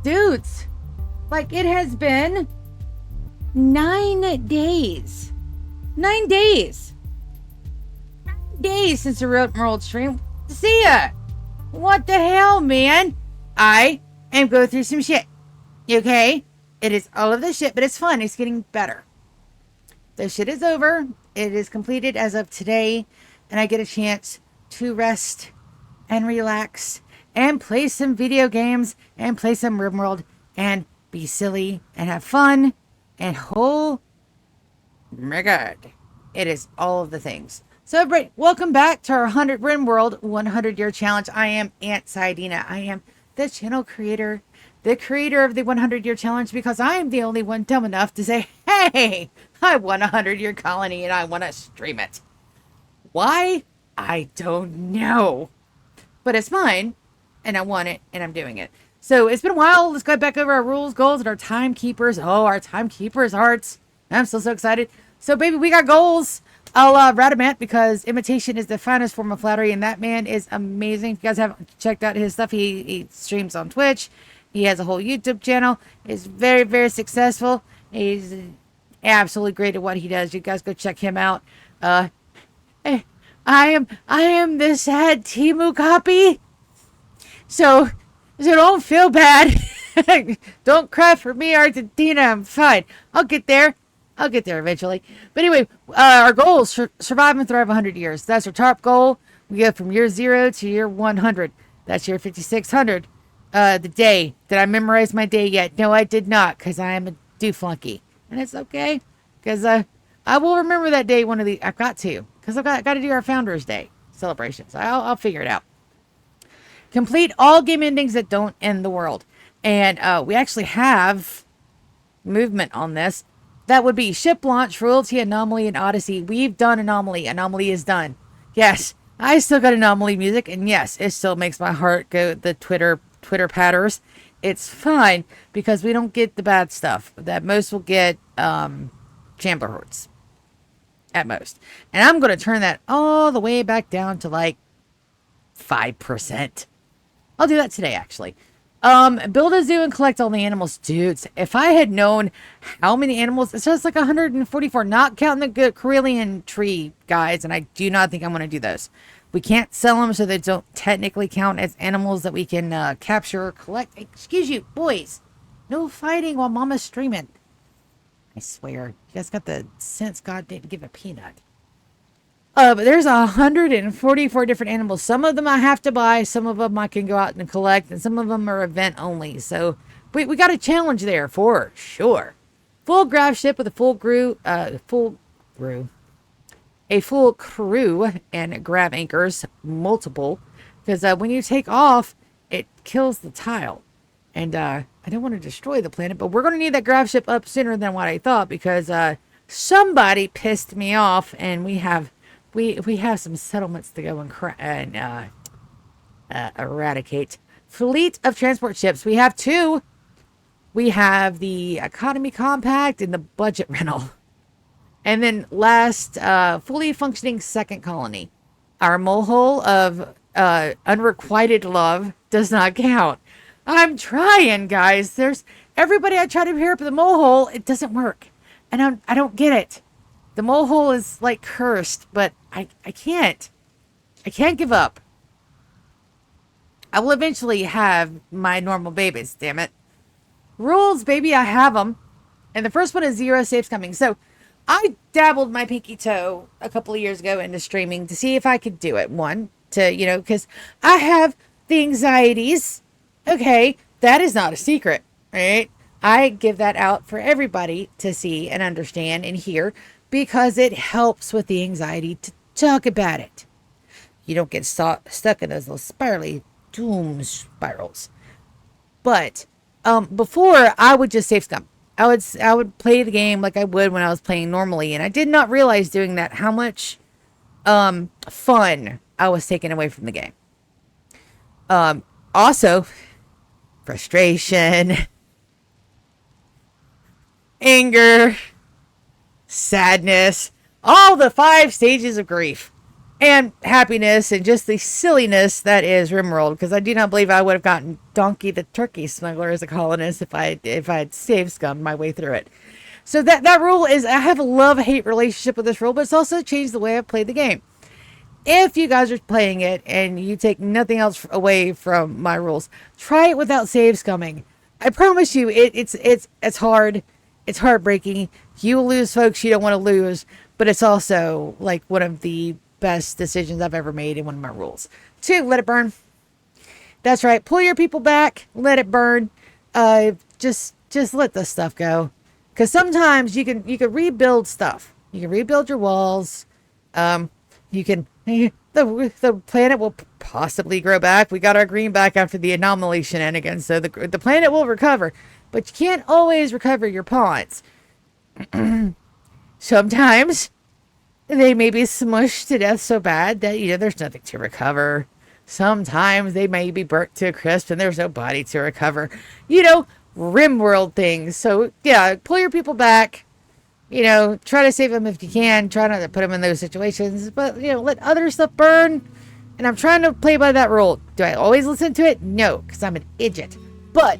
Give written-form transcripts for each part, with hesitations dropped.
Dudes, like, it has been 9 days. 9 days. 9 days since the Rimworld stream. See ya. What the hell, man? I am going through some shit. Okay? It is all of this shit, but it's fun. It's getting better. The shit is over. It is completed as of today, and I get a chance to rest and relax and play some video games and play some Rimworld and be silly and have fun. And oh my god, it is all of the things. So everybody, welcome back to our 100 Rimworld 100-year challenge. I am Aunt Sidina. I am the channel creator, the creator of the 100-year challenge, because I am the only one dumb enough to say, hey, I want a 100-year colony and I want to stream it. Why? I don't know. But it's mine, and I want it, and I'm doing it. So it's been a while. Let's go back over our rules, goals, and our timekeepers. Oh, our timekeepers hearts. I'm so excited. So, baby, we got goals. I'll rat him at because imitation is the finest form of flattery, and that man is amazing. If you guys haven't checked out his stuff, he streams on Twitch. He has a whole YouTube channel. He's very, very successful. He's absolutely great at what he does. You guys go check him out. I am the sad Temu copy. So don't feel bad. Don't cry for me, Argentina. I'm fine. I'll get there. I'll get there eventually. But anyway, our goal is survive and thrive 100 years. That's our top goal. We go from year 0 to year 100. That's year 5600. The day. Did I memorize my day yet? No, I did not, because I am a dooflunky. And it's okay, because I will remember that day one of the... I've got to. Because I've got to do our Founders Day celebrations. I'll figure it out. Complete all game endings that don't end the world. And we actually have movement on this. That would be Ship Launch, Royalty, Anomaly, and Odyssey. We've done Anomaly. Anomaly is done. Yes, I still got Anomaly music. And yes, it still makes my heart go the Twitter patters. It's fine because we don't get the bad stuff. That most will get Chandler Hordes. At most. And I'm going to turn that all the way back down to like 5%. I'll do that today, actually. Build a zoo and collect all the animals. Dudes, if I had known how many animals, it's just like 144, not counting the good Corellian tree guys, and I do not think I'm going to do those. We can't sell them, so they don't technically count as animals that we can capture or collect. Excuse you, boys. No fighting while Mama's streaming. I swear. You guys got the sense God didn't give a peanut. But there's 144 different animals. Some of them I have to buy. Some of them I can go out and collect. And some of them are event only. So we got a challenge there for sure. Full grav ship with a full crew and grav anchors. Multiple. Because when you take off, it kills the tile. And I don't want to destroy the planet, but we're going to need that grav ship up sooner than what I thought, because somebody pissed me off, and we have some settlements to go and eradicate. Fleet of transport ships. We have 2. We have the economy compact and the budget rental. And then last, fully functioning second colony. Our molehole of unrequited love does not count. I'm trying, guys. There's everybody I try to pair up with the molehole, it doesn't work. And I don't get it. The molehole is like cursed, but I can't. I can't give up. I will eventually have my normal babies, damn it. Rules, baby, I have them. And the first one is 0 saves coming. So I dabbled my pinky toe a couple of years ago into streaming to see if I could do it. One, to, because I have the anxieties. Okay, that is not a secret, right? I give that out for everybody to see and understand and hear because it helps with the anxiety to talk about it. You don't get stuck in those little spirally doom spirals. But before, I would just save scum. I would play the game like I would when I was playing normally, and I did not realize doing that how much fun I was taking away from the game. Also, frustration, anger, sadness, all the 5 stages of grief. and happiness and just the silliness that is Rimworld, because I do not believe I would have gotten Donkey the Turkey Smuggler as a colonist if I had save scummed my way through it. So that rule is, I have a love-hate relationship with this rule, but it's also changed the way I've played the game. If you guys are playing it and you take nothing else away from my rules, try it without save scumming. I promise you, it's hard. It's heartbreaking. You will lose folks you don't want to lose, but it's also like one of the best decisions I've ever made in one of my rules. 2, let it burn. That's right. Pull your people back. Let it burn. Just let this stuff go. Because sometimes you can rebuild stuff. You can rebuild your walls. You can, the planet will possibly grow back. We got our green back after the anomaly shenanigans, so the planet will recover. But you can't always recover your pawns. Sometimes they may be smushed to death so bad that, there's nothing to recover. Sometimes they may be burnt to a crisp and there's no body to recover. Rimworld things. So, yeah, pull your people back. Try to save them if you can. Try not to put them in those situations. But, let other stuff burn. And I'm trying to play by that rule. Do I always listen to it? No, because I'm an idiot. But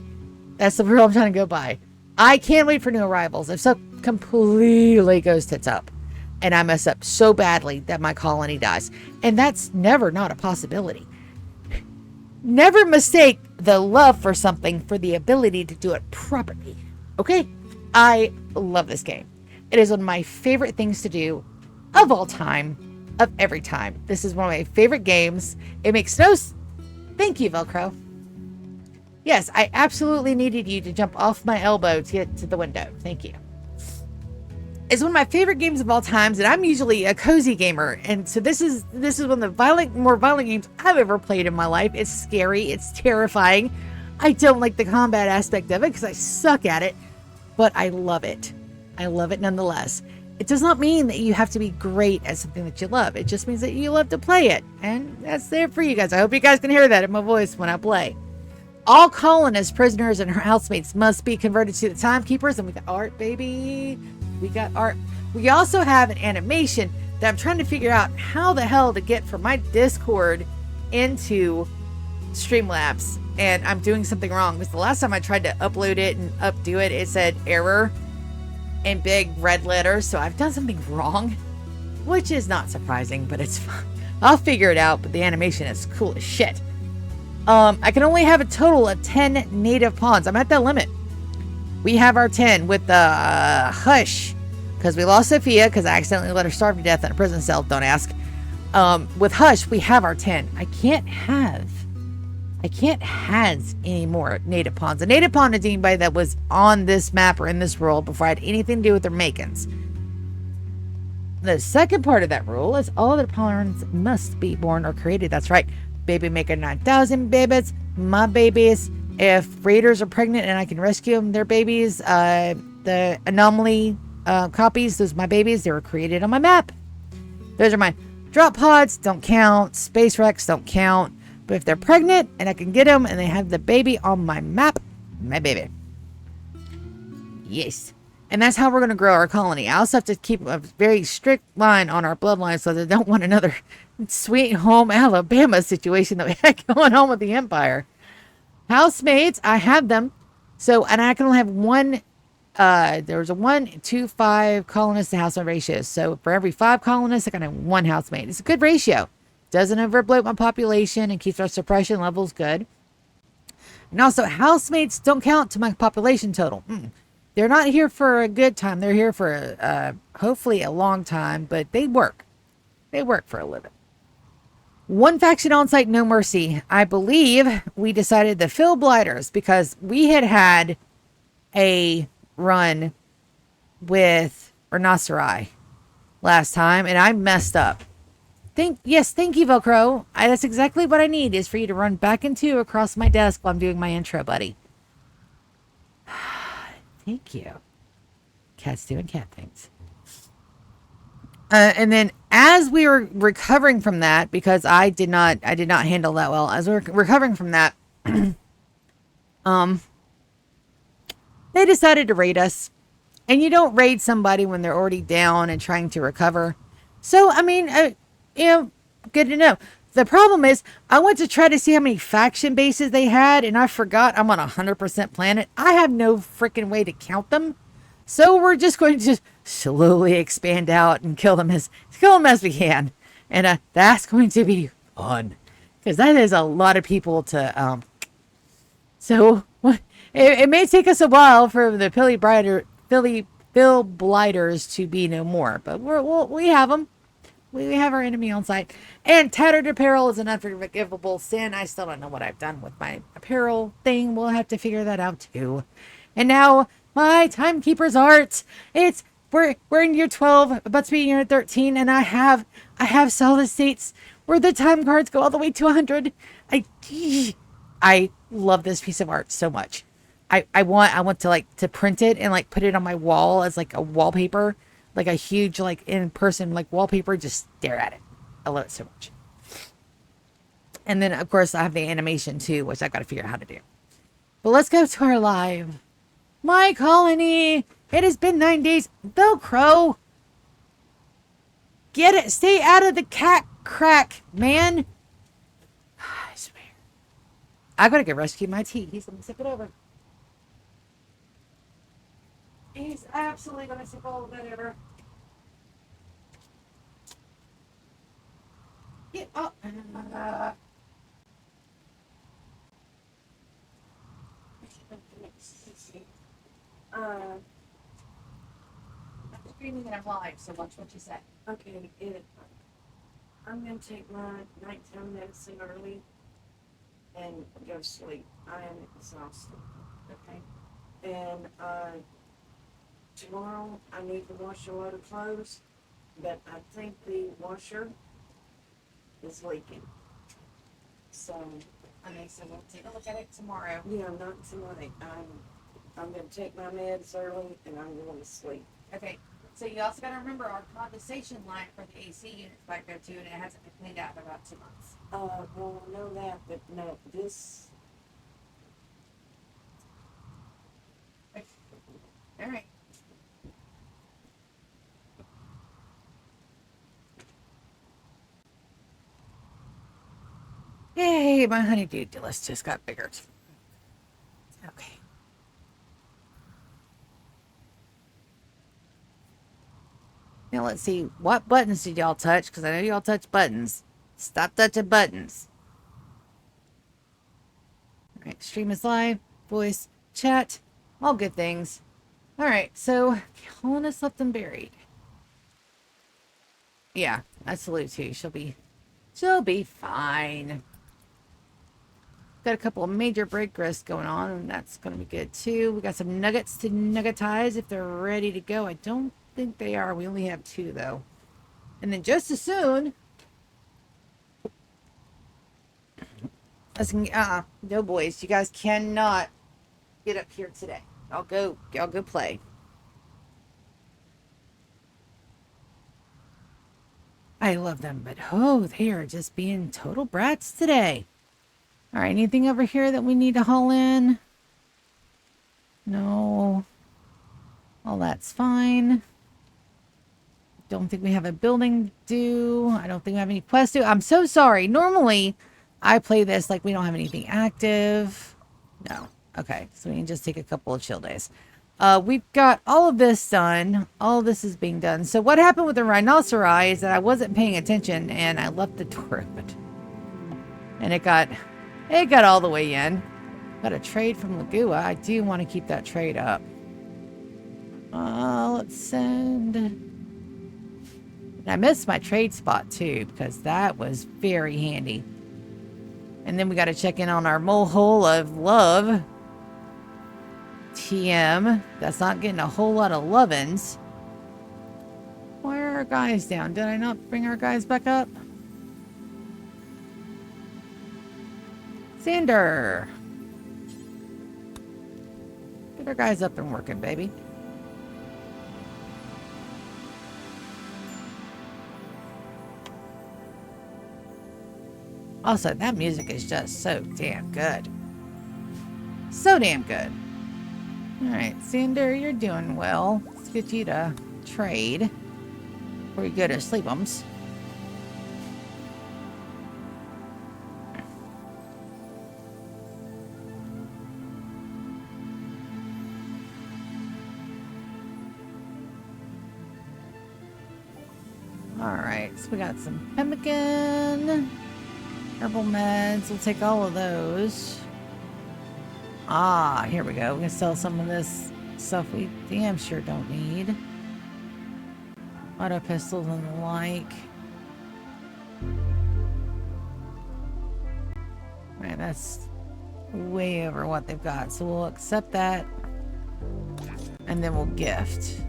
that's the rule I'm trying to go by. I can't wait for new arrivals. If stuff completely goes tits up and I mess up so badly that my colony dies. And that's never not a possibility. Never mistake the love for something for the ability to do it properly. Okay? I love this game. It is one of my favorite things to do of all time, of every time. This is one of my favorite games. It makes no... Thank you, Velcro. Yes, I absolutely needed you to jump off my elbow to get to the window. Thank you. It's one of my favorite games of all times, and I'm usually a cozy gamer. And so this is one of the more violent games I've ever played in my life. It's scary. It's terrifying. I don't like the combat aspect of it because I suck at it, but I love it. I love it nonetheless. It does not mean that you have to be great at something that you love. It just means that you love to play it. And that's there for you guys. I hope you guys can hear that in my voice when I play. All colonists, prisoners, and housemates must be converted to the timekeepers. And we got art, baby. We got art. We also have an animation that I'm trying to figure out how the hell to get from my Discord into Streamlabs. And I'm doing something wrong because the last time I tried to upload it and updo it, it said error in big red letters. So I've done something wrong, which is not surprising, but it's fine. I'll figure it out, but the animation is cool as shit. I can only have a total of 10 native pawns. I'm at that limit. We have our 10 with the Hush, because we lost Sophia because I accidentally let her starve to death in a prison cell. Don't ask. With Hush, we have our 10. I can't have any more native pawns. A native pawn is anybody that was on this map or in this world before I had anything to do with their makings. The second part of that rule is all other pawns must be born or created. That's right. Baby maker 9,000 babies. My babies. If raiders are pregnant and I can rescue them, their babies, the anomaly copies, those are my babies. They were created on my map. Those are mine. Drop pods don't count. Space wrecks don't count. But if they're pregnant and I can get them and they have the baby on my map, my baby. Yes. And that's how we're going to grow our colony. I also have to keep a very strict line on our bloodline so that they don't want another Sweet Home Alabama situation that we had going on with the Empire. Housemates, I have them. So, and I can only have one, there's a 1-to-5 colonist to housemate ratio. So for every 5 colonists, I can have 1 housemate. It's a good ratio. Doesn't overbloat my population and keeps our suppression levels good. And also, housemates don't count to my population total. They're not here for a good time. They're here for hopefully a long time, but they work. They work for a living. 1 faction on site, no mercy. I believe we decided to fill blighters because we had a run with Rhinoceri last time and I messed up. Thank you, Velcro. That's exactly what I need is for you to run back into across my desk while I'm doing my intro, buddy. Thank you. Cat's doing cat things. And then as we were recovering from that, because I did not handle that well, as we were recovering from that, they decided to raid us. And you don't raid somebody when they're already down and trying to recover. So, I mean, good to know. The problem is, I went to try to see how many faction bases they had, and I forgot I'm on 100% planet. I have no freaking way to count them. So we're just going to slowly expand out and kill them as we can. And that's going to be fun. Because that is a lot of people to... So it may take us a while for the Bill Blighters to be no more. But we have them. We have our enemy on site. And tattered apparel is an unforgivable sin. I still don't know what I've done with my apparel thing. We'll have to figure that out too. And now my timekeeper's art. We're in year 12, about to be in year 13, and I have solid states where the time cards go all the way to 100. I love this piece of art so much. I want to print it and put it on my wall as a wallpaper. Like a huge, in-person, wallpaper, just stare at it. I love it so much. And then, of course, I have the animation, too, which I've got to figure out how to do. But let's go to our live. My colony! It has been 9 days. Velcro! Get it! Stay out of the cat crack, man! I swear. I gotta go rescue my tea. He's gonna sip it over. He's absolutely going to sip all of that over. Get up. I'm screaming that I'm live, so watch what you say. Okay, I'm going to take my nighttime medicine early and go to sleep. I am exhausted. Okay. And, tomorrow, I need to wash a load of clothes, but I think the washer is leaking. So, Okay, so we'll take a look at it tomorrow. yeah, not tonight. I'm going to take my meds early, and I'm going to sleep. Okay, so you also got to remember our condensation line for the AC unit might go to, and it hasn't been cleaned out in about 2 months. Well, I know that, but no, this... All right. Hey, my honeydew list just got bigger. Okay. Now let's see. What buttons did y'all touch? Because I know y'all touch buttons. Stop touching buttons. All right. Stream is live. Voice. Chat. All good things. All right. So, Helena slept and buried. Yeah. That's Lulu too. She'll be fine. Got a couple of major break risks going on, and that's going to be good too. We got some nuggets to nuggetize if they're ready to go. I don't think they are. We only have 2 though. And then just as soon as no boys, you guys cannot get up here today. Y'all go play. I love them, but oh, they are just being total brats today. All right, anything over here that we need to haul in? No. All that's fine. Don't think we have a building due. I don't think we have any quests due. I'm so sorry. Normally, I play this like we don't have anything active. No. Okay, so we can just take a couple of chill days. We've got all of this done. All of this is being done. So what happened with the rhinoceri is that I wasn't paying attention and I left the door open. And it got all the way in. Got a trade from Lagua. I do want to keep that trade up. Let's send. And I missed my trade spot too because that was very handy. And then we got to check in on our mole hole of love. TM. That's not getting a whole lot of lovin's. Why are our guys down? Did I not bring our guys back up? Sander. Get our guys up and working, baby. Also, that music is just so damn good. So damn good. Alright, Sander, you're doing well. Let's get you to trade before you go to sleepums. Alright, so we got some pemmican, herbal meds. We'll take all of those. Ah, here we go. We can sell some of this stuff we damn sure don't need. Auto pistols and the like. Alright, that's way over what they've got. So we'll accept that. And then we'll gift.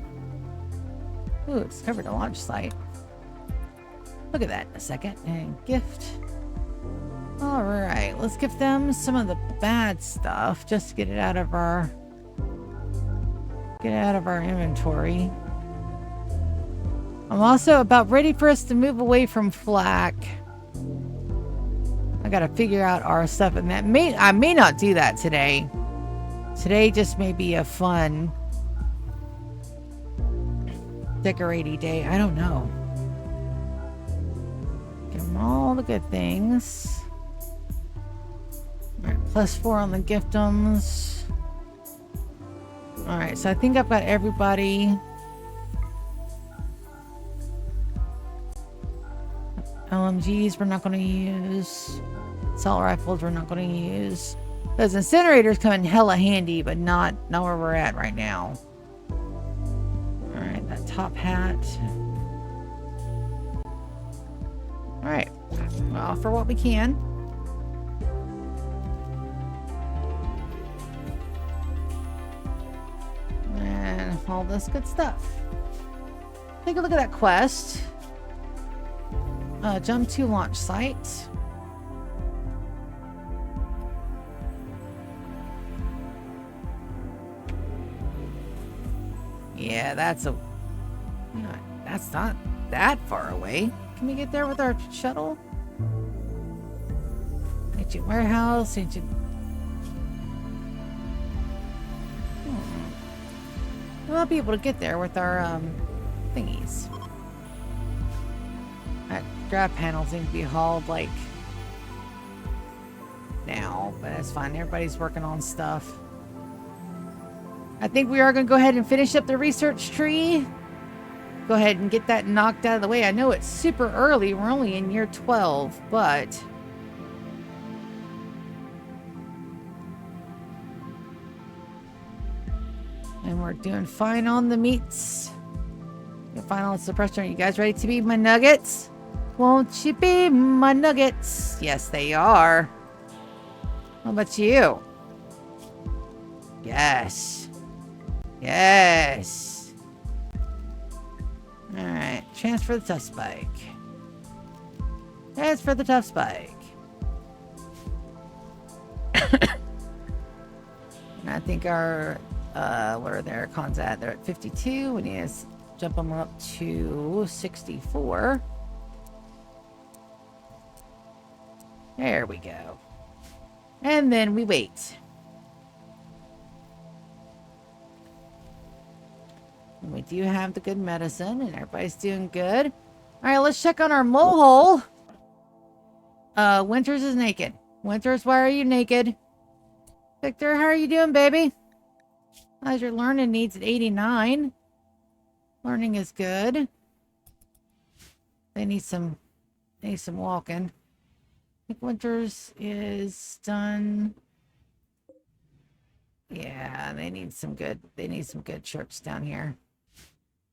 Ooh, it's covered a launch site. Look at that in a second. And gift. Alright, let's give them some of the bad stuff. Just to get it out of our... Get it out of our inventory. I'm also about ready for us to move away from flak. I gotta figure out our stuff, and that I may not do that today. Today just may be a fun decorating day. I don't know. Give them all the good things. Alright, +4 on the giftums. Alright, so I think I've got everybody. LMGs we're not going to use. Assault rifles we're not going to use. Those incinerators come in hella handy, but not where we're at right now. Alright, that top hat. Alright, we'll offer what we can. And all this good stuff. Take a look at that quest. Jump to launch site. Yeah, that's not that far away. Can we get there with our shuttle? Ancient warehouse, ancient... We'll be able to get there with our thingies. That grab panels need to be hauled like now, but that's fine. Everybody's working on stuff. I think we are going to go ahead and finish up the research tree. Go ahead and get that knocked out of the way. I know it's super early. We're only in year 12, but... And we're doing fine on the meats. Doing fine on the suppression. Are you guys ready to be my nuggets? Won't you be my nuggets? Yes, they are. How about you? Yes. Yes. Alright. Transfer the tough spike. Transfer the tough spike. And I think our... where are their cons at? They're at 52. We need to jump them up to 64. There we go. And then we wait. And we do have the good medicine, and everybody's doing good. All right, let's check on our mole hole. Winters is naked. Winters, why are you naked? Victor, how are you doing, baby? How's your learning needs at 89? Learning is good. They need some walking. I think Winters is done. Yeah, they need some good shirts down here.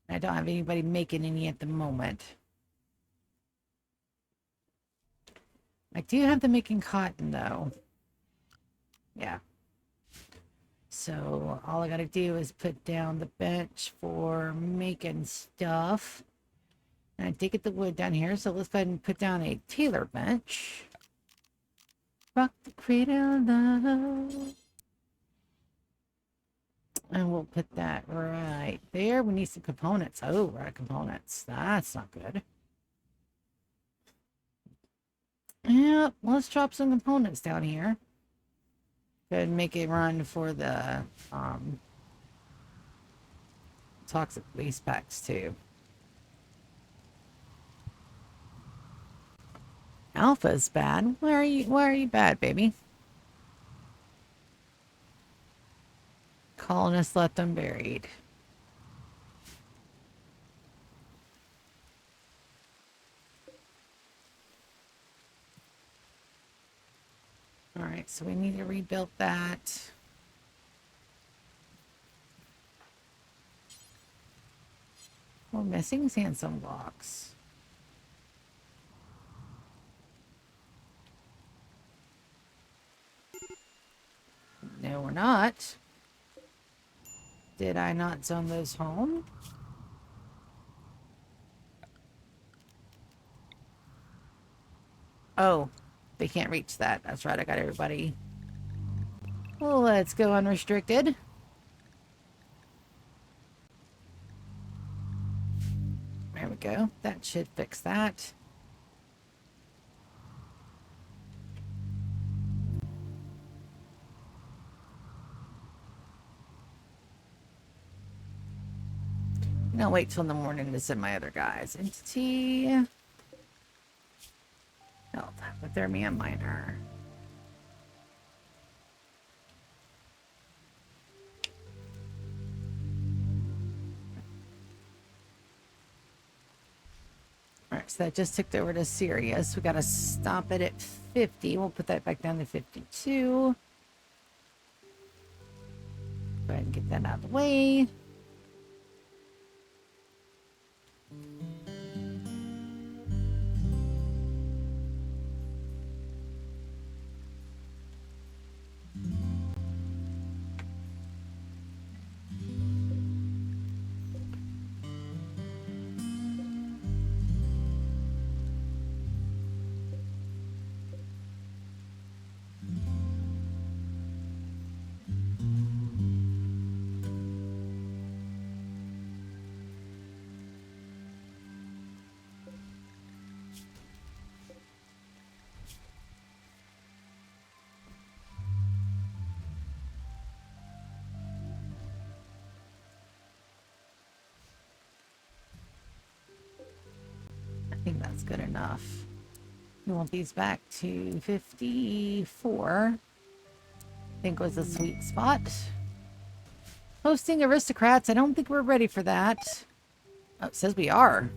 I don't have anybody making any at the moment. I do have them making cotton though. Yeah. So all I gotta do is put down the bench for making stuff. And I did get the wood down here, so let's go ahead and put down a tailor bench. Rock the cradle love. And we'll put that right there. We need some components. Oh, we're out of components. That's not good. Yeah, let's drop some components down here. Go ahead and make it run for the toxic waste packs too. Alpha's bad. Why are you bad, baby? Colonists left them buried. Alright, so we need to rebuild that. We're missing sandstone blocks. No, we're not. Did I not zone those home? Oh, they can't reach that. That's right, I got everybody. Well, let's go unrestricted. There we go. That should fix that. I'll wait till in the morning to send my other guys. Entity. No, hypothermia minor. Alright, so that just ticked over to serious. We gotta stop it at 50. We'll put that back down to 52. Go ahead and get that out of the way. I think that's good enough. We want these back to 54. I think was a sweet spot. Hosting aristocrats. I don't think we're ready for that. Oh, it says we are.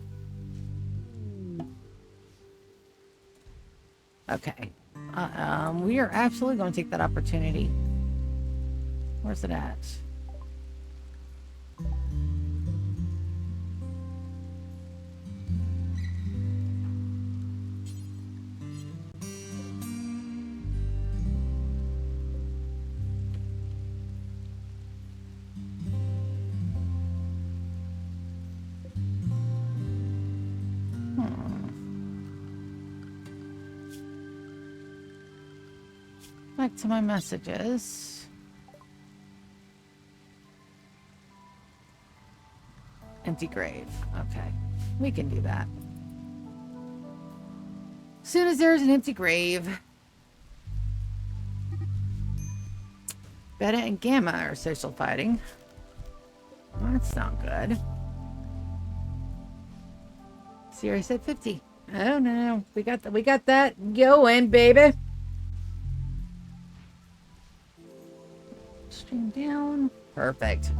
Okay. We are absolutely going to take that opportunity. Where's it at? Back to my messages. Empty grave. Okay. We can do that. As soon as there's an empty grave. Beta and Gamma are social fighting. That's not good. Sierra said 50. Oh no. We got that going, baby. Stream down. Perfect.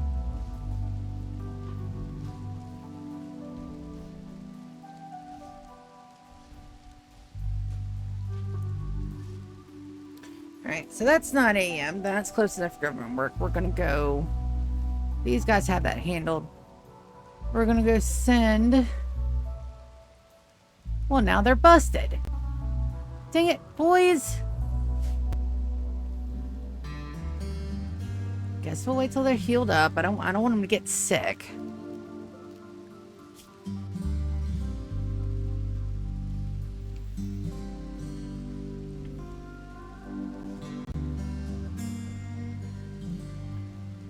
Alright, so that's not AM. That's close enough for government work. We're gonna go... These guys have that handled. We're gonna go send... Well, now they're busted. Dang it, boys! Guess we'll wait till they're healed up. I don't want them to get sick.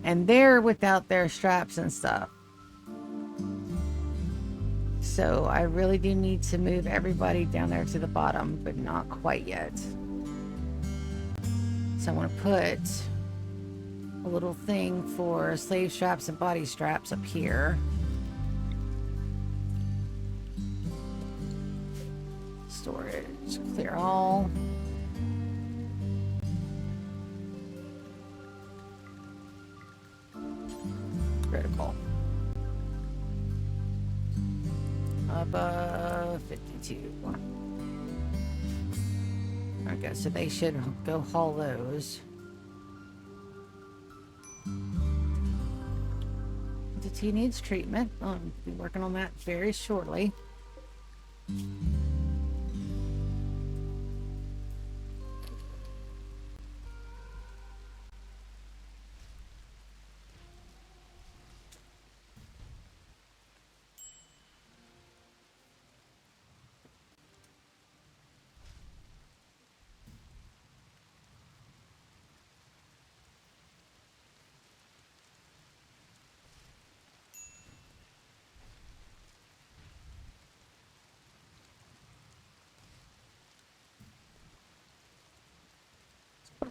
And they're without their straps and stuff. So I really do need to move everybody down there to the bottom, but not quite yet. So I want to put a little thing for slave straps and body straps up here. Storage, clear all. Critical. Above 52. Okay, so they should go haul those. Entity needs treatment. I'll be working on that very shortly.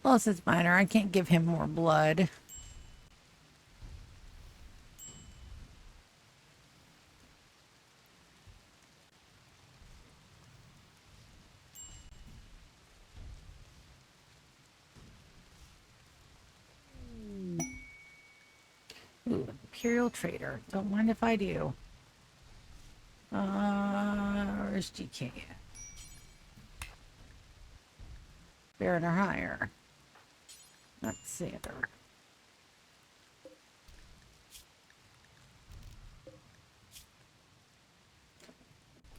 Plus, it's minor. I can't give him more blood. Ooh, Imperial Trader. Don't mind if I do. Where's GK at? Baron or higher. Not Sander.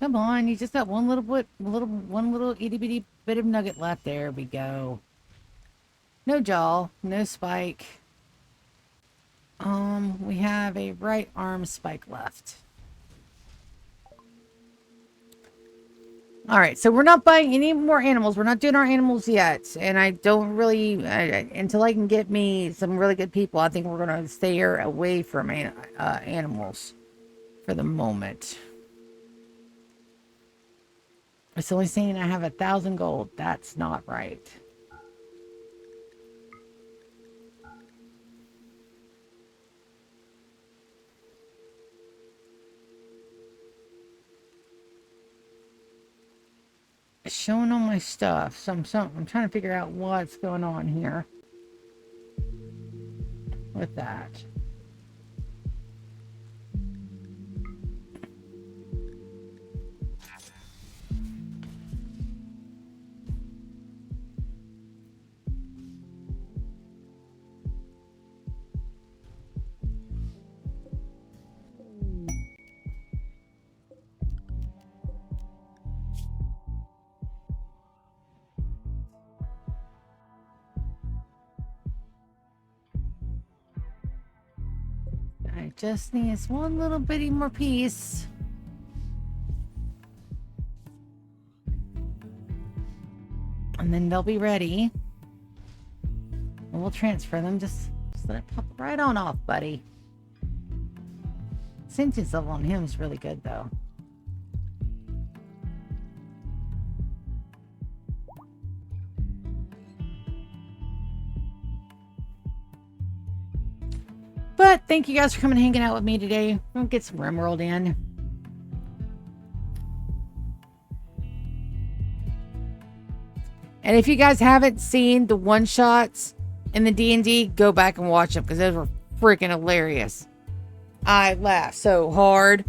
Come on, you just got one little itty bitty bit of nugget left. There we go. No jaw, no spike. We have a right arm spike left. All right, so we're not buying any more animals. We're not doing our animals yet, and I don't really until I can get me some really good people. I think we're gonna stay away from animals for the moment. It's only saying I have 1,000 gold. That's not right. It's showing all my stuff. So I'm trying to figure out what's going on here with that. I just need this one little bitty more piece. And then they'll be ready. And we'll transfer them. Just let it pop right on off, buddy. Sentience level on him is really good, though. But thank you guys for coming and hanging out with me today. We'll get some Rimworld in. And if you guys haven't seen the one-shots in the D&D, go back and watch them because those were freaking hilarious. I laughed so hard.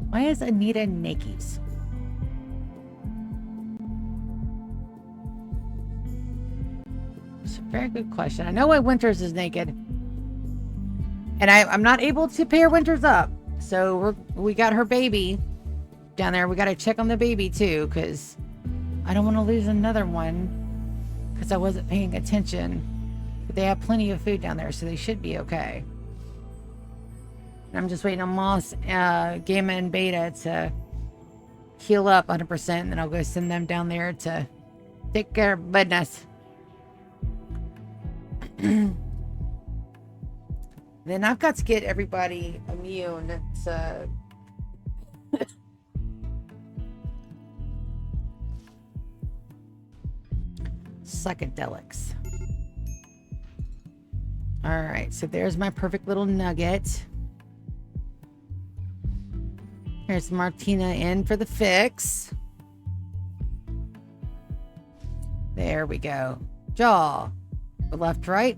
Why is Anita naked? It's a very good question. I know why Winters is naked. And I'm not able to pair Winters up. So we got her baby down there. We got to check on the baby too, because I don't want to lose another one because I wasn't paying attention. But they have plenty of food down there, so they should be okay. I'm just waiting on Moss, Gamma, and Beta to heal up 100%, and then I'll go send them down there to take care of business. Then I've got to get everybody immune to... psychedelics. All right, so there's my perfect little nugget. Here's Martina in for the fix. There we go. Jaw. Left, right,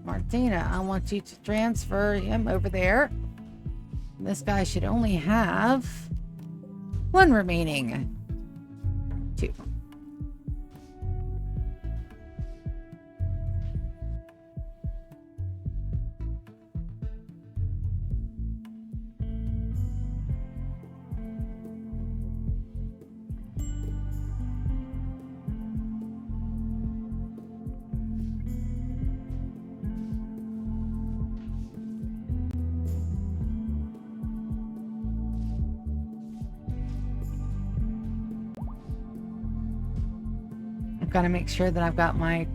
Martina. I want you to transfer him over there. This guy should only have one remaining. 2. Got to make sure that I've got my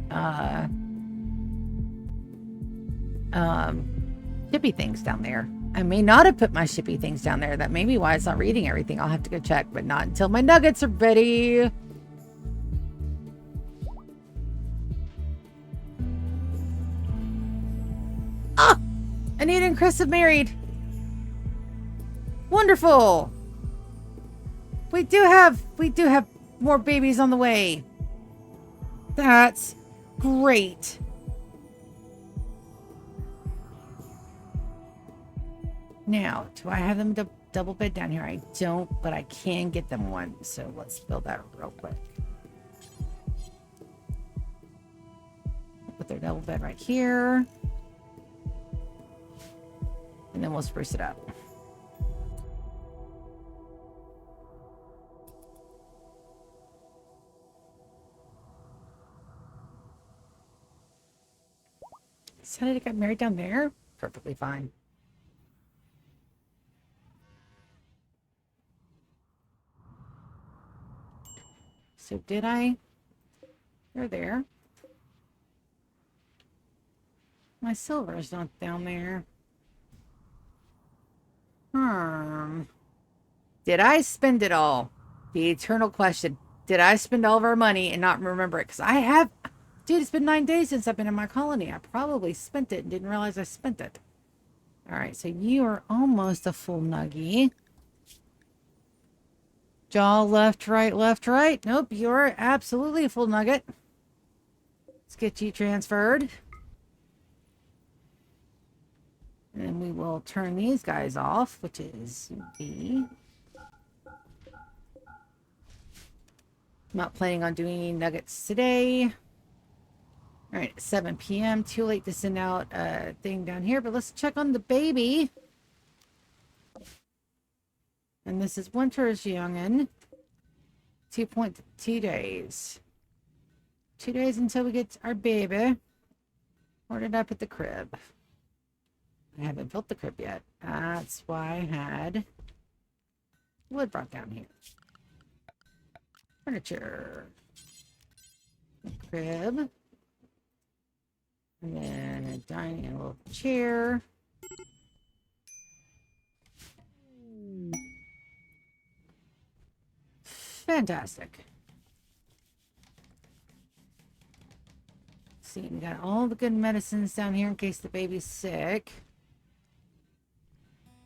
shippy things down there. I may not have put my shippy things down there. That may be why it's not reading everything. I'll have to go check, but not until my nuggets are ready. Ah! Anita and Chris have married. Wonderful. We do have more babies on the way. That's great. Now, do I have them double bed down here? I don't, but I can get them one. So let's build that real quick. Put their double bed right here. And then we'll spruce it up. Decided to get married down there? Perfectly fine. So did I? They're there. My silver is not down there. Did I spend it all? The eternal question. Did I spend all of our money and not remember it? Because I have... Dude, it's been 9 days since I've been in my colony. I probably spent it and didn't realize I spent it. Alright, so you are almost a full nuggie. Jaw, left, right, left, right. Nope, you're absolutely a full nugget. Let's get you transferred. And we will turn these guys off, which is B. Not planning on doing any nuggets today. All right, 7 p.m. Too late to send out a thing down here, but let's check on the baby. And this is Winter's youngin. 2.2 days. 2 days until we get our baby ordered up at the crib. I haven't built the crib yet. That's why I had wood brought down here. Furniture. The crib. And then a dining and a little chair. Fantastic. See, we got all the good medicines down here in case the baby's sick.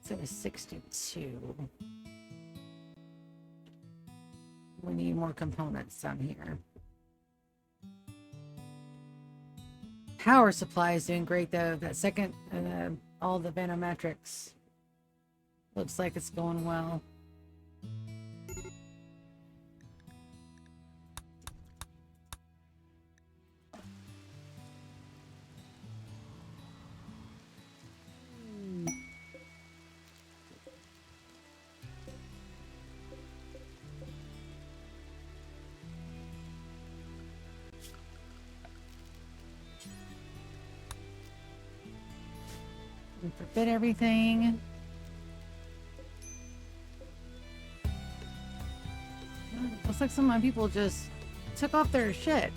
So it's 62. We need more components down here. Power supply is doing great though. That second, all the vanometrics. Looks like it's going well. Forbid everything. Looks like some of my people just took off their shit.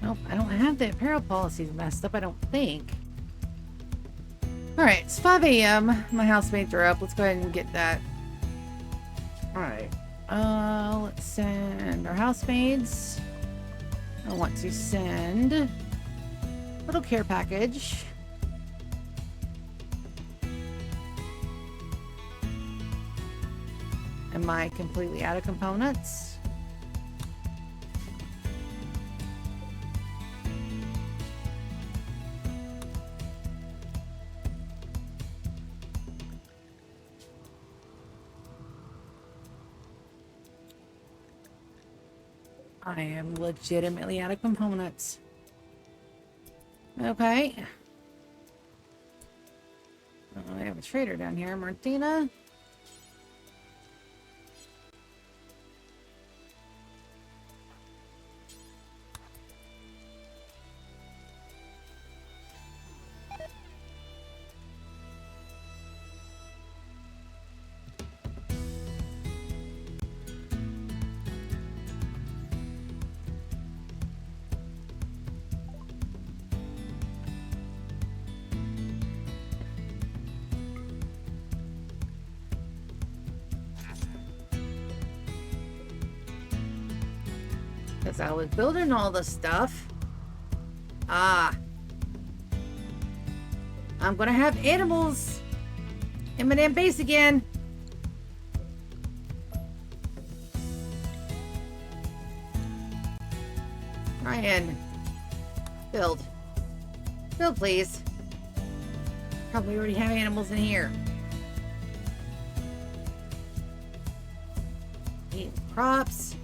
Nope, I don't have the apparel policies messed up, I don't think. Alright, it's 5 a.m. My housemates are up. Let's go ahead and get that. Alright. Let's send our housemates. I want to send little care package. Am I completely out of components? I am legitimately out of components. Okay. I have a trader down here, Martina. Because I was building all the stuff. I'm gonna have animals in my damn base again. Ryan, build. Build, please. Probably already have animals in here. Eat crops.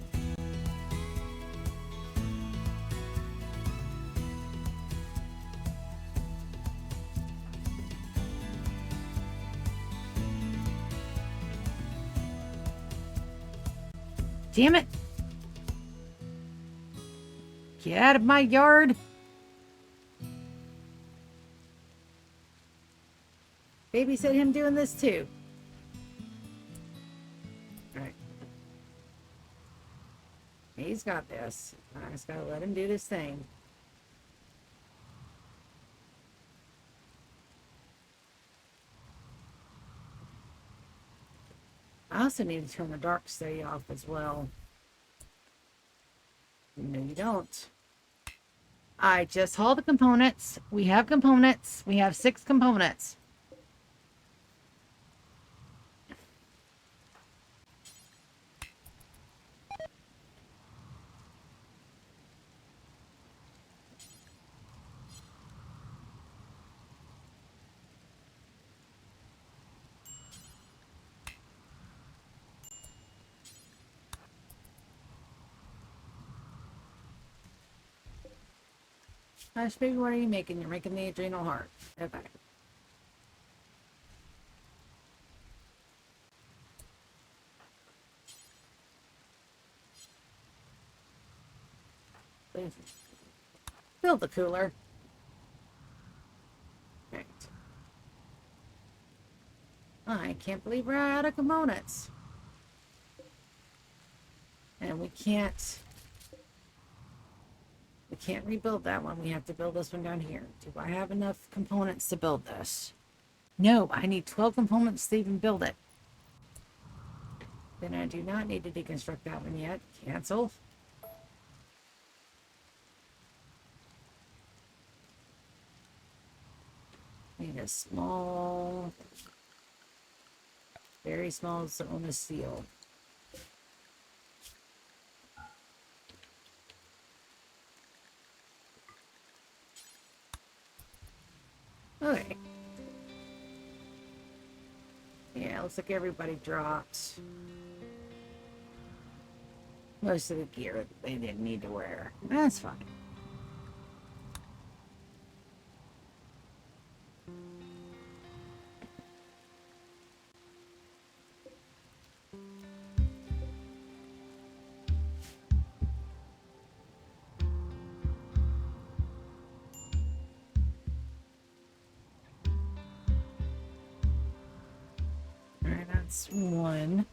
Damn it! Get out of my yard! Babysit him doing this too. Alright. He's got this. I just gotta let him do this thing. I also need to turn the dark study off as well. No, you don't. I just hauled the components. We have components. We have 6 components. Hush, baby, what are you making? You're making the adrenal heart. Okay. Build the cooler. Right. I can't believe we're out of components. And we can't rebuild that one. We have to build this one down here. Do I have enough components to build this? No, I need 12 components to even build it. Then I do not need to deconstruct that one yet. Cancel. Need a small, very small zone of steel. Okay. Yeah, looks like everybody dropped most of the gear that they didn't need to wear. That's fine. Alright, that's one.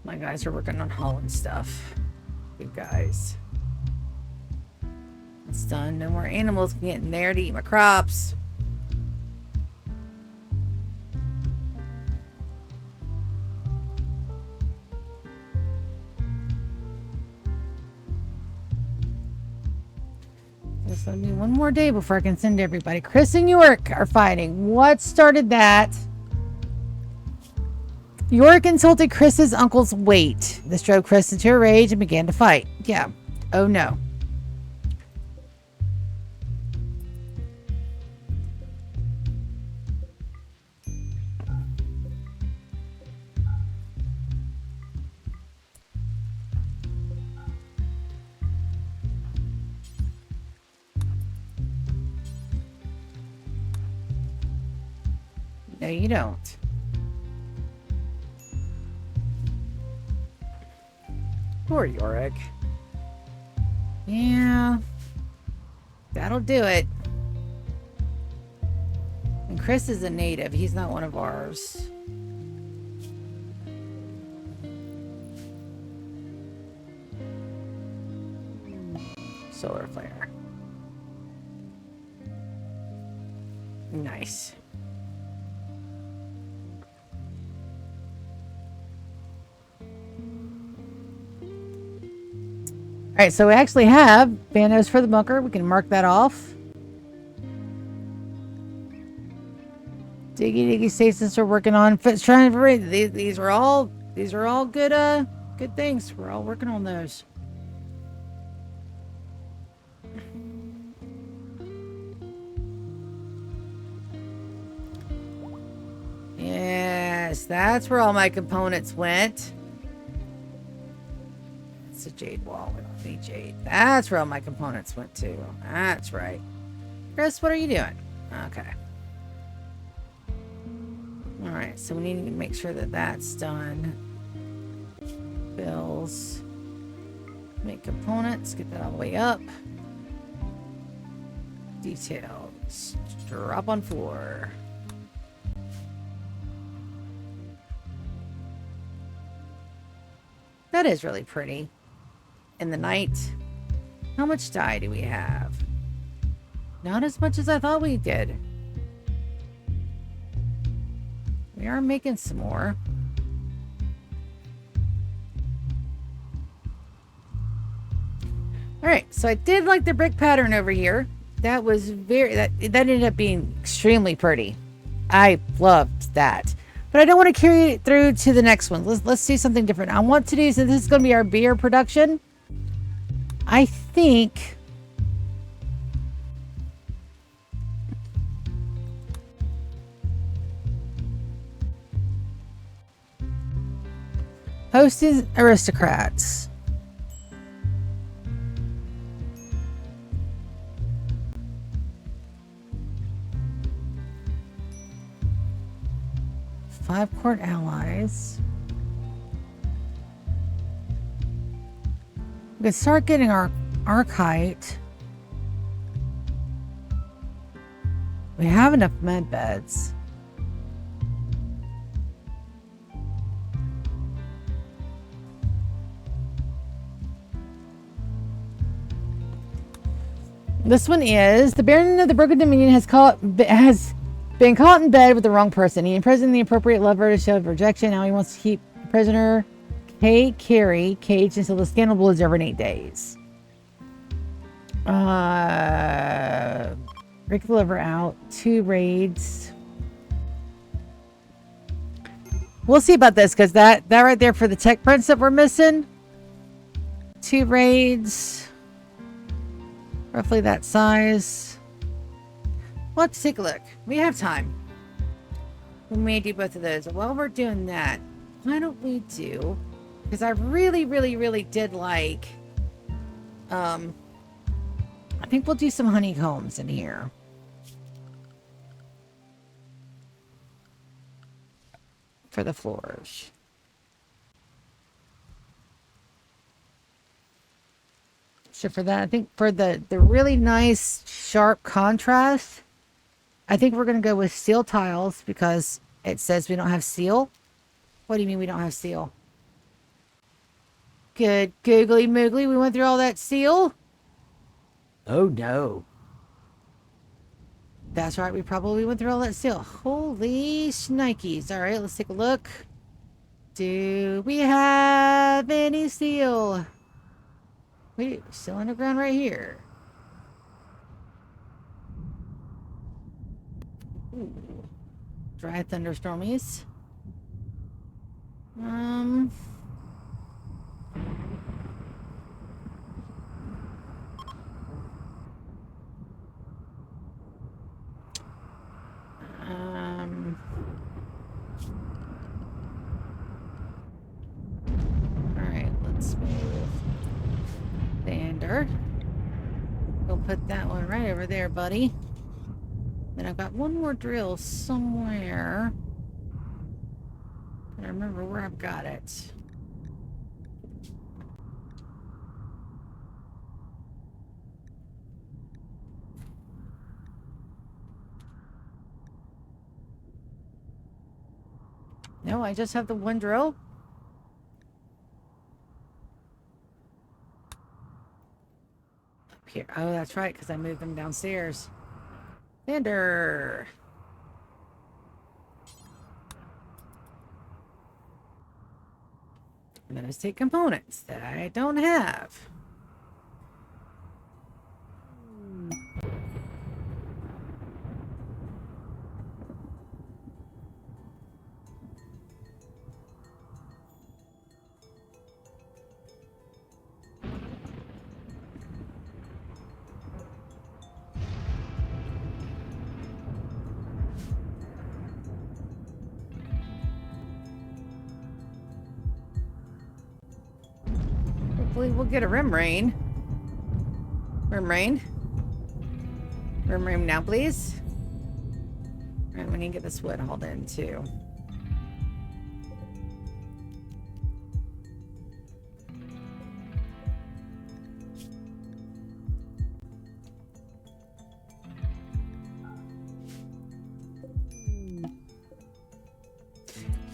My guys are working on hauling stuff. Good guys. It's done. No more animals can get in there to eat my crops. Just let me one more day before I can send everybody. Chris and York are fighting. What started that? York insulted Chris's uncle's weight. This drove Chris into a rage and began to fight. Yeah. Oh no. No, you don't. Poor Yorick. Yeah. That'll do it. And Chris is a native. He's not one of ours. Solar flare. Nice. All right, so we actually have Banos for the bunker. We can mark that off. Diggy stations we're working on. Trying to these are all good good things. We're all working on those. Yes, that's where all my components went. It's a jade wall. We don't need jade. That's where all my components went to. That's right. Chris, what are you doing? Okay. Alright, so we need to make sure that that's done. Bills. Make components. Get that all the way up. Details. Drop on floor. That is really pretty. In the night. How much dye do we have? Not as much as I thought we did. We are making some more. Alright, so I did like the brick pattern over here. That was that ended up being extremely pretty. I loved that. But I don't want to carry it through to the next one. Let's do something different. I want to do, so this is going to be our beer production. I think hosted aristocrats. Five court allies. We can start getting our archite. We have enough med beds. This one is the Baron of the Broken Dominion has been caught in bed with the wrong person. He imprisoned the appropriate lover to show rejection. Now he wants to keep the prisoner Carrie caged until the scandal blows over in 8 days. Break the liver out. 2 raids. We'll see about this because that right there for the tech prints that we're missing. 2 raids. Roughly that size. Let's take a look. We have time. We may do both of those. While we're doing that, why don't we do... Because I really, really, really did like... I think we'll do some honeycombs in here. For the floors. So for that, I think for the really nice, sharp contrast, I think we're going to go with steel tiles because it says we don't have steel. What do you mean we don't have steel? Good googly moogly. We went through all that seal. Oh no. That's right. We probably went through all that seal. Holy shnikes. All right, let's take a look. Do we have any seal? Wait, still underground right here. Ooh. Dry thunderstormies. Alright, let's move Xander. We'll put that one right over there, buddy. Then I've got one more drill somewhere. I remember where I've got it. No, I just have the one drill. Up here. Oh, that's right, because I moved them downstairs. Xander. Those take components that I don't have. Hopefully we'll get a rim rain. Rim rain. Rim rain now, please. Alright, we need to get this wood hauled in too.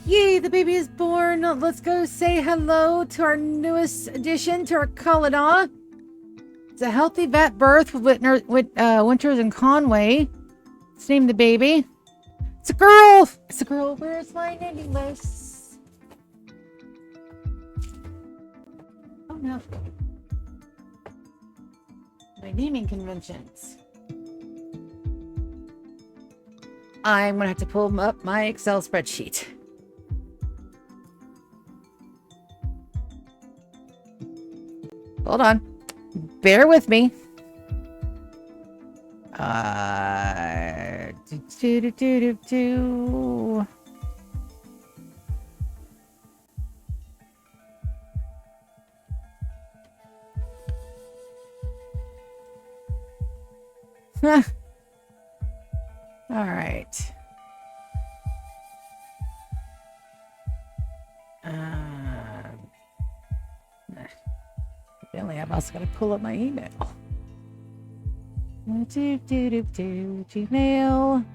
Yay, the baby is born. Let's go say hello to our newest addition to our colony. It's a healthy vet birth with Winters and Conway. Let's name the baby. It's a girl. It's a girl. Where's my naming list? Oh no. My naming conventions. I'm gonna have to pull up my Excel spreadsheet. Hold on. Bear with me. All right. Apparently, I've also got to pull up my email. Gmail.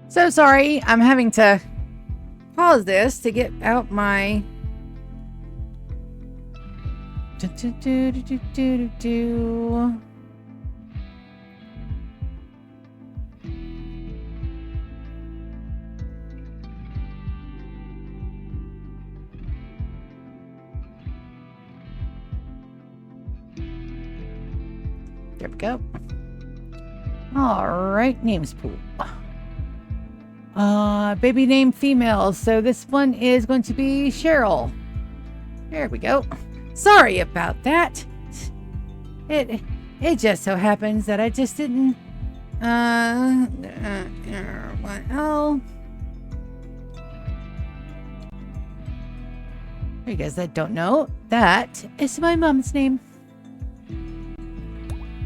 So sorry, I'm having to pause this to get out my There we go. All right, names pool. Baby name female. So this one is going to be Cheryl. There we go. Sorry about that. It just so happens that I just didn't L. For you guys that don't know, that is my mom's name.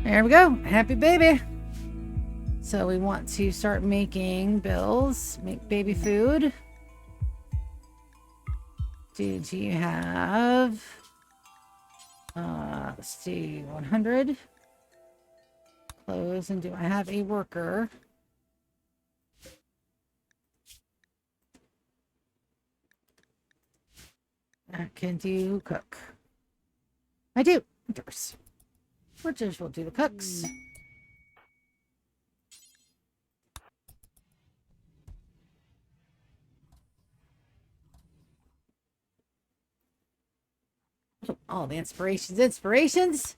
There we go. Happy baby. So we want to start making bills. Make baby food. Did you have... let's see, 100. Clothes, and do I have a worker? I can do cook. I do. Winters. Winters will do the cooks. Oh, all the inspirations.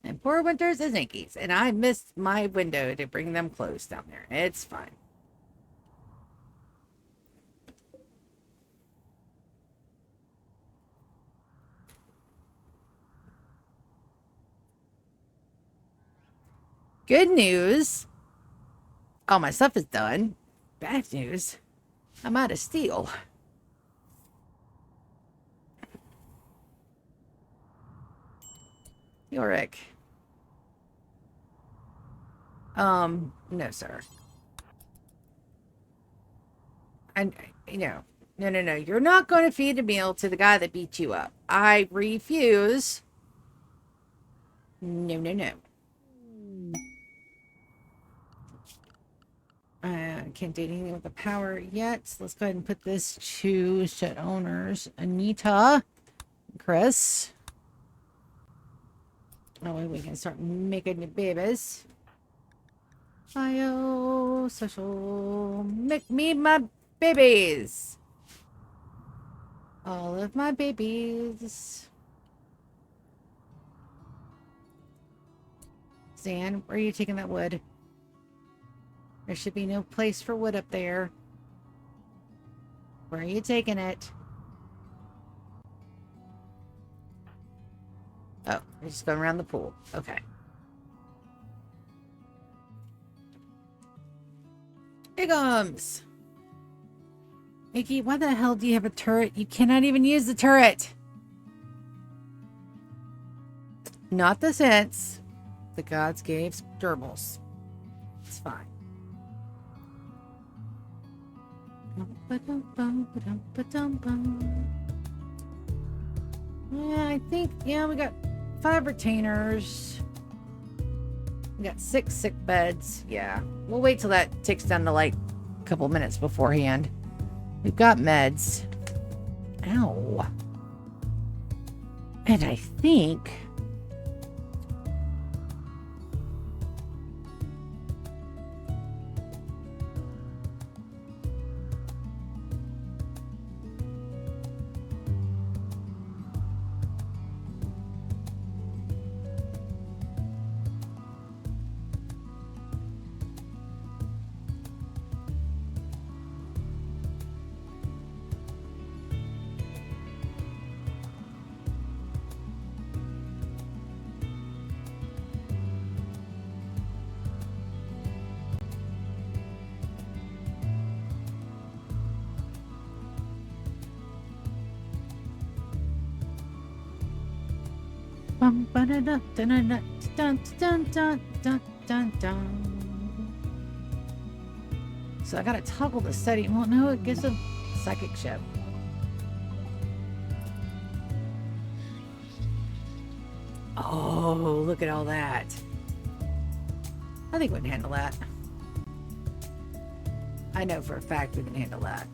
And poor Winters is Yankees, and I missed my window to bring them clothes down there. It's fine. Good news. All my stuff is done. Bad news. I'm out of steel. Yorick. No, sir. And, no. You're not going to feed a meal to the guy that beat you up. I refuse. No. I can't do anything with the power yet. So let's go ahead and put this to shed owners. Anita. Chris. That way we can start making the babies. Bio social. Make me my babies. All of my babies. Zan, where are you taking that wood? There should be no place for wood up there. Where are you taking it? Oh, you're just going around the pool. Okay. Here comes. Mickey, why the hell do you have a turret? You cannot even use the turret. Not the sense the gods gave gerbils. It's fine. Yeah, I think, yeah, we got 5 retainers. We got 6 sick beds. Yeah, we'll wait till that ticks down to like a couple minutes beforehand. We've got meds. Ow. And I think... So I gotta toggle the setting. Well, no, it gives a psychic ship. Oh, look at all that. I think we can handle that. I know for a fact we can handle that.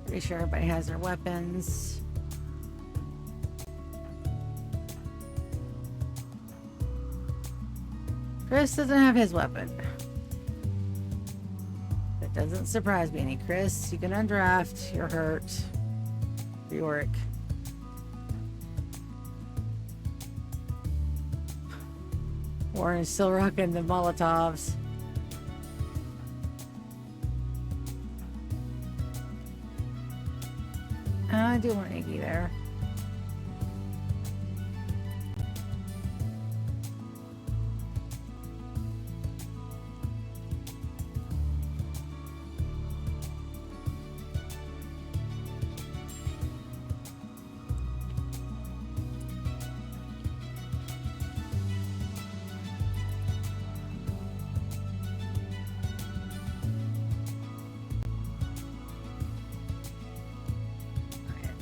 Pretty sure everybody has their weapons. Chris doesn't have his weapon. That doesn't surprise me any. Chris, you can undraft. You're hurt. Yorick. Warren's still rocking the Molotovs. I do want Iggy there.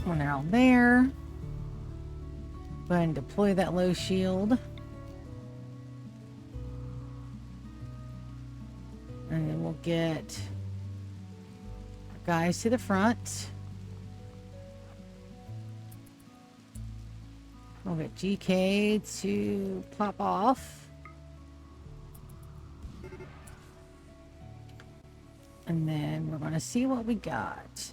One arrow there. Go ahead and deploy that low shield. And then we'll get our guys to the front. We'll get GK to pop off. And then we're going to see what we got.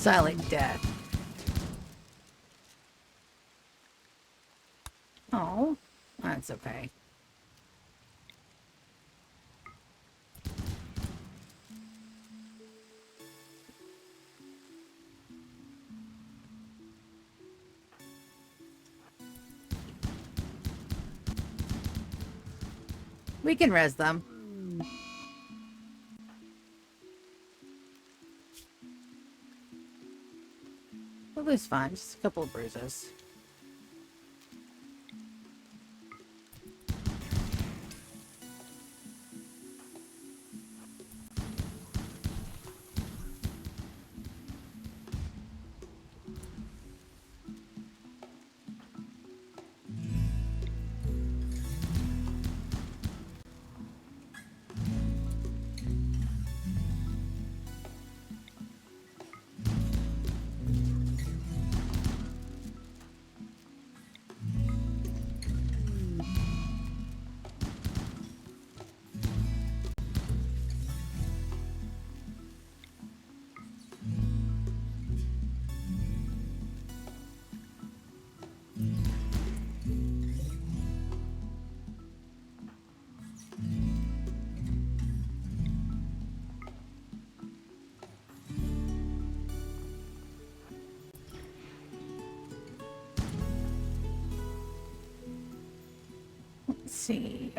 Silent death. Oh, that's okay. We can res them. Lulu's fine, just a couple of bruises. Let's see.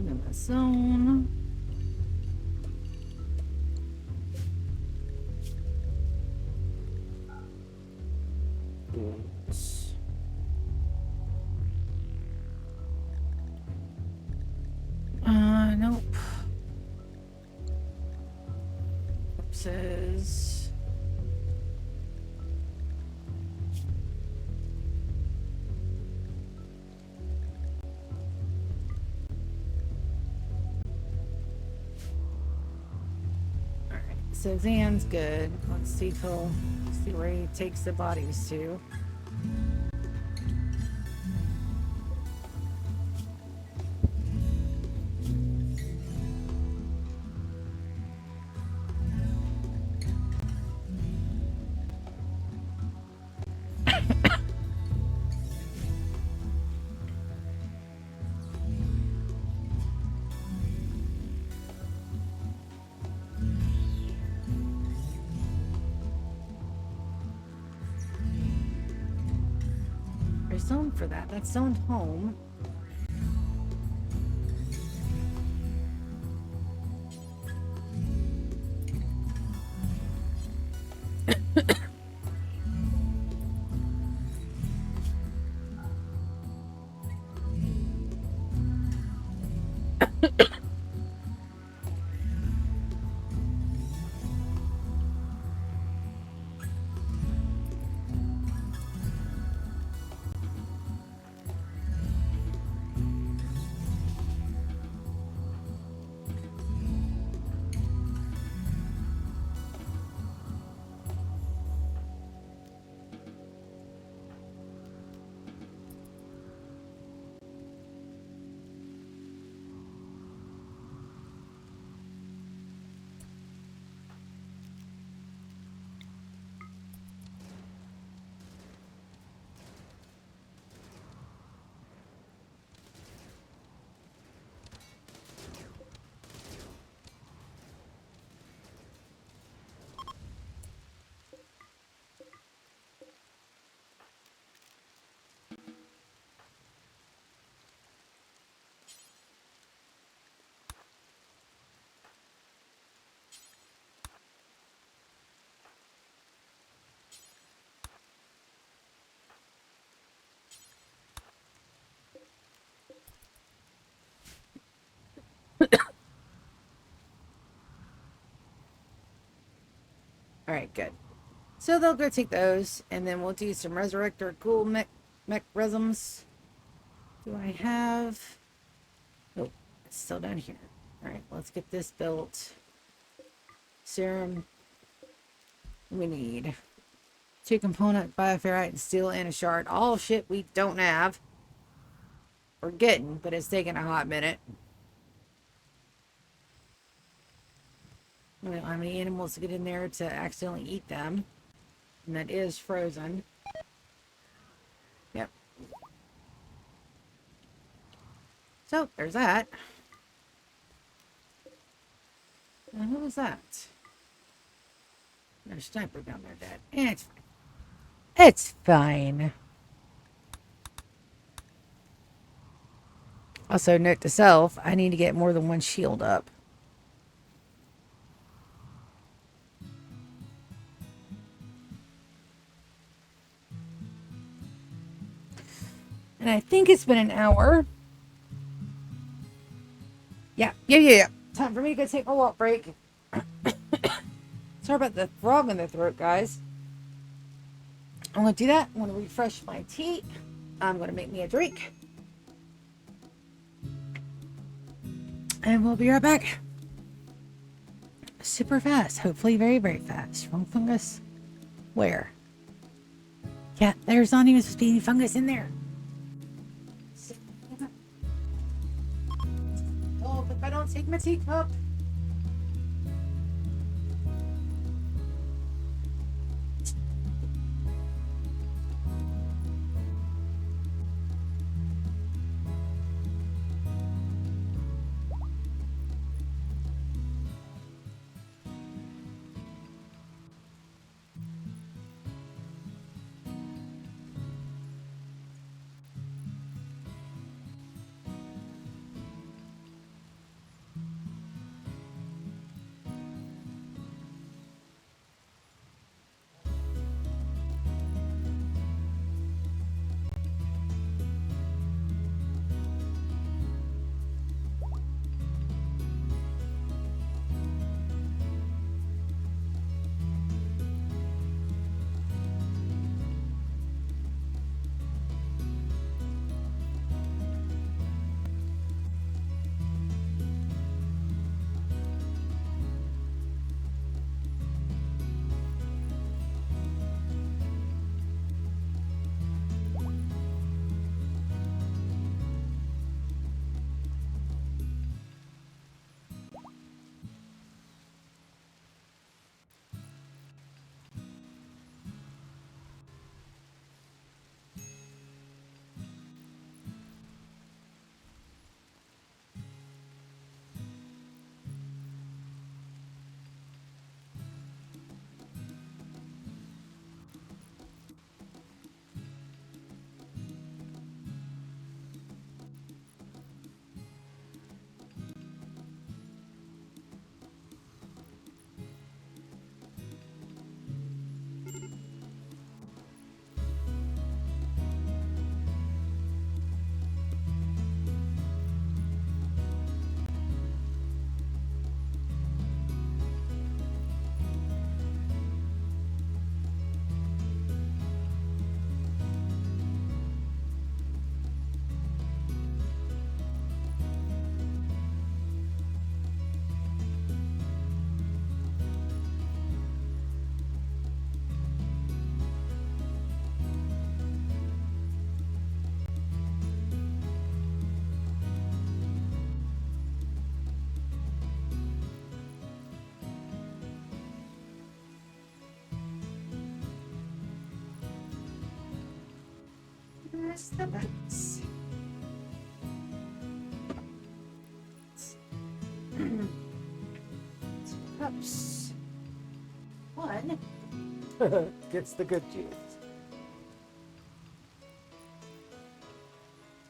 in the zone. Nope. Says all right. So Zan's good. Let's see if he'll see where he takes the bodies to. There's zone for that. That's zoned home. All right, good. So they'll go take those, and then we'll do some resurrector cool mech resms. Do I have? Oh, it's still down here. All right, let's get this built. Serum. We need 2-component bioferrite and steel and a shard. All shit we don't have. We're getting, but it's taking a hot minute. We don't have any animals to get in there to accidentally eat them. And that is frozen. Yep. So, there's that. And who was that? There's a sniper down there dead. Eh, it's fine. It's fine. Also, note to self, I need to get more than one shield up. And I think it's been an hour. Yeah. Time for me to go take a walk break. Sorry about the frog in the throat, guys. I'm going to do that. I'm going to refresh my tea. I'm going to make me a drink. And we'll be right back. Super fast. Hopefully very, very fast. Wrong fungus. Where? Yeah, there's not even supposed to be any fungus in there. Oh, if I don't take my teacup. Where's the books? Cups. One gets the good juice.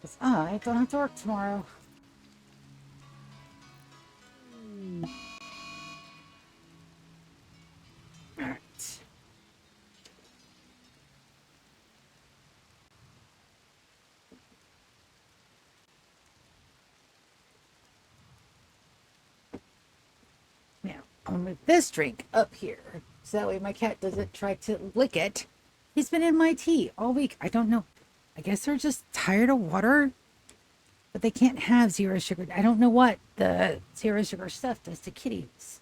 Because I don't have to work tomorrow. Alright. Now, I'll move this drink up here. So that way my cat doesn't try to lick it. He's been in my tea all week. I don't know. I guess they're just tired of water. But they can't have zero sugar. I don't know what the zero sugar stuff does to kitties.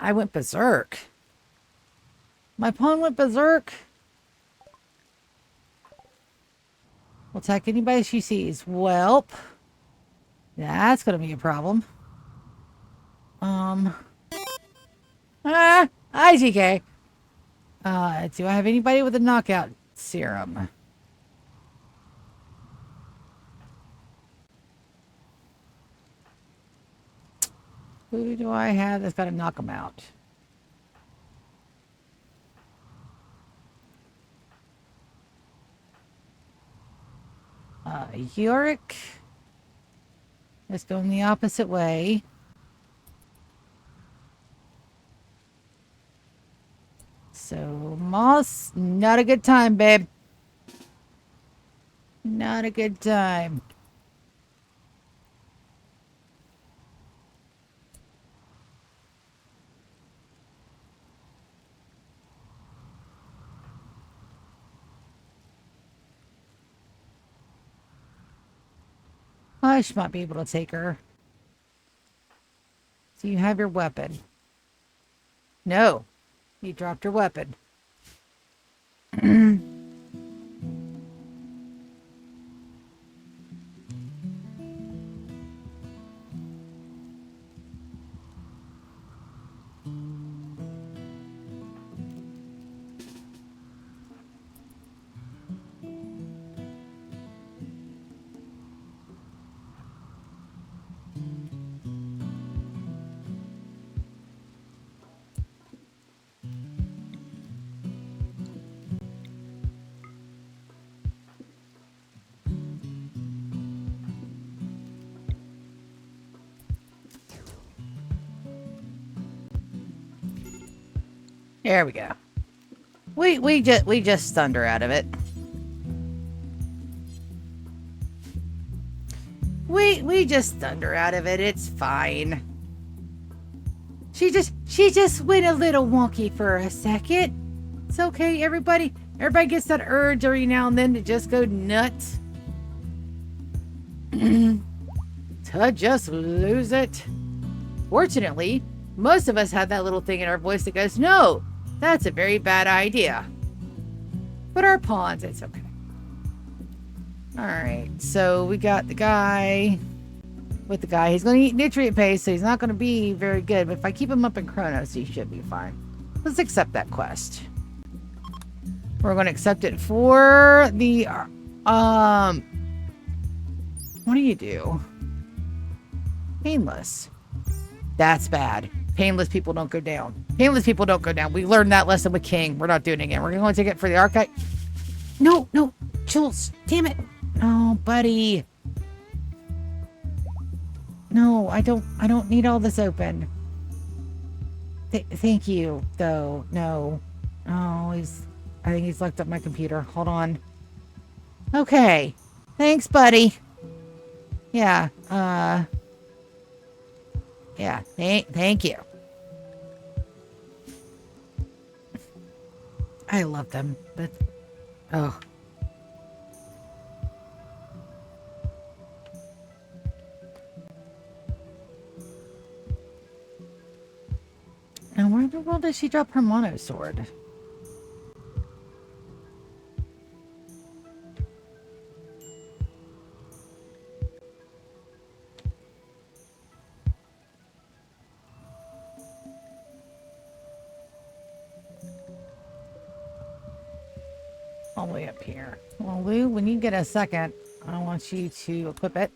I went berserk. My pawn went berserk. Will attack anybody she sees. Welp. That's going to be a problem. IGK. Do I have anybody with a knockout serum? Who do I have that's got to knock them out? Yorick. Let's go in the opposite way. So, Moss, not a good time, babe. Not a good time. Hush might be able to take her. So you have your weapon. No. You dropped your weapon. There we go. We just stunned her out of it. We just stunned her out of it. It's fine. She just went a little wonky for a second. It's okay, everybody. Everybody gets that urge every now and then to just go nuts. To just lose it. Fortunately, most of us have that little thing in our voice that goes, no, that's a very bad idea. But our pawns, it's okay. Alright, so we got the guy with the guy. He's going to eat nutrient paste, so he's not going to be very good. But if I keep him up in Chronos, he should be fine. Let's accept that quest. We're going to accept it for the... What do you do? Painless. That's bad. Painless people don't go down. Painless people don't go down. We learned that lesson with King. We're not doing it again. We're going to take it for the archive. No, Jules. Damn it. Oh, buddy. No, I don't need all this open. Thank you, though. No. Oh, I think he's locked up my computer. Hold on. Okay. Thanks, buddy. Yeah. Yeah. Thank you. I love them, but oh. Now, where in the world did she drop her mono sword? all the way up here. Well, Lou, when you get a second, I want you to equip it.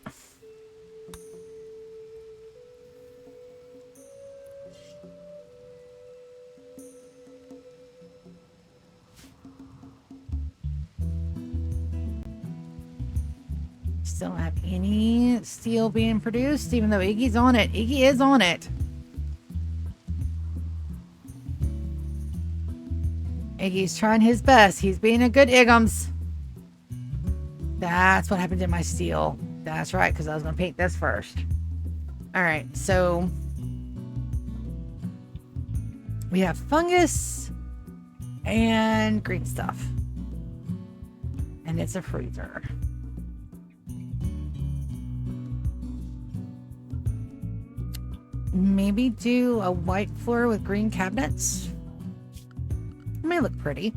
Still don't have any steel being produced, even though Iggy's on it. Iggy is on it. Iggy's trying his best. He's being a good Iggums. That's what happened to my steel. That's right, because I was going to paint this first. Alright, so we have fungus and green stuff. And it's a freezer. Maybe do a white floor with green cabinets. It may look pretty.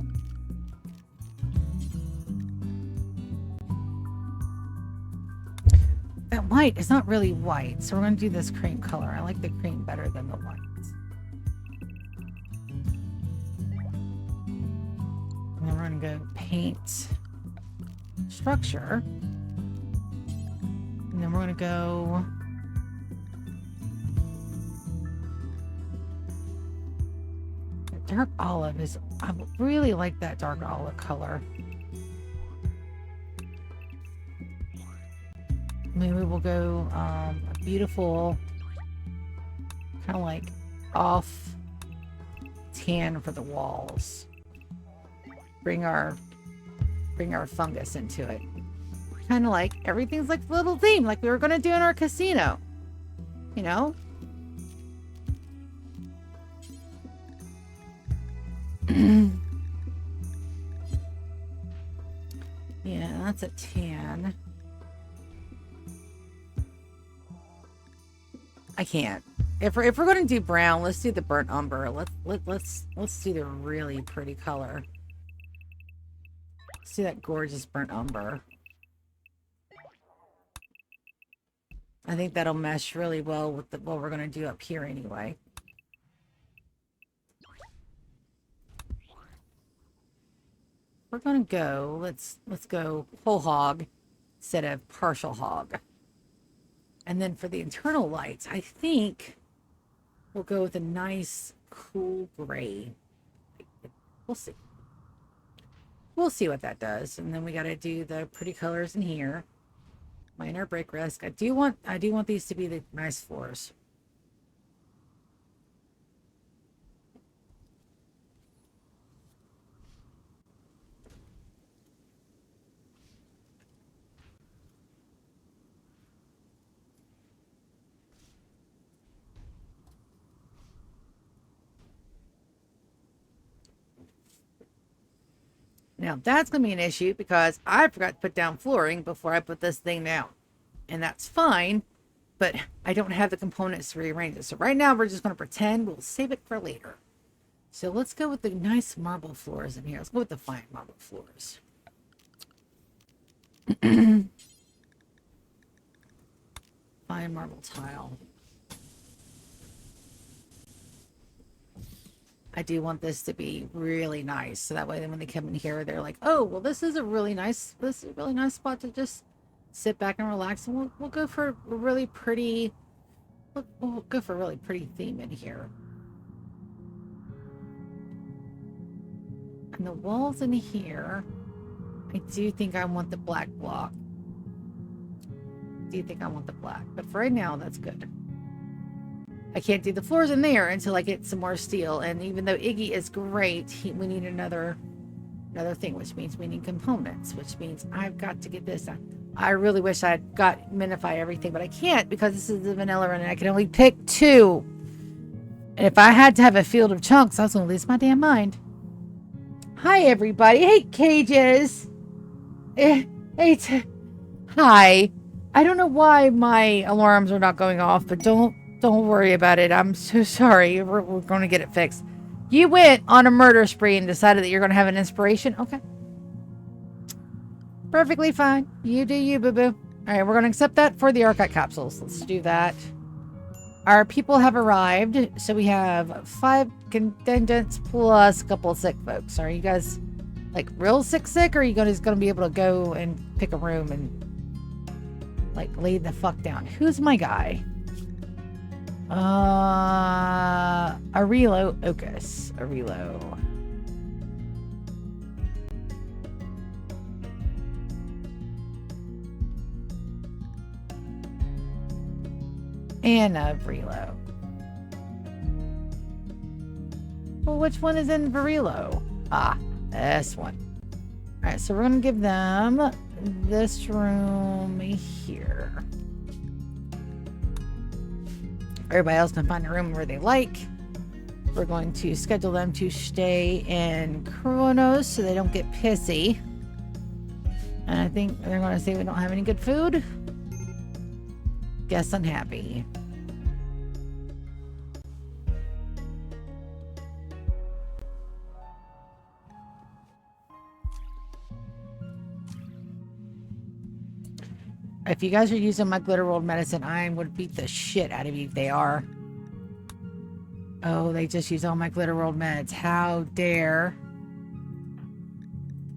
That white is not really white, so we're going to do this cream color. I like the cream better than the white. And then we're going to go paint structure. And then we're going to go dark olive is, I really like that dark olive color. Maybe we'll go a beautiful kind of like off tan for the walls. Bring our fungus into it. Kind of like everything's like a little theme like we were going to do in our casino. You know? Yeah, that's a tan. I can't. If we're going to do brown, let's do the burnt umber. Let's do the really pretty color. Let's do that gorgeous burnt umber. I think that'll mesh really well with what we're going to do up here anyway. We're gonna go, let's go whole hog instead of partial hog. And then for the internal lights, I think we'll go with a nice cool gray. We'll see. We'll see what that does. And then we gotta do the pretty colors in here. Minor break risk. I do want these to be the nice floors. Now that's going to be an issue because I forgot to put down flooring before I put this thing down. And that's fine, but I don't have the components to rearrange it. So right now we're just going to pretend we'll save it for later. So let's go with the nice marble floors in here. Let's go with the fine marble floors. Fine marble tile. I do want this to be really nice, so that way then when they come in here, they're like, "Oh, well, this is a really nice spot to just sit back and relax." And we'll go for a really pretty, we'll go for a really pretty theme in here. And the walls in here, I do think I want the black block. I do think I want the black, but for right now, that's good. I can't do the floors in there until I get some more steel. And even though Iggy is great, we need another thing, which means we need components, which means I've got to get this done. I really wish I'd got minify everything, but I can't because this is the vanilla run and I can only pick 2. And if I had to have a field of chunks, I was going to lose my damn mind. Hi, everybody. Hey, Cages. Hi. I don't know why my alarms are not going off, but don't worry about it. I'm so sorry. We're going to get it fixed. You went on a murder spree and decided that you're going to have an inspiration? Okay. Perfectly fine. You do you, boo-boo. All right, we're going to accept that for the archive capsules. Let's do that. Our people have arrived. So we have 5 contingents plus a couple of sick folks. Are you guys Like real sick, or are you just gonna be able to go and pick a room and like lay the fuck down? Who's my guy? Arilo Ocus. Arilo. And Vrilo. Well, which one is in Vrilo? Ah, this one. Alright, so we're gonna give them this room here. Everybody else can find a room where they like. We're going to schedule them to stay in Kronos so they don't get pissy. And I think they're going to say we don't have any good food. Guess unhappy. If you guys are using my Glitter World medicine, I would beat the shit out of you if they are. Oh, they just use all my Glitter World meds. How dare.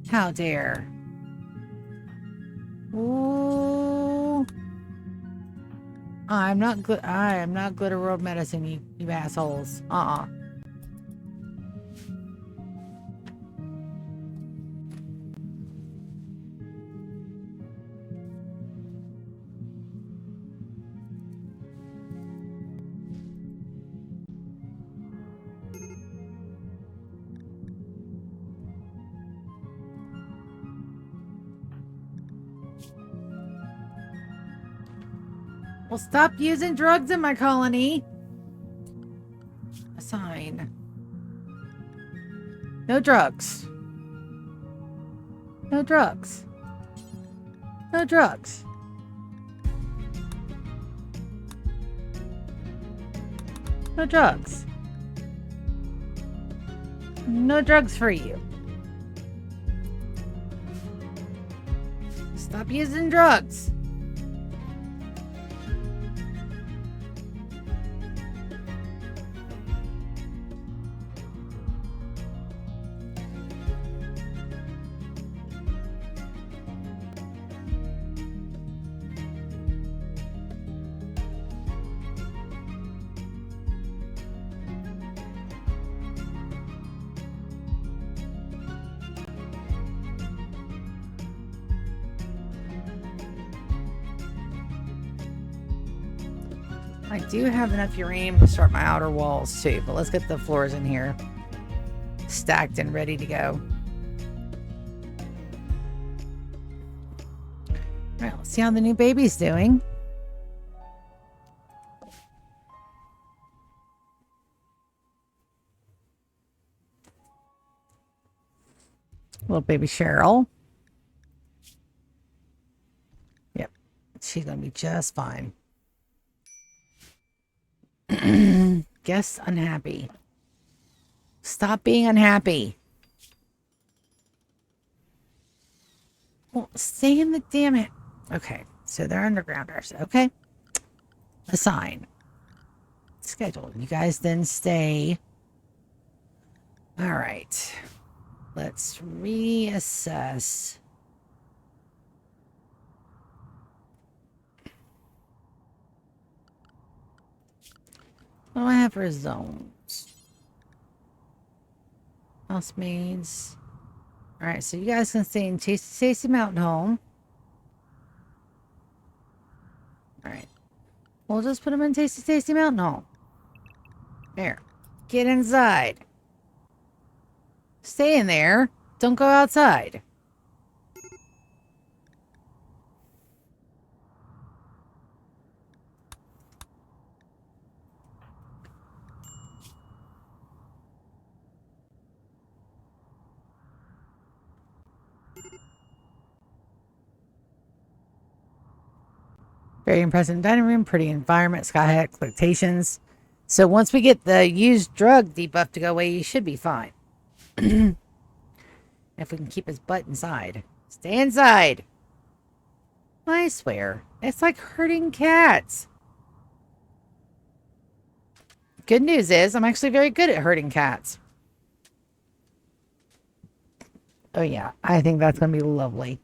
How dare. Ooh. I am not Glitter World medicine, you assholes. Well, stop using drugs in my colony. Assign. No drugs. No drugs. No drugs. No drugs. No drugs for you. Stop using drugs. I do have enough uranium to start my outer walls too, but let's get the floors in here stacked and ready to go. Alright, let's see how the new baby's doing. Little baby Cheryl. Yep, she's gonna be just fine. Guess unhappy. Stop being unhappy. Well, stay in the damn it. Okay, so they're undergrounders. Okay. Assign. Schedule. You guys then stay. All right. Let's reassess. What do I have for zones? Housemaids. Alright, so you guys can stay in Tasty Mountain Home. Alright. We'll just put them in Tasty Mountain Home. There. Get inside. Stay in there. Don't go outside. Very impressive dining room, pretty environment, sky high expectations. So once we get the used drug debuff to go away, you should be fine. If we can keep his butt inside. Stay inside. I swear, it's like herding cats. Good news is I'm actually very good at herding cats. Oh yeah, I think that's going to be lovely.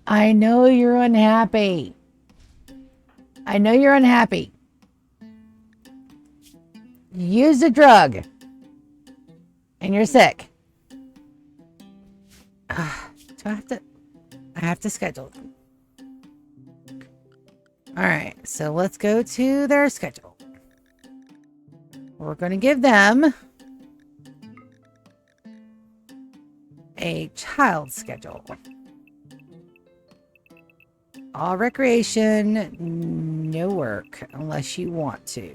I know you're unhappy. I know you're unhappy. Use a drug. And you're sick. Do I have to schedule them. Alright, so let's go to their schedule. We're going to give them a child schedule. All recreation, no work unless you want to.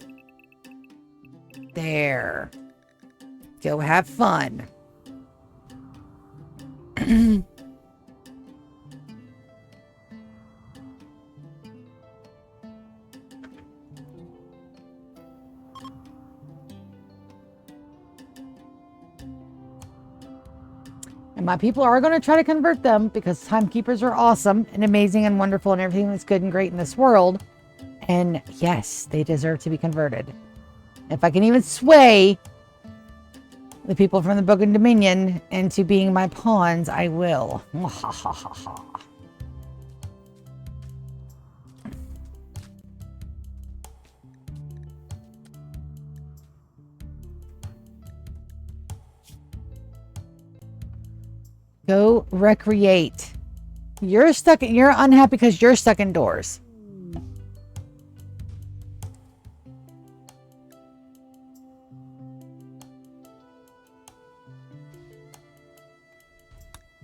There. Go have fun. And my people are going to try to convert them because timekeepers are awesome and amazing and wonderful and everything that's good and great in this world. And yes, they deserve to be converted. If I can even sway the people from the Bogan Dominion into being my pawns, I will. Go recreate. You're unhappy because you're stuck indoors.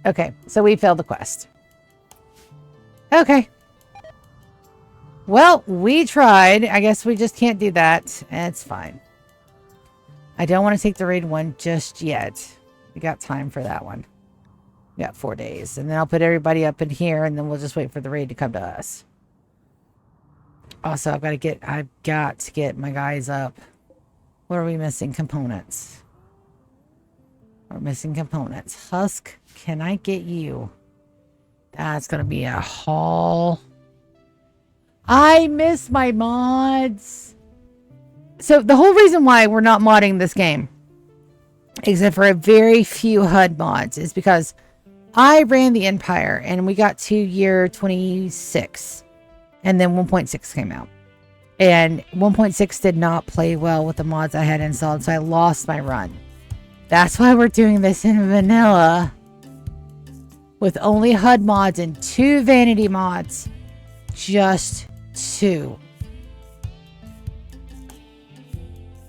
Okay, so we failed the quest. Okay. Well, we tried. I guess we just can't do that. It's fine. I don't want to take the raid one just yet. We got time for that one. We got 4 days. And then I'll put everybody up in here and then we'll just wait for the raid to come to us. Also, I've got to get my guys up. What are we missing? Components. We're missing components. Husk, can I get you? That's going to be a haul. I miss my mods. So the whole reason why we're not modding this game, except for a very few HUD mods, is because I ran the Empire and we got to year 26 and then 1.6 came out. And 1.6 did not play well with the mods I had installed, so I lost my run. That's why we're doing this in vanilla with only HUD mods and 2 vanity mods. Just 2.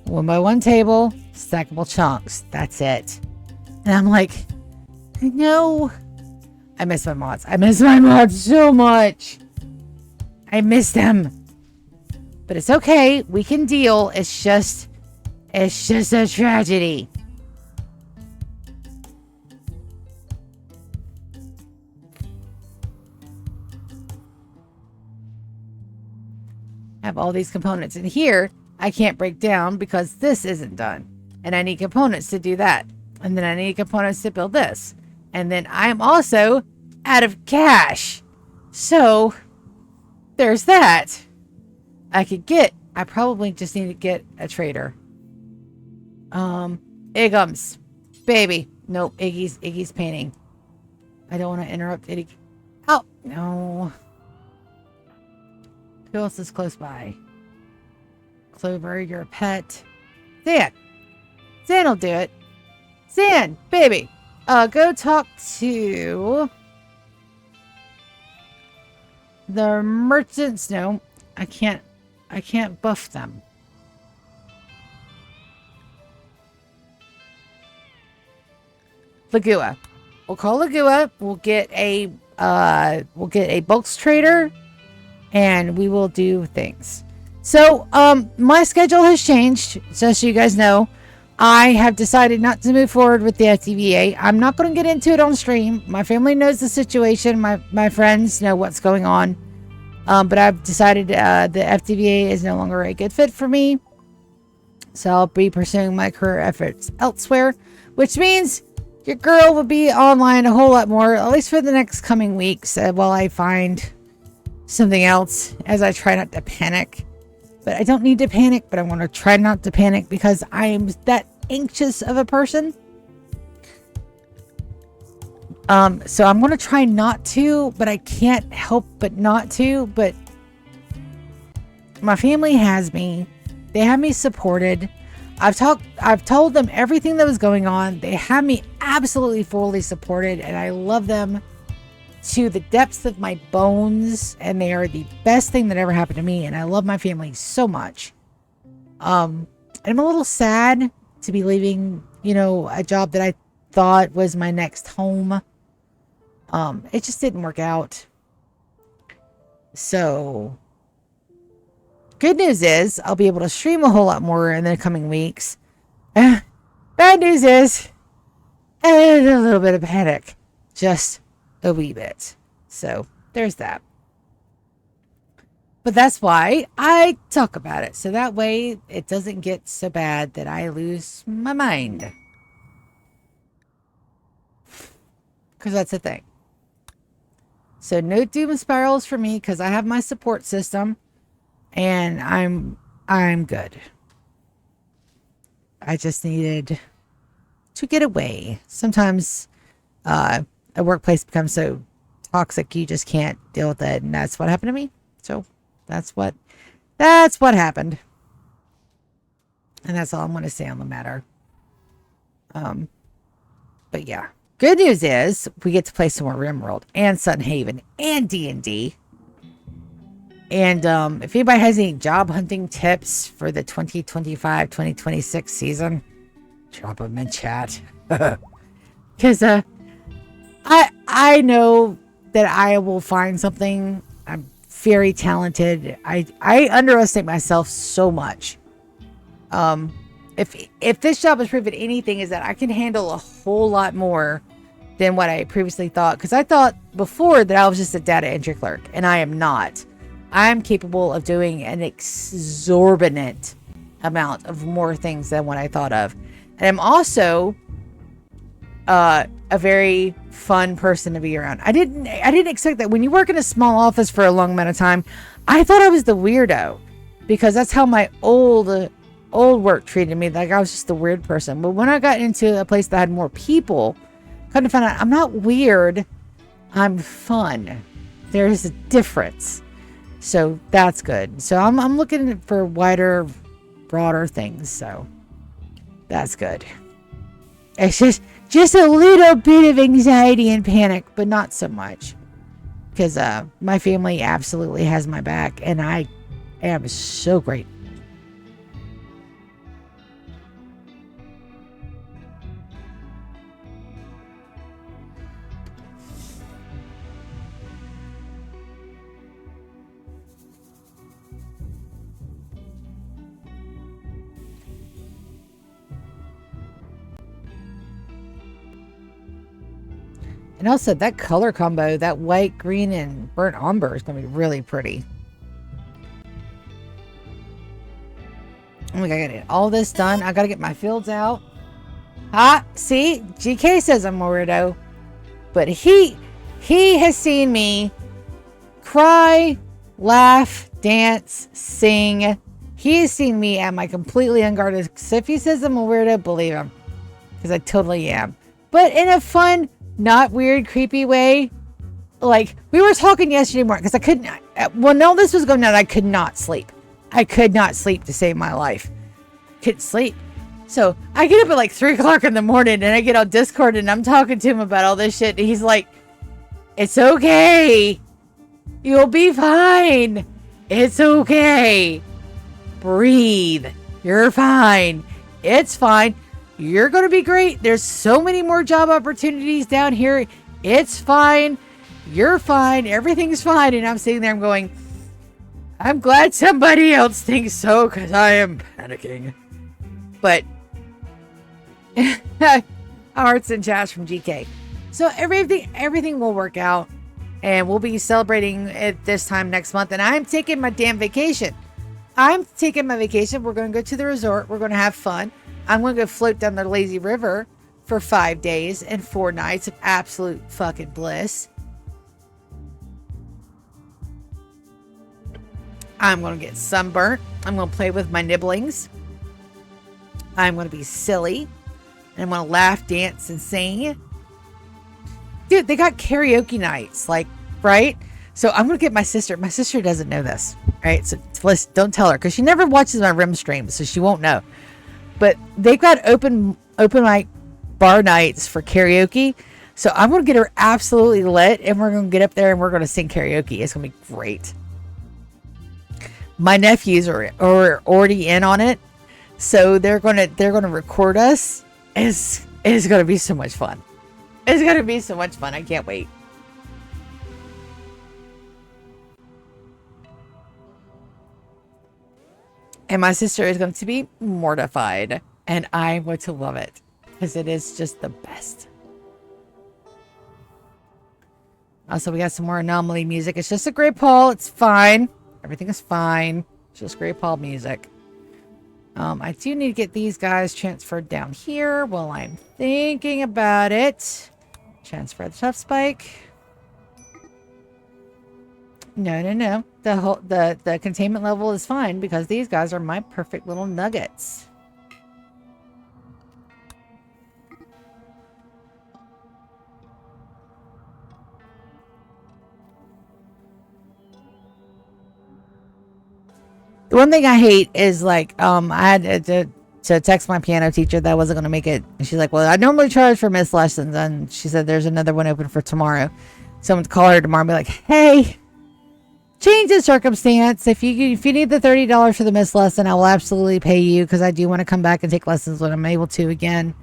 1x1 table, stackable chunks. That's it. And I'm like, no. I miss my mods. I miss my mods so much. I miss them. But it's okay. We can deal. It's just a tragedy. I have all these components in here. I can't break down because this isn't done. And I need components to do that. And then I need components to build this. And then I'm also out of cash. So there's that. I probably just need to get a trader. Igums. Baby. Nope, Iggy's painting. I don't want to interrupt Iggy. Oh, no. Who else is close by? Clover, you're a pet. Zan will do it. Zan, baby. Go talk to the merchants. No, I can't buff them. Lagua. We'll call Lagua. We'll get a bulks trader. And we will do things. So, my schedule has changed, just so you guys know. I have decided not to move forward with the FTVA. I'm not going to get into it on stream. My family knows the situation. My friends know what's going on. But I've decided the FTVA is no longer a good fit for me. So I'll be pursuing my career efforts elsewhere. Which means your girl will be online a whole lot more, at least for the next coming weeks, while I find something else as I try not to panic. But I don't need to panic, but I want to try not to panic because I am that anxious of a person. So I'm going to try not to, but I can't help but not to. But my family has me. They have me supported. I've told them everything that was going on. They have me absolutely fully supported, and I love them to the depths of my bones, and they are the best thing that ever happened to me, and I love my family so much. I'm a little sad to be leaving, you know, a job that I thought was my next home. It just didn't work out. So good news is I'll be able to stream a whole lot more in the coming weeks. Bad news is a little bit of panic, just a wee bit. So there's that. But that's why I talk about it. So that way it doesn't get so bad that I lose my mind. Because that's the thing. So no doom and spirals for me because I have my support system and I'm good. I just needed to get away. Sometimes a workplace becomes so toxic you just can't deal with it, and that's what happened to me. So that's what happened, and that's all I'm going to say on the matter. But yeah, good news is we get to play some more Rimworld and Sunhaven and D&D. And if anybody has any job hunting tips for the 2025-2026 season, drop them in chat. Because I know that I will find something. I'm very talented. I underestimate myself so much. If this job has proven anything, is that I can handle a whole lot more than what I previously thought. Because I thought before that I was just a data entry clerk, and I am not. I'm capable of doing an exorbitant amount of more things than what I thought of. And I'm also a very fun person to be around. I didn't expect that. When you work in a small office for a long amount of time, I thought I was the weirdo because that's how my old work treated me. Like I was just the weird person. But when I got into a place that had more people, kind of found out I'm not weird. I'm fun. There's a difference. So that's good. So I'm looking for wider, broader things. So that's good. It's just a little bit of anxiety and panic, but not so much. Because my family absolutely has my back, and I am so grateful. And also that color combo, that white, green, and burnt umber is going to be really pretty. Oh my God, I got to get all this done. I got to get my fields out. See, GK says I'm a weirdo. But he has seen me cry, laugh, dance, sing. He has seen me at my completely unguarded. So if he says I'm a weirdo, believe him. Because I totally am. But in a fun, not weird, creepy way. Like, we were talking yesterday morning because I couldn't, when all this was going on, I could not sleep. I could not sleep to save my life. Couldn't sleep. So I get up at like 3 o'clock in the morning and I get on Discord and I'm talking to him about all this shit. And he's like, it's okay. You'll be fine. It's okay. Breathe. You're fine. It's fine. You're going to be great. There's so many more job opportunities down here. It's fine. You're fine. Everything's fine. And I'm sitting there, I'm going, I'm glad somebody else thinks so because I am panicking. But hearts and chats from GK. So everything will work out. And we'll be celebrating it this time next month. And I'm taking my damn vacation. I'm taking my vacation. We're going to go to the resort. We're going to have fun. I'm going to go float down the lazy river for 5 days and 4 nights of absolute fucking bliss. I'm going to get sunburnt. I'm going to play with my nibblings. I'm going to be silly. And I'm going to laugh, dance, and sing. Dude, they got karaoke nights, like, right? So I'm going to get my sister. My sister doesn't know this, right? So listen, don't tell her, because she never watches my Rim stream, so she won't know. But they've got open mic bar nights for karaoke. So I'm going to get her absolutely lit, and we're going to get up there and we're going to sing karaoke. It's going to be great. My nephews are already in on it. So they're going to record us. It's going to be so much fun. It's going to be so much fun. I can't wait. And my sister is going to be mortified. And I'm going to love it. Because it is just the best. Also, we got some more anomaly music. It's just a Great Paul. It's fine. Everything is fine. It's just Great Paul music. I do need to get these guys transferred down here while I'm thinking about it. Transfer the tough spike. No. The containment level is fine because these guys are my perfect little nuggets. The one thing I hate is, like, I had to text my piano teacher that I wasn't going to make it. And she's like, well, I normally charge for missed lessons. And she said there's another one open for tomorrow. So I'm going to call her tomorrow and be like, hey, change the circumstance. If you need the $30 for the missed lesson, I will absolutely pay you, because I do want to come back and take lessons when I'm able to again.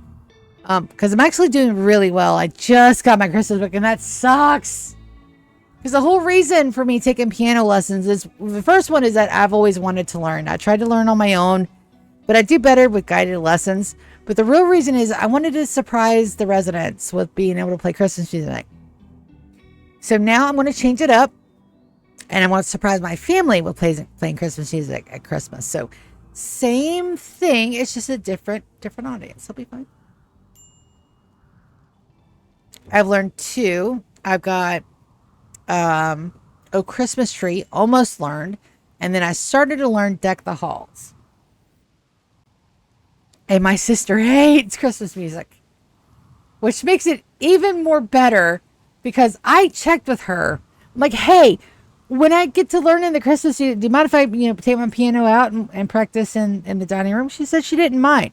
Because I'm actually doing really well. I just got my Christmas book, and that sucks. Because the whole reason for me taking piano lessons is, the first one is that I've always wanted to learn. I tried to learn on my own, but I do better with guided lessons. But the real reason is I wanted to surprise the residents with being able to play Christmas music. So now I'm going to change it up, and I want to surprise my family with playing Christmas music at Christmas. So same thing. It's just a different audience. It'll be fine. I've learned 2. I've got Christmas Tree, almost learned, and then I started to learn Deck the Halls. And my sister hates Christmas music, which makes it even more better, because I checked with her. I'm like, hey, when I get to learn in the Christmas music, do you mind if I take my piano out and practice in the dining room? She said she didn't mind.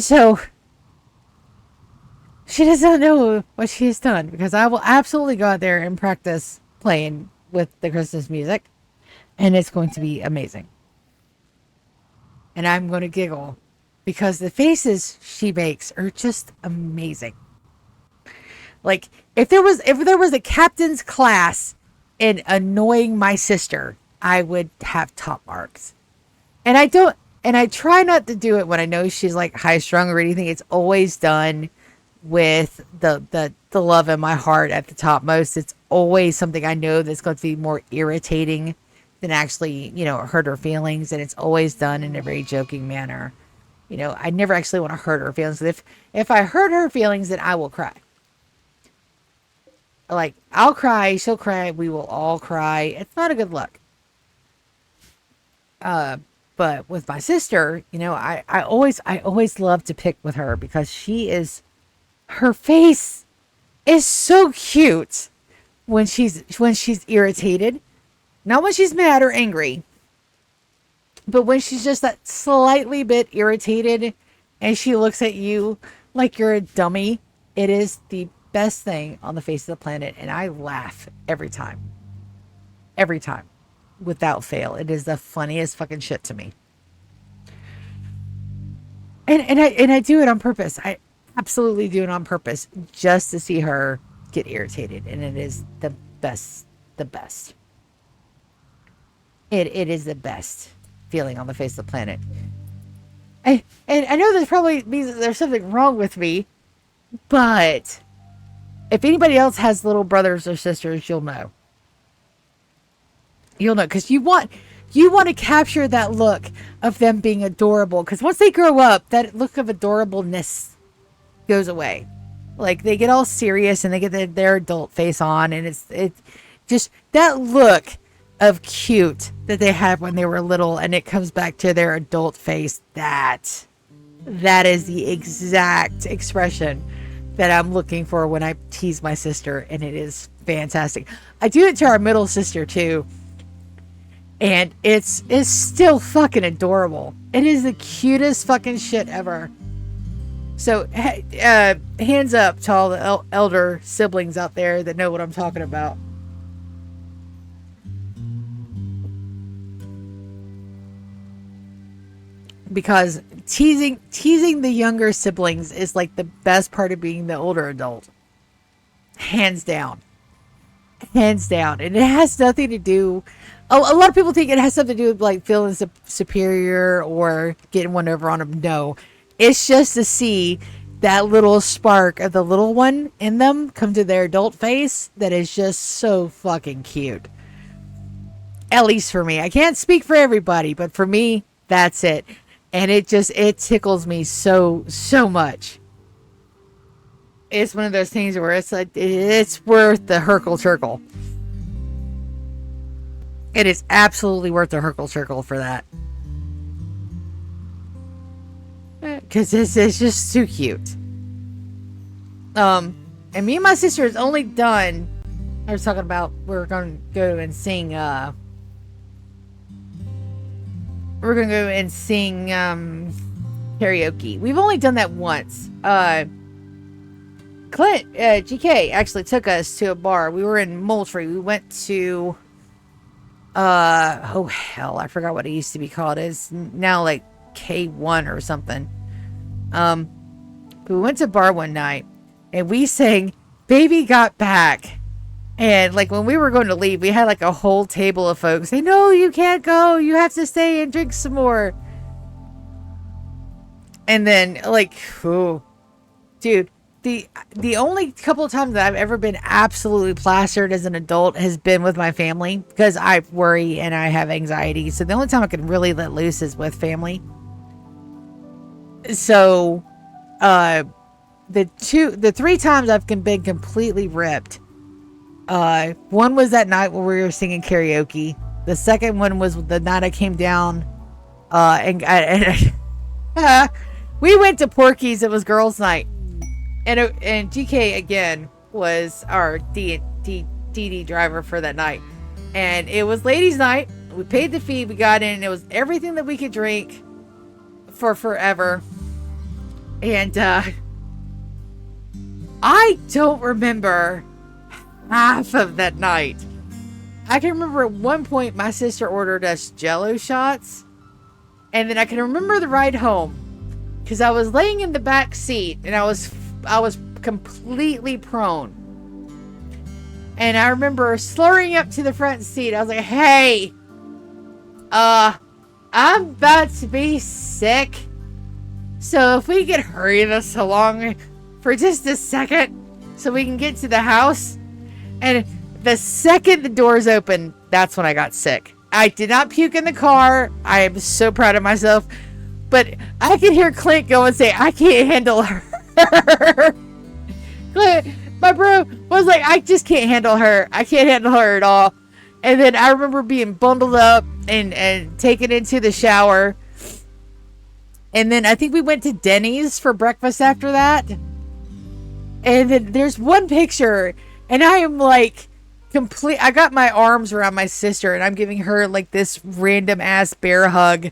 So she doesn't know what she has done, because I will absolutely go out there and practice playing with the Christmas music, and it's going to be amazing. And I'm going to giggle because the faces she makes are just amazing. Like, if there was a captain's class in annoying my sister, I would have top marks. And I try not to do it when I know she's like high strung or anything. It's always done with the love in my heart at the topmost. It's always something I know that's going to be more irritating than actually, hurt her feelings. And it's always done in a very joking manner. I never actually want to hurt her feelings. If I hurt her feelings, then I will cry. Like, I'll cry, she'll cry, we will all cry. It's not a good look. But with my sister, I always love to pick with her, because her face is so cute when she's irritated. Not when she's mad or angry, but when she's just that slightly bit irritated and she looks at you like you're a dummy. It is the best thing on the face of the planet, and I laugh every time. Every time. Without fail. It is the funniest fucking shit to me. And I do it on purpose. I absolutely do it on purpose, just to see her get irritated. And it is the best. It is the best feeling on the face of the planet. And I know this probably means that there's something wrong with me, but if anybody else has little brothers or sisters, you'll know. You'll know, because you want to capture that look of them being adorable, because once they grow up, that look of adorableness goes away. Like, they get all serious and they get their adult face on, and it's just that look of cute that they had when they were little, and it comes back to their adult face. That is the exact expression that I'm looking for when I tease my sister, and it is fantastic. I do it to our middle sister too, and it's still fucking adorable. It is the cutest fucking shit ever. So hands up to all the elder siblings out there that know what I'm talking about. Because teasing the younger siblings is like the best part of being the older adult. Hands down. And it has nothing to do... a lot of people think it has something to do with like feeling superior or getting one over on them. No. It's just to see that little spark of the little one in them come to their adult face that is just so fucking cute. At least for me. I can't speak for everybody, but for me, that's it. And it tickles me so much. It's one of those things where it's like, it's worth the Herkle-Turkle. It is absolutely worth the Herkle-Turkle for that. Because it's just too cute. And me and my sister is only done. I was talking about we're going to go and sing. We're going to go and sing karaoke. We've only done that once. Clint, GK actually took us to a bar. We were in Moultrie. We went to, oh hell, I forgot what it used to be called. It's now like K1 or something. We went to a bar one night and we sang Baby Got Back. And like when we were going to leave, we had like a whole table of folks say, no, you can't go. You have to stay and drink some more. And then like, oh, dude, the only couple of times that I've ever been absolutely plastered as an adult has been with my family because I worry and I have anxiety. So the only time I can really let loose is with family. So, the 3 times I've been completely ripped. One was that night when we were singing karaoke. The second one was the night I came down, and we went to Porky's. It was girls' night, and GK again was our DD driver for that night, and it was ladies' night. We paid the fee. We got in. It was everything that we could drink for forever, and I don't remember half of that night. I can remember at one point my sister ordered us Jello shots, and then I can remember the ride home because I was laying in the back seat and I was completely prone, and I remember slurring up to the front seat. I was like, hey, I'm about to be sick, so if we could hurry this along for just a second so we can get to the house. And the second the doors open, that's when I got sick. I did not puke in the car. I am so proud of myself. But I could hear Clint go and say, I can't handle her. Clint, my bro, was like, I just can't handle her. I can't handle her at all. And then I remember being bundled up and taken into the shower. And then I think we went to Denny's for breakfast after that. And then there's one picture, and I am like I got my arms around my sister, and I'm giving her like this random ass bear hug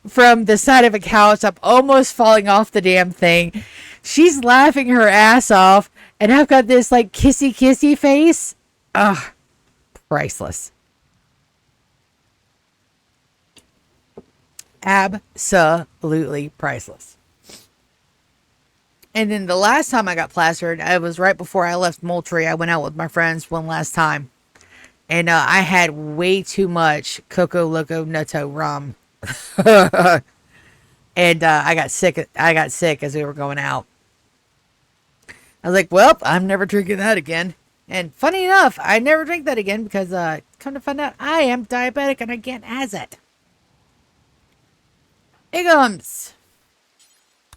from the side of a couch. I'm almost falling off the damn thing. She's laughing her ass off, and I've got this like kissy face. Ugh, priceless. Absolutely priceless. And then the last time I got plastered, it was right before I left Moultrie. I went out with my friends one last time. And I had way too much Coco Loco Nutto rum. And I got sick as we were going out. I was like, well, I'm never drinking that again. And funny enough, I never drink that again because come to find out, I am diabetic and I can't has it. Igums.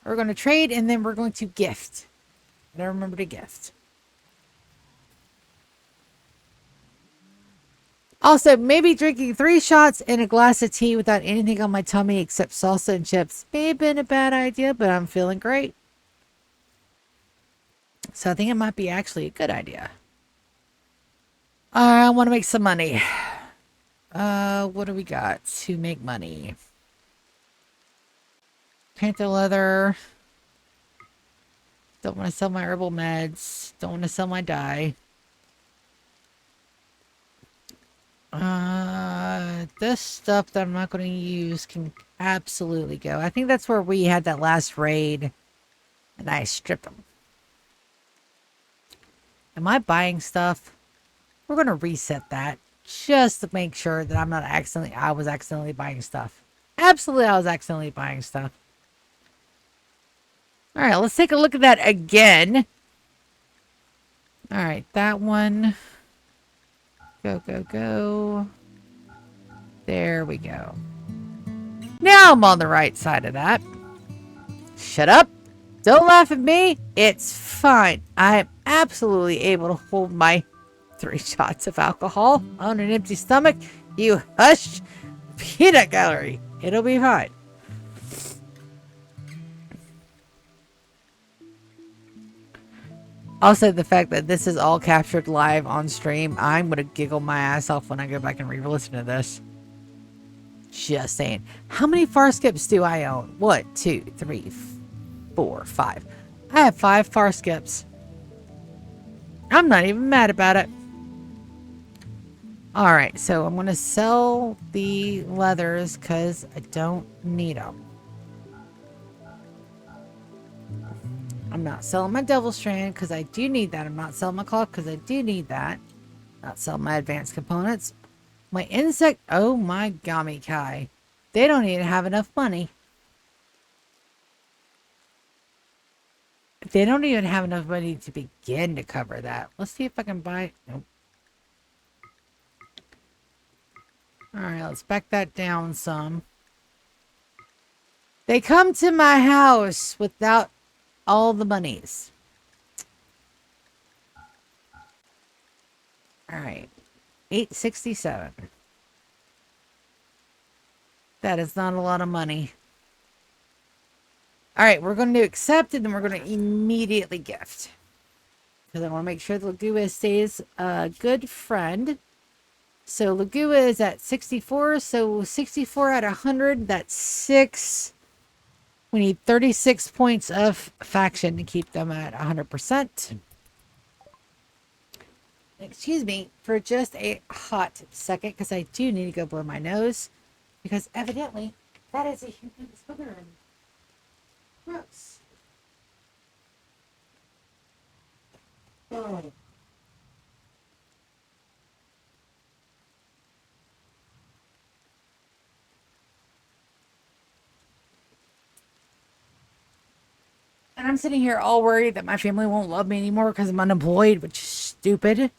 We're going to trade, and then we're going to gift. And I remember to gift. Also, maybe drinking 3 shots and a glass of tea without anything on my tummy except salsa and chips may have been a bad idea, but I'm feeling great. So I think it might be actually a good idea. I want to make some money. What do we got to make money? Panther leather. Don't want to sell my herbal meds. Don't want to sell my dye. This stuff that I'm not going to use can absolutely go. I think that's where we had that last raid and I stripped them. Am I buying stuff? We're going to reset that just to make sure that I was accidentally buying stuff. Absolutely, I was accidentally buying stuff. All right, let's take a look at that again. All right, that one. Go, go, go. There we go. Now I'm on the right side of that. Shut up. Don't laugh at me. It's fine. I am absolutely able to hold my 3 shots of alcohol on an empty stomach. You hush. Peanut gallery. It'll be fine. Also, the fact that this is all captured live on stream, I'm going to giggle my ass off when I go back and re-listen to this. Just saying. How many far skips do I own? 1, 2, 3, 4, 5. I have 5 far skips. I'm not even mad about it. Alright, so I'm going to sell the leathers because I don't need them. I'm not selling my devil strand because I do need that. I'm not selling my cloth because I do need that. Not selling my advanced components. My insect, oh my gommy kai. They don't even have enough money. They don't even have enough money to begin to cover that. Let's see if I can buy. Nope. Alright, let's back that down some. They come to my house without all the monies. Alright. 867. That is not a lot of money. Alright, we're going to accept it and we're going to immediately gift. Because I want to make sure that Lagua stays a good friend. So Lagua is at 64. So 64 out of 100. That's 6. We need 36 points of faction to keep them at 100%. Excuse me for just a hot second, because I do need to go blow my nose. Because evidently, that is a humongous booger. Gross. Oh. And I'm sitting here all worried that my family won't love me anymore because I'm unemployed, which is stupid.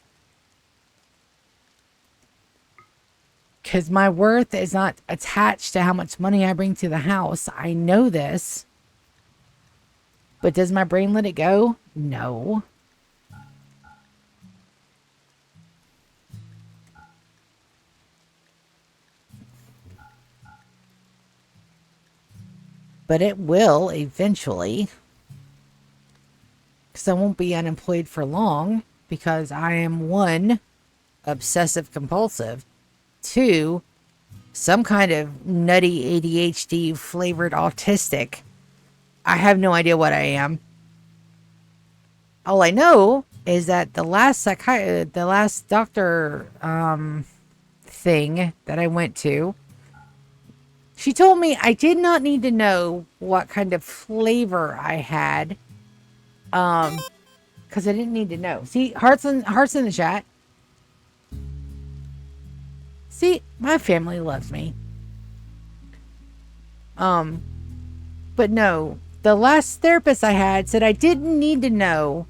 Because my worth is not attached to how much money I bring to the house. I know this. But does my brain let it go? No. But it will eventually. Because I won't be unemployed for long. Because I am 1, obsessive compulsive. 2, some kind of nutty ADHD flavored autistic. I have no idea what I am. All I know is that the last doctor thing that I went to, she told me I did not need to know what kind of flavor I had. Because I didn't need to know. See, hearts in the chat. See, my family loves me. But no, the last therapist I had said I didn't need to know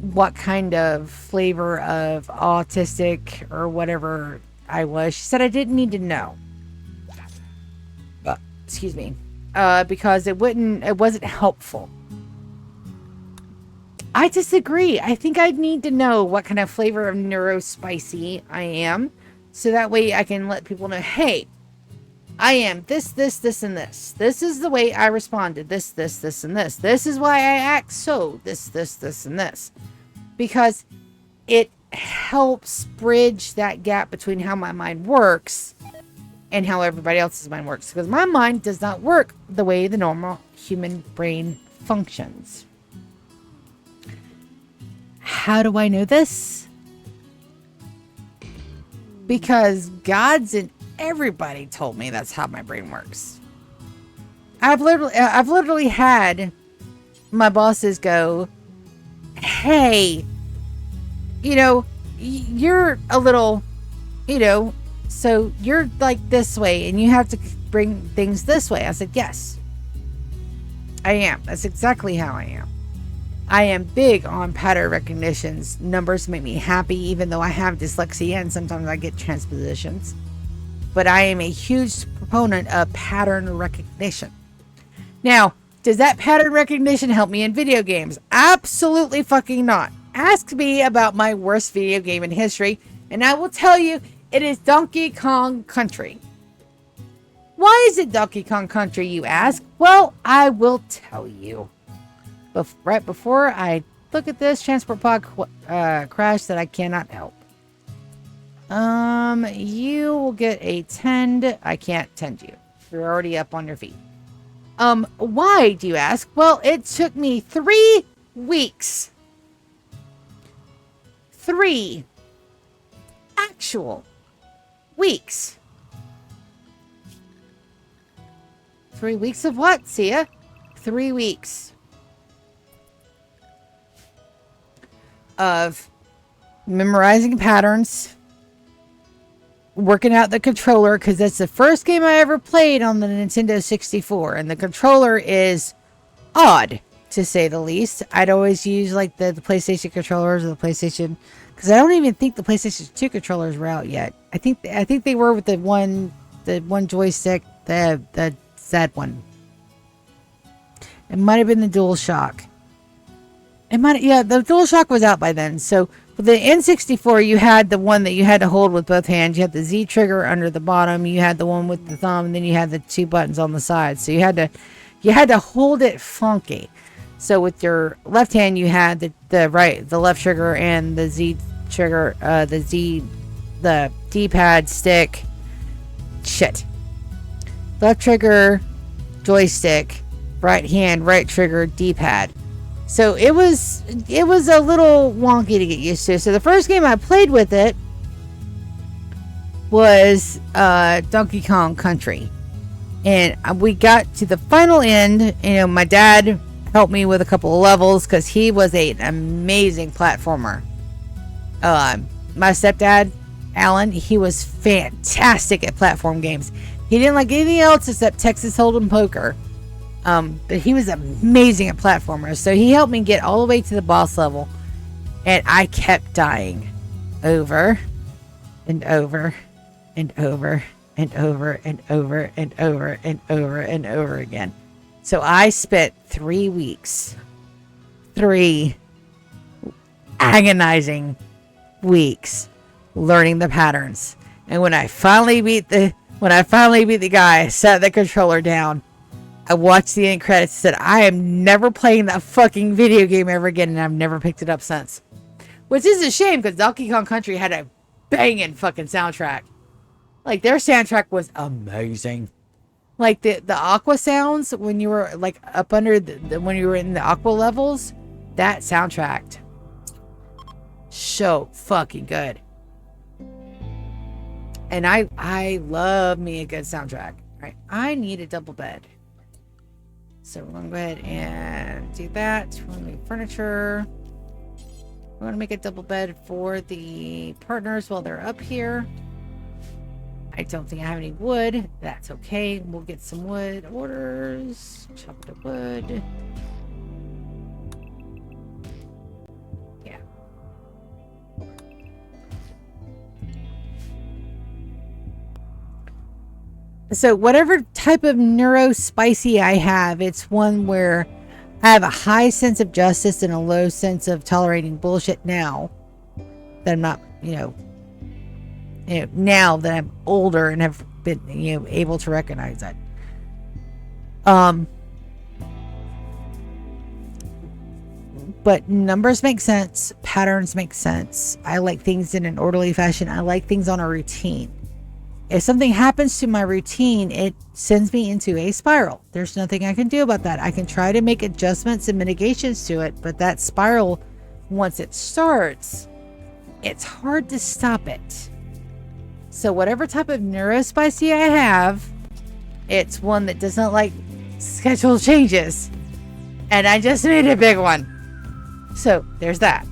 what kind of flavor of autistic or whatever I was. She said I didn't need to know. Excuse me. Because it wasn't helpful. I disagree. I think I need to know what kind of flavor of neurospicy I am. So that way I can let people know, hey, I am this, this, this, and this. This is the way I respond to this, this, this, and this. This is why I act so this, this, this, and this. Because it helps bridge that gap between how my mind works and how everybody else's mind works. Because my mind does not work the way the normal human brain functions. How do I know this? Because gods and everybody told me that's how my brain works. I've literally had my bosses go, hey, you know, you're a little, you know, so you're like this way and you have to bring things this way. I said, yes, I am. That's exactly how I am. I am big on pattern recognitions. Numbers make me happy, even though I have dyslexia and sometimes I get transpositions. But I am a huge proponent of pattern recognition. Now, does that pattern recognition help me in video games? Absolutely fucking not. Ask me about my worst video game in history, and I will tell you it is Donkey Kong Country. Why is it Donkey Kong Country, you ask? Well, I will tell you. Right before I look at this transport pod crash that I cannot help. You will get a tend. I can't tend you. You're already up on your feet. Why, do you ask? Well, it took me 3 weeks. 3 actual weeks. 3 weeks of what, Sia? 3 weeks of memorizing patterns, working out the controller, because that's the first game I ever played on the Nintendo 64, and the controller is odd, to say the least. I'd always use like the PlayStation controllers or the PlayStation, because I don't even think the PlayStation 2 controllers were out yet. I think they were with the one joystick, the Z one. It might have been the DualShock. The DualShock was out by then. So with the N64, you had the one that you had to hold with both hands. You had the Z trigger under the bottom. You had the one with the thumb, and then you had the 2 buttons on the side. So you had to hold it funky. So with your left hand, you had the left trigger and the Z trigger, the D-pad stick. Shit. Left trigger, joystick, right hand, right trigger, D-pad. So it was a little wonky to get used to. So the first game I played with it was Donkey Kong Country. And we got to the final end. You know, my dad helped me with a couple of levels because he was an amazing platformer. My stepdad, Alan, he was fantastic at platform games. He didn't like anything else except Texas Hold'em poker. But he was amazing at platformers. So he helped me get all the way to the boss level. And I kept dying over and over and over and over and over and over and over and over again. So I spent 3 weeks, 3 agonizing weeks learning the patterns. And when I finally beat the guy, I set the controller down. I watched the end credits and said, I am never playing that fucking video game ever again, and I've never picked it up since. Which is a shame, because Donkey Kong Country had a banging fucking soundtrack. Like, their soundtrack was amazing. Like, the aqua sounds when you were, like, up under when you were in the aqua levels, that soundtrack. So fucking good. And I love me a good soundtrack. Right? I need a double bed. So we're going to go ahead and do that. We're going to make furniture. We're going to make a double bed for the partners while they're up here. I don't think I have any wood. That's okay. We'll get some wood orders. Chop the wood. Yeah. So whatever type of neurospicy I have, it's one where I have a high sense of justice and a low sense of tolerating bullshit now that I'm not, now that I'm older and have been, able to recognize that. But numbers make sense. Patterns make sense. I like things in an orderly fashion. I like things on a routine. If something happens to my routine, it sends me into a spiral. There's nothing I can do about that. I can try to make adjustments and mitigations to it, but that spiral, once it starts, it's hard to stop it. So whatever type of neurospicy I have, it's one that does not like schedule changes. And I just made a big one. So there's that.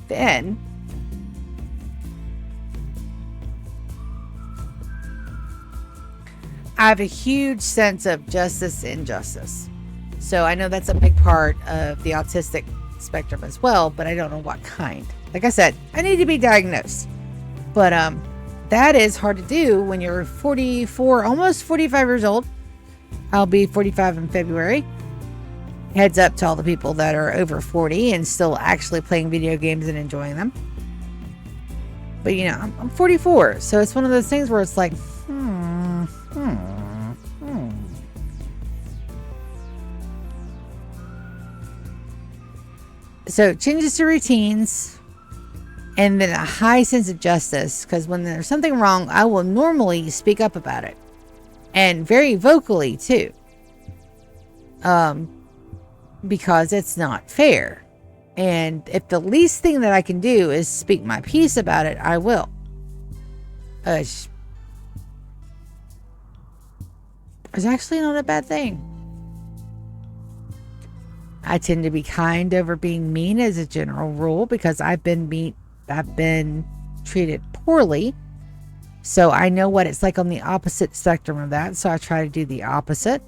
Then I have a huge sense of justice and injustice. So I know that's a big part of the autistic spectrum as well, but I don't know what kind. Like I said, I need to be diagnosed. But that is hard to do when you're 44, almost 45 years old. I'll be 45 in February. Heads up to all the people that are over 40 and still actually playing video games and enjoying them. But I'm 44, so it's one of those things where it's like, So changes to routines, and then a high sense of justice, because when there's something wrong, I will normally speak up about it, and very vocally too. Because it's not fair. And if the least thing that I can do is speak my piece about it, I will. It's actually not a bad thing. I tend to be kind over being mean as a general rule because I've been treated poorly. So I know what it's like on the opposite spectrum of that. So I try to do the opposite.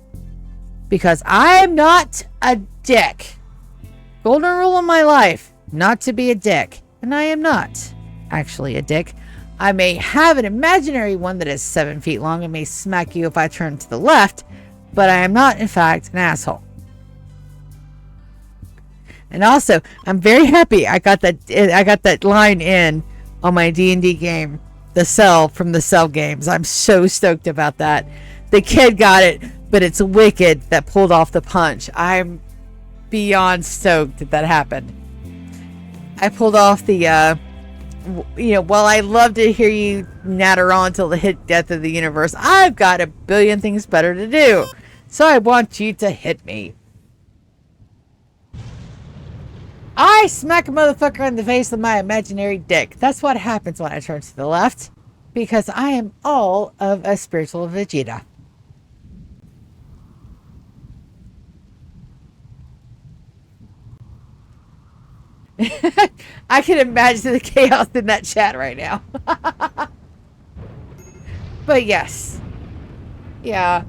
Because I'm not a dick. Golden rule in my life, not to be a dick. And I am not actually a dick. I may have an imaginary one that is 7 feet long and may smack you if I turn to the left, but I am not, in fact, an asshole. And also, I'm very happy I got that line in on my D&D game, the Cell from the Cell games. I'm so stoked about that. The kid got it. But it's Wicked that pulled off the punch. I'm beyond stoked that happened. I pulled off the, while I love to hear you natter on till the hit death of the universe, I've got a billion things better to do. So I want you to hit me. I smack a motherfucker in the face with my imaginary dick. That's what happens when I turn to the left. Because I am all of a spiritual Vegeta. I can imagine the chaos in that chat right now. But yes. Yeah.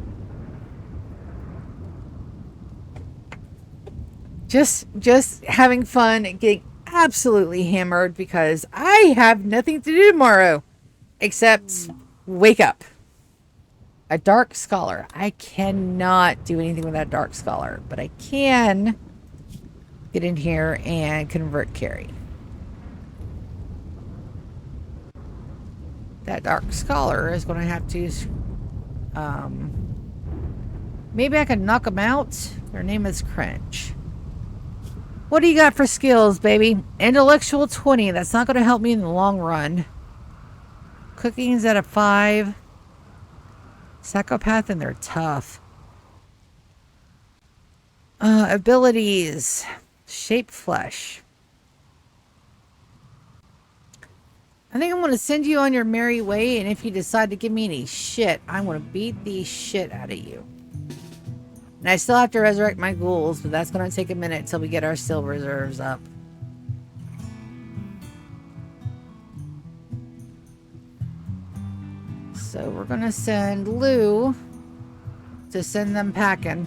Just having fun and getting absolutely hammered because I have nothing to do tomorrow except wake up. A Dark Scholar. I cannot do anything with that Dark Scholar, but I can get in here and convert carry. That Dark Scholar is going to have to maybe I can knock them out. Their name is Cringe. What do you got for skills, baby? Intellectual 20. That's not going to help me in the long run. Cooking's at a 5. Psychopath, and they're tough. Abilities. Shape Flesh. I think I'm going to send you on your merry way, and if you decide to give me any shit, I'm going to beat the shit out of you. And I still have to resurrect my ghouls, but that's going to take a minute until we get our still reserves up. So we're going to send Lou to send them packing.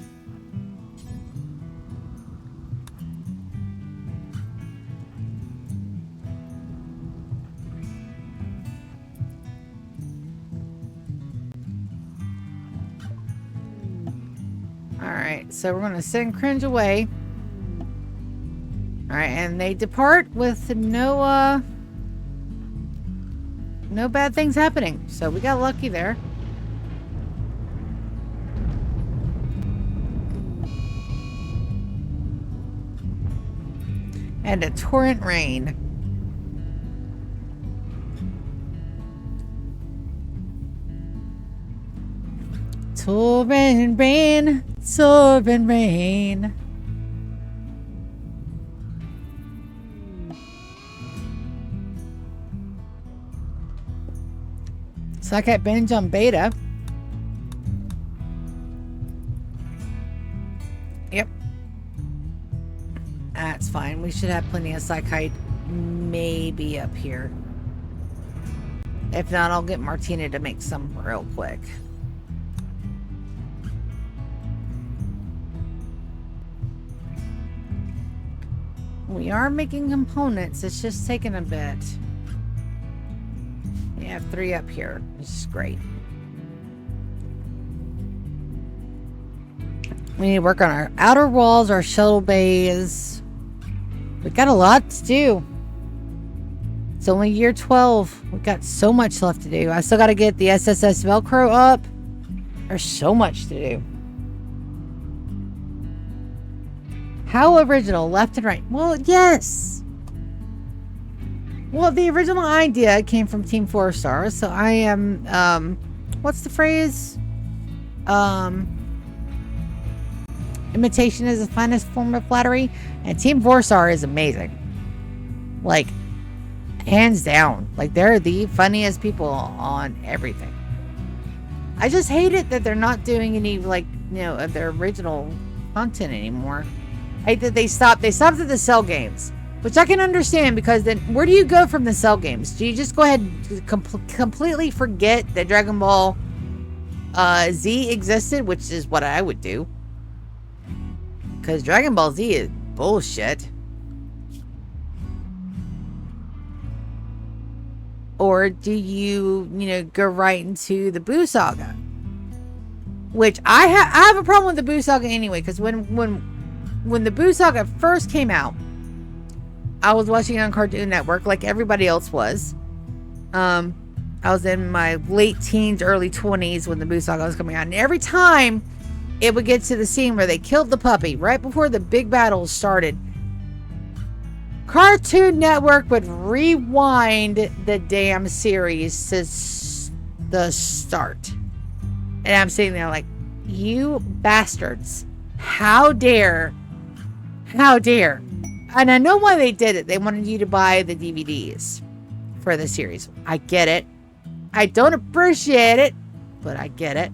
Alright, so we're going to send Cringe away. Alright, and they depart with no bad things happening. So we got lucky there. And a torrent rain. Torrent rain, torrent rain. So I got binge on beta. Yep. That's fine. We should have plenty of psychite maybe up here. If not, I'll get Martina to make some real quick. We are making components. It's just taking a bit. We have 3 up here. This is great. We need to work on our outer walls, our shuttle bays. We got a lot to do. It's only year 12. We got so much left to do. I still got to get the SSS Velcro up. There's so much to do. How original, left and right. Well, yes. Well, the original idea came from Team 4 Stars. So I am, what's the phrase? Imitation is the finest form of flattery. And Team 4 Star is amazing. Like, hands down. Like, they're the funniest people on everything. I just hate it that they're not doing any, like, you know, of their original content anymore. I hate that they stopped at the cell games. Which I can understand, because then where do you go from the cell games? Do you just go ahead and completely forget that Dragon Ball Z existed? Which is what I would do. Because Dragon Ball Z is bullshit. Or do you, you know, go right into the Buu Saga? Which I have a problem with the Buu Saga anyway. Because when the Buu Saga first came out, I was watching it on Cartoon Network like everybody else was. I was in my late teens, early 20s when the Buu Saga was coming out. And every time it would get to the scene where they killed the puppy, right before the big battle started, Cartoon Network would rewind the damn series to the start. And I'm sitting there like, you bastards. How dare. How dare. And I know why they did it. They wanted you to buy the DVDs for the series. I get it. I don't appreciate it, but I get it.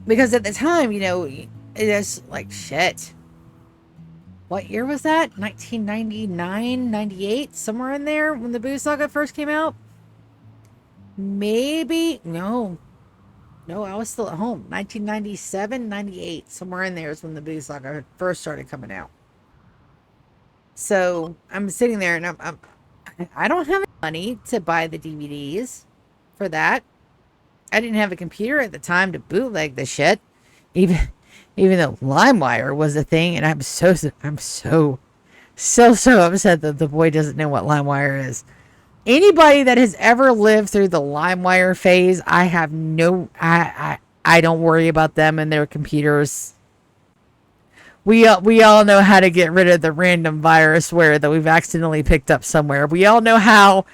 Because at the time, you know, it is like shit. What year was that? 1999, 98? Somewhere in there when the Buu Saga first came out? Maybe. No, I was still at home. 1997, 98. Somewhere in there is when the Buu Saga first started coming out. So I'm sitting there and I don't have money to buy the DVDs for that. I didn't have a computer at the time to bootleg the shit. Even though LimeWire was a thing, and I'm so upset that the boy doesn't know what LimeWire is. Anybody that has ever lived through the LimeWire phase, I don't worry about them and their computers. We all know how to get rid of the random virusware that we've accidentally picked up somewhere. We all know how.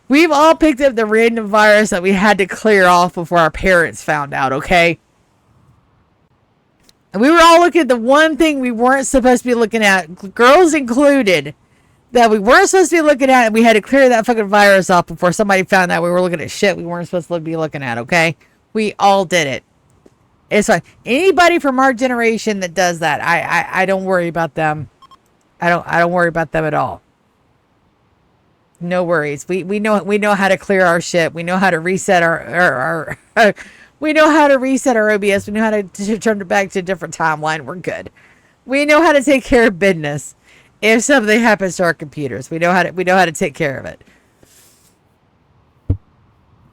We've all picked up the random virus that we had to clear off before our parents found out, okay? And we were all looking at the one thing we weren't supposed to be looking at, girls included, that we weren't supposed to be looking at, and we had to clear that fucking virus off before somebody found out we were looking at shit we weren't supposed to be looking at, okay? We all did it. It's fine. Anybody from our generation that does that, I don't worry about them. I don't worry about them at all. No worries. We know how to clear our shit. We know how to reset our we know how to reset our OBS. We know how to turn it back to a different timeline. We're good. We know how to take care of business if something happens to our computers. We know how to take care of it.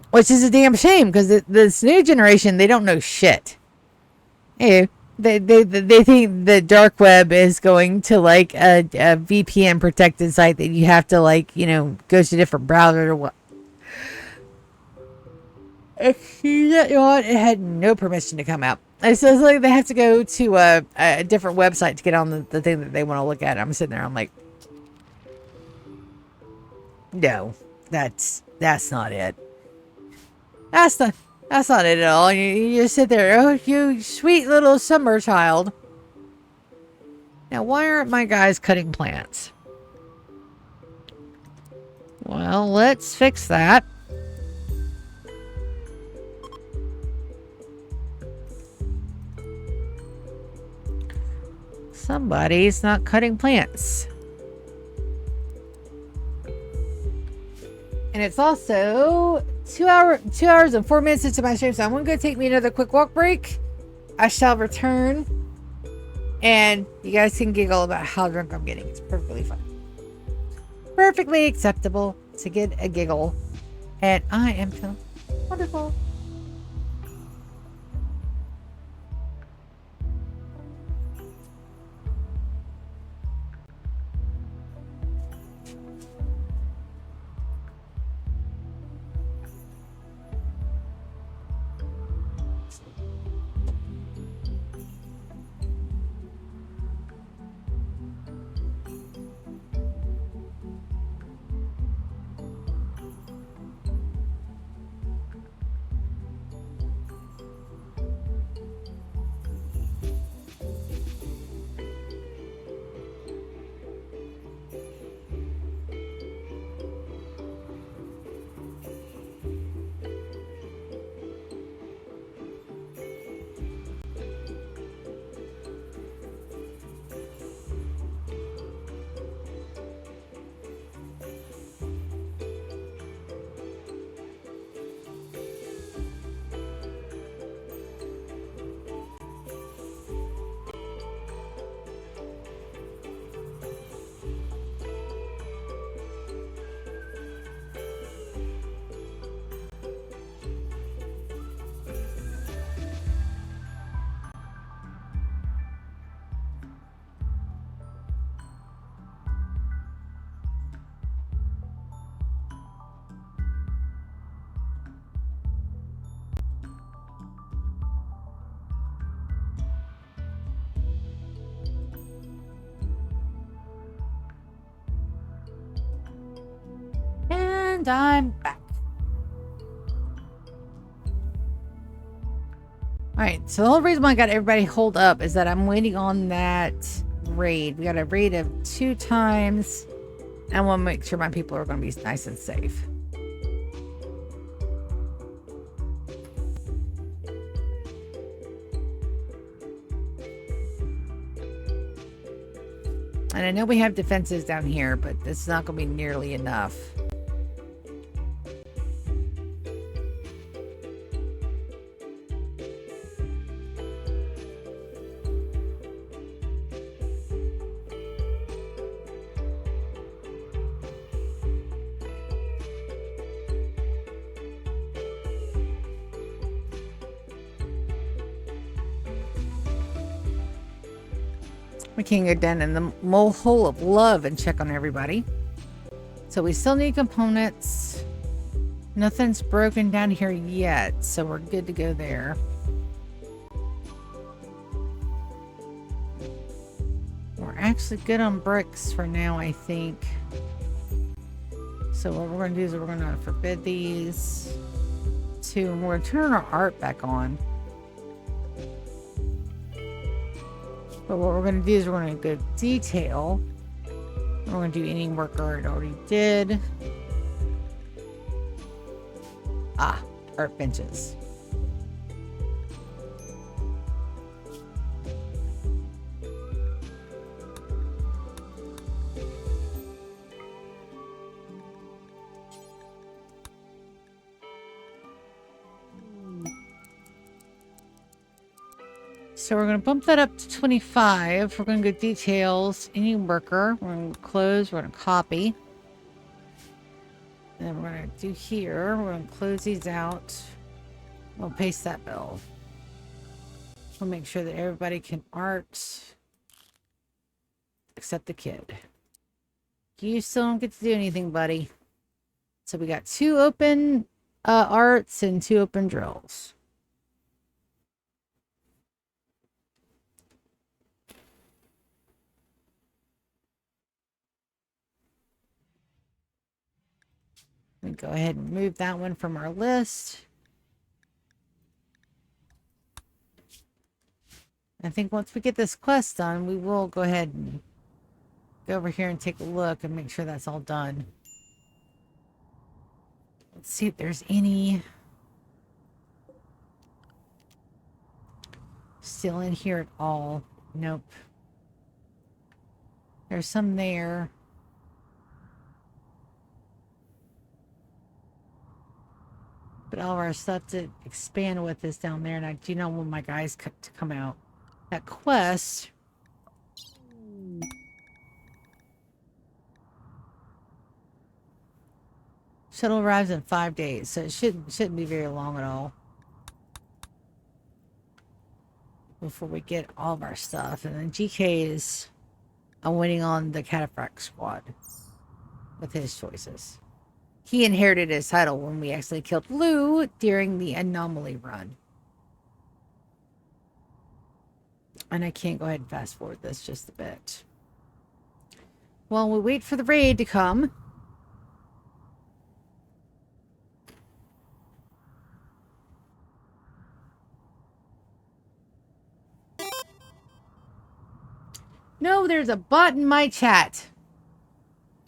Which is a damn shame, because this new generation, they don't know shit. Hey, they think the dark web is going to like a VPN protected site that you have to like, you know, go to different browsers or what. You know what? It had no permission to come out. So it's like they have to go to a different website to get on the thing that they want to look at. I'm sitting there, I'm like, no, that's not it. That's not it at all. You sit there, oh, you sweet little summer child. Now, why aren't my guys cutting plants? Well, let's fix that. Somebody's not cutting plants. And it's also 2 hours and 4 minutes into my stream, so I'm going to go take me another quick walk break. I shall return, and you guys can giggle about how drunk I'm getting. It's perfectly fine. Perfectly acceptable to get a giggle, and I am feeling wonderful. And I'm back. Alright, so the whole reason why I got everybody hold up is that I'm waiting on that raid. We got a raid of 2 times. I want to make sure my people are going to be nice and safe. And I know we have defenses down here, but it's not going to be nearly enough. We can go down in the mole hole of love and check on everybody. So we still need components. Nothing's broken down here yet, so we're good to go there. We're actually good on bricks for now, I think. So what we're going to do is we're going to forbid these 2, and we're going to turn our art back on. But what we're going to do is we're going to go detail. We're going to do any worker it already did. Ah, art benches. So we're going to bump that up to 25. We're going to go details, any worker. We're going to close, we're going to copy. And then we're going to do here. We're going to close these out. We'll paste that bill. We'll make sure that everybody can art. Except the kid. You still don't get to do anything, buddy. So we got 2 open arts and 2 open drills. We go ahead and move that one from our list. I think once we get this quest done, we will go ahead and go over here and take a look and make sure that's all done. Let's see if there's any still in here at all. Nope. There's some there. But all of our stuff to expand with is down there. And I do not want my guys to come out. That quest. Shuttle arrives in 5 days, so it shouldn't be very long at all. Before we get all of our stuff. And then GK is winning on the Cataphract squad with his choices. He inherited his title when we actually killed Lulu during the anomaly run. And I can't go ahead and fast forward this just a bit. While we wait for the raid to come. No, there's a bot in my chat.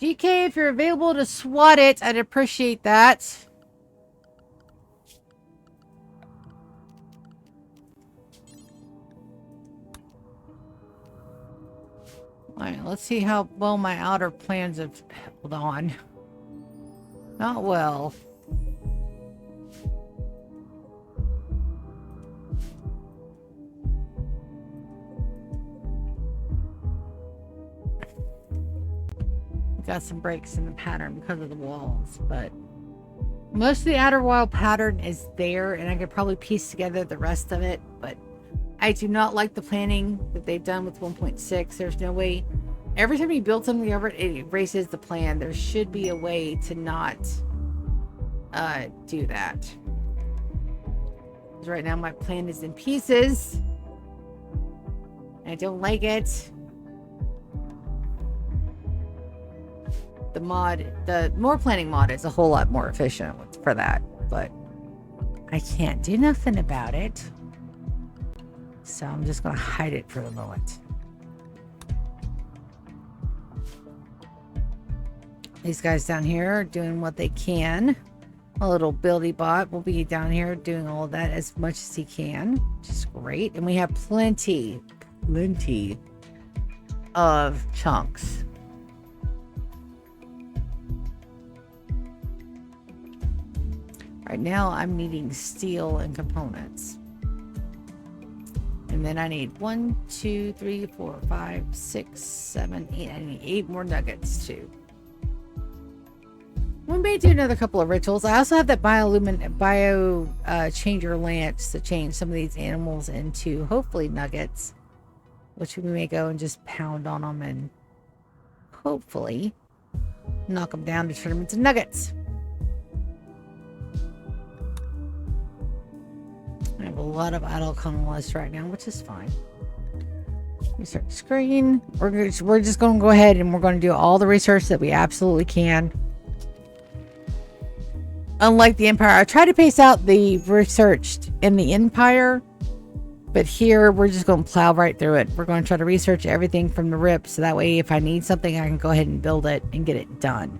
GK, if you're available to swat it, I'd appreciate that. Alright, let's see how well my outer plans have held on. Not well. Got some breaks in the pattern because of the walls, but most of the outer wall pattern is there, and I could probably piece together the rest of it, but I do not like the planning that they've done with 1.6. There's no way. Every time you build something over it, it erases the plan. There should be a way to not do that. Because right now my plan is in pieces. I don't like it. The more planning mod is a whole lot more efficient for that, but I can't do nothing about it. So I'm just going to hide it for the moment. These guys down here are doing what they can. A little buildy bot will be down here doing all of that as much as he can, which is great. And we have plenty of chunks. Right now, I'm needing steel and components. And then I need 1, 2, 3, 4, 5, 6, 7, 8. I need 8 more nuggets too. We may do another couple of rituals. I also have that bio changer lance to change some of these animals into hopefully nuggets, which we may go and just pound on them and hopefully knock them down to turn them into nuggets. I have a lot of idle colonists right now, which is fine. Research screen. We're just going to go ahead and we're going to do all the research that we absolutely can. Unlike the Empire, I try to pace out the research in the Empire, but here we're just going to plow right through it. We're going to try to research everything from the rip, so that way if I need something, I can go ahead and build it and get it done.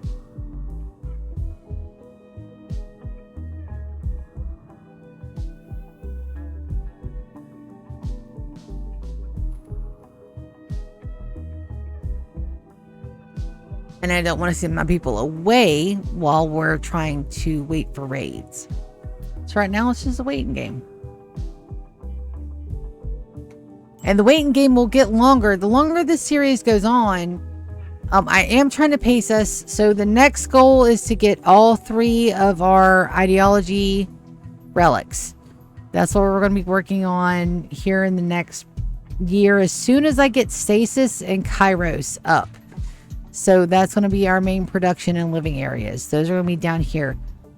And I don't want to send my people away while we're trying to wait for raids. So right now it's just a waiting game. And the waiting game will get longer. The longer this series goes on, I am trying to pace us. So the next goal is to get all 3 of our ideology relics. That's what we're going to be working on here in the next year as soon as I get Stasis and Kairos up. So that's going to be our main production and living areas. Those are going to be down here.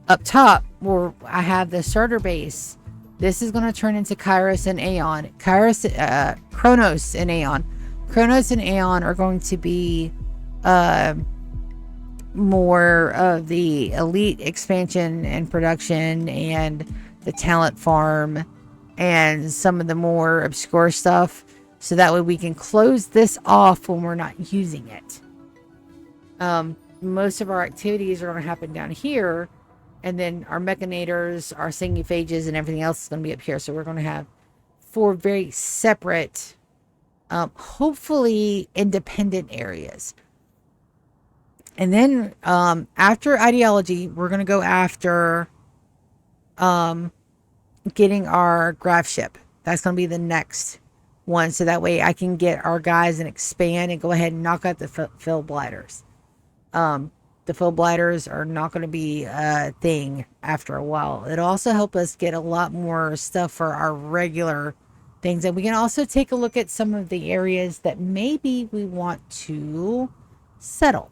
Up top, where I have the starter base, this is going to turn into Kairos and Aeon. Chronos and Aeon. Chronos and Aeon are going to be more of the elite expansion and production and the talent farm and some of the more obscure stuff. So that way we can close this off when we're not using it. Most of our activities are going to happen down here. And then our mechanators, our singiphages, and everything else is going to be up here. So we're going to have 4 very separate, hopefully independent areas. And then after ideology, we're going to go after getting our graph ship. That's going to be the next one. So that way I can get our guys and expand and go ahead and knock out the fill blighters. The fill blighters are not going to be a thing after a while. It'll also help us get a lot more stuff for our regular things. And we can also take a look at some of the areas that maybe we want to settle.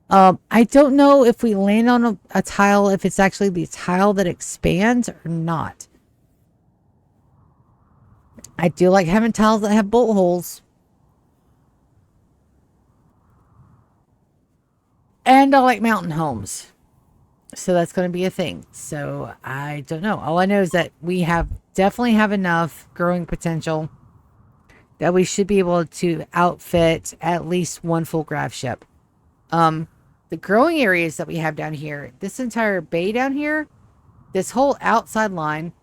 I don't know if we land on a tile, if it's actually the tile that expands or not. I do like having tiles that have bolt holes. And I like mountain homes. So that's going to be a thing. So I don't know. All I know is that we definitely have enough growing potential that we should be able to outfit at least 1 full graph ship. The growing areas that we have down here, this entire bay down here, this whole outside line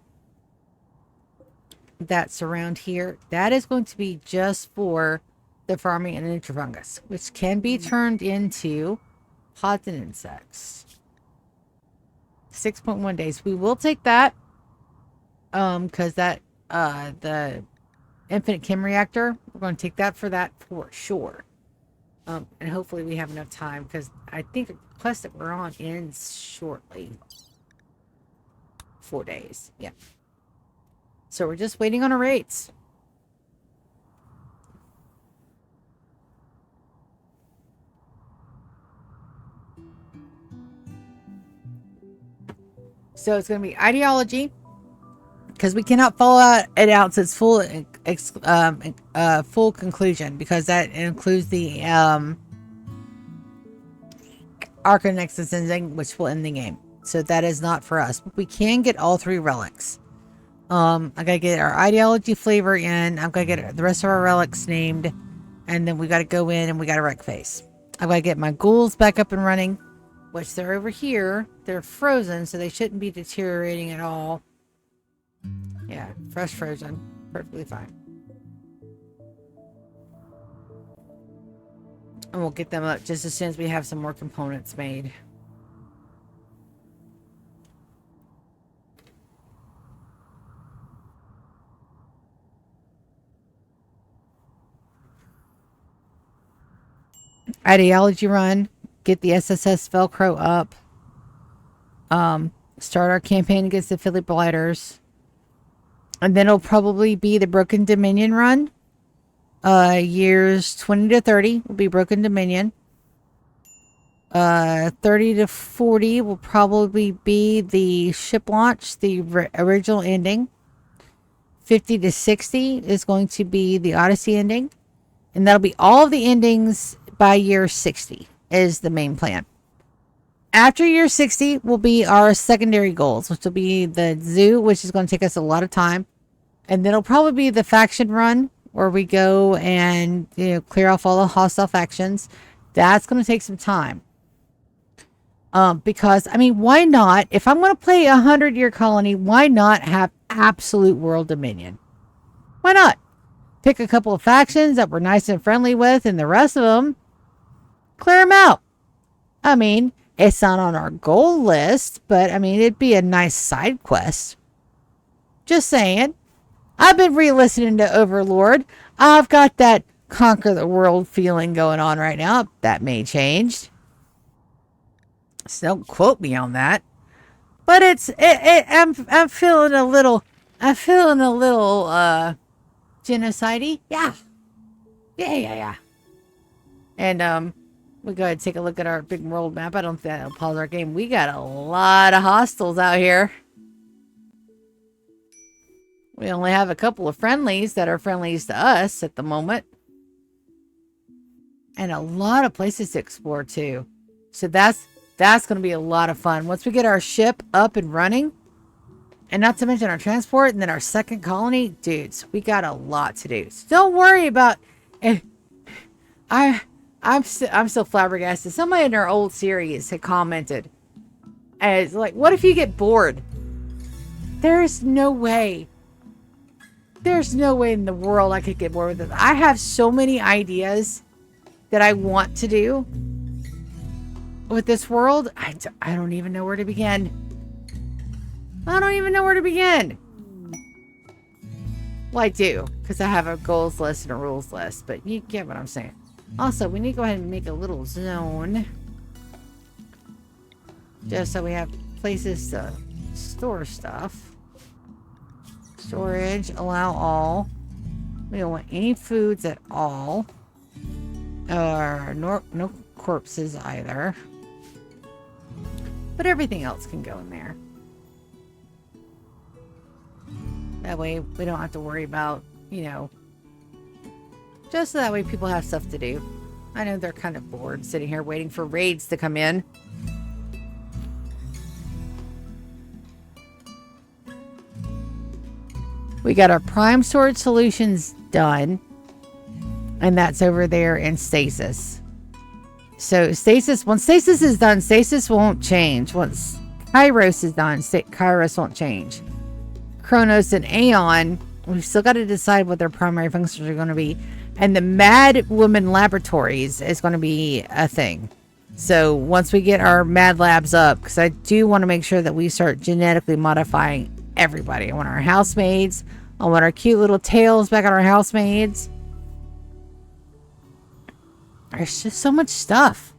that's around here, that is going to be just for the farming and nutrifungus, which can be turned into pods and insects. 6.1 days. We will take that because that the infinite chem reactor, we're going to take that for sure. And hopefully we have enough time because I think the quest that we're on ends shortly. 4 days. Yeah. So we're just waiting on our rates. So it's going to be ideology because we cannot follow it out to its full full conclusion because that includes the Arcanexus ending, which will end the game. So that is not for us. But we can get all 3 relics. I gotta get our ideology flavor in. I've got to get the rest of our relics named, and then we got to go in and we got to wreck face. I've got to get my ghouls back up and running, which they're over here. They're frozen, so they shouldn't be deteriorating at all. Yeah, fresh frozen. Perfectly fine. And we'll get them up just as soon as we have some more components made. Ideology run. Get the SSS Velcro up. Start our campaign against the Philly Blighters. And then it'll probably be the Broken Dominion run. Years 20 to 30 will be Broken Dominion. 30 to 40 will probably be the ship launch, the original ending. 50 to 60 is going to be the Odyssey ending. And that'll be all of the endings by year 60 is the main plan. After year 60 will be our secondary goals, which will be the zoo, which is going to take us a lot of time. And then it'll probably be the faction run, where we go and clear off all the hostile factions. That's going to take some time. Because, I mean, why not? If I'm going to play a 100-year colony, why not have absolute world dominion? Why not? Pick a couple of factions that we're nice and friendly with, and the rest of them, clear them out. I mean, it's not on our goal list, but I mean, it'd be a nice side quest. Just saying. I've been re-listening to Overlord. I've got that conquer the world feeling going on right now. That may change. So don't quote me on that. But I'm feeling a little I'm feeling a little, genocide-y. Yeah. Yeah. And, we go ahead and take a look at our big world map. I don't think that'll pause our game. We got a lot of hostiles out here. We only have a couple of friendlies that are friendlies to us at the moment. And a lot of places to explore too. So that's going to be a lot of fun. Once we get our ship up and running, and not to mention our transport and then our second colony, dudes, we got a lot to do. So don't worry about it. I'm still flabbergasted. Somebody in our old series had commented as like, what if you get bored? There's no way. There's no way in the world I could get bored with this. I have so many ideas that I want to do with this world. I don't even know where to begin. I don't even know where to begin. Well, I do, because I have a goals list and a rules list, but you get what I'm saying. Also, we need to go ahead and make a little zone. Just so we have places to store stuff. Storage, allow all. We don't want any foods at all. Or no corpses either. But everything else can go in there. That way we don't have to worry about, you know, just so that way people have stuff to do. I know they're kind of bored sitting here waiting for raids to come in. We got our prime storage solutions done. And that's over there in stasis. So stasis, once stasis is done, stasis won't change. Once Kairos is done, Kairos won't change. Kronos and Aeon, we've still got to decide what their primary functions are going to be. And the Mad Woman Laboratories is going to be a thing. So once we get our Mad Labs up, because I do want to make sure that we start genetically modifying everybody. I want our housemaids. I want our cute little tails back on our housemaids. There's just so much stuff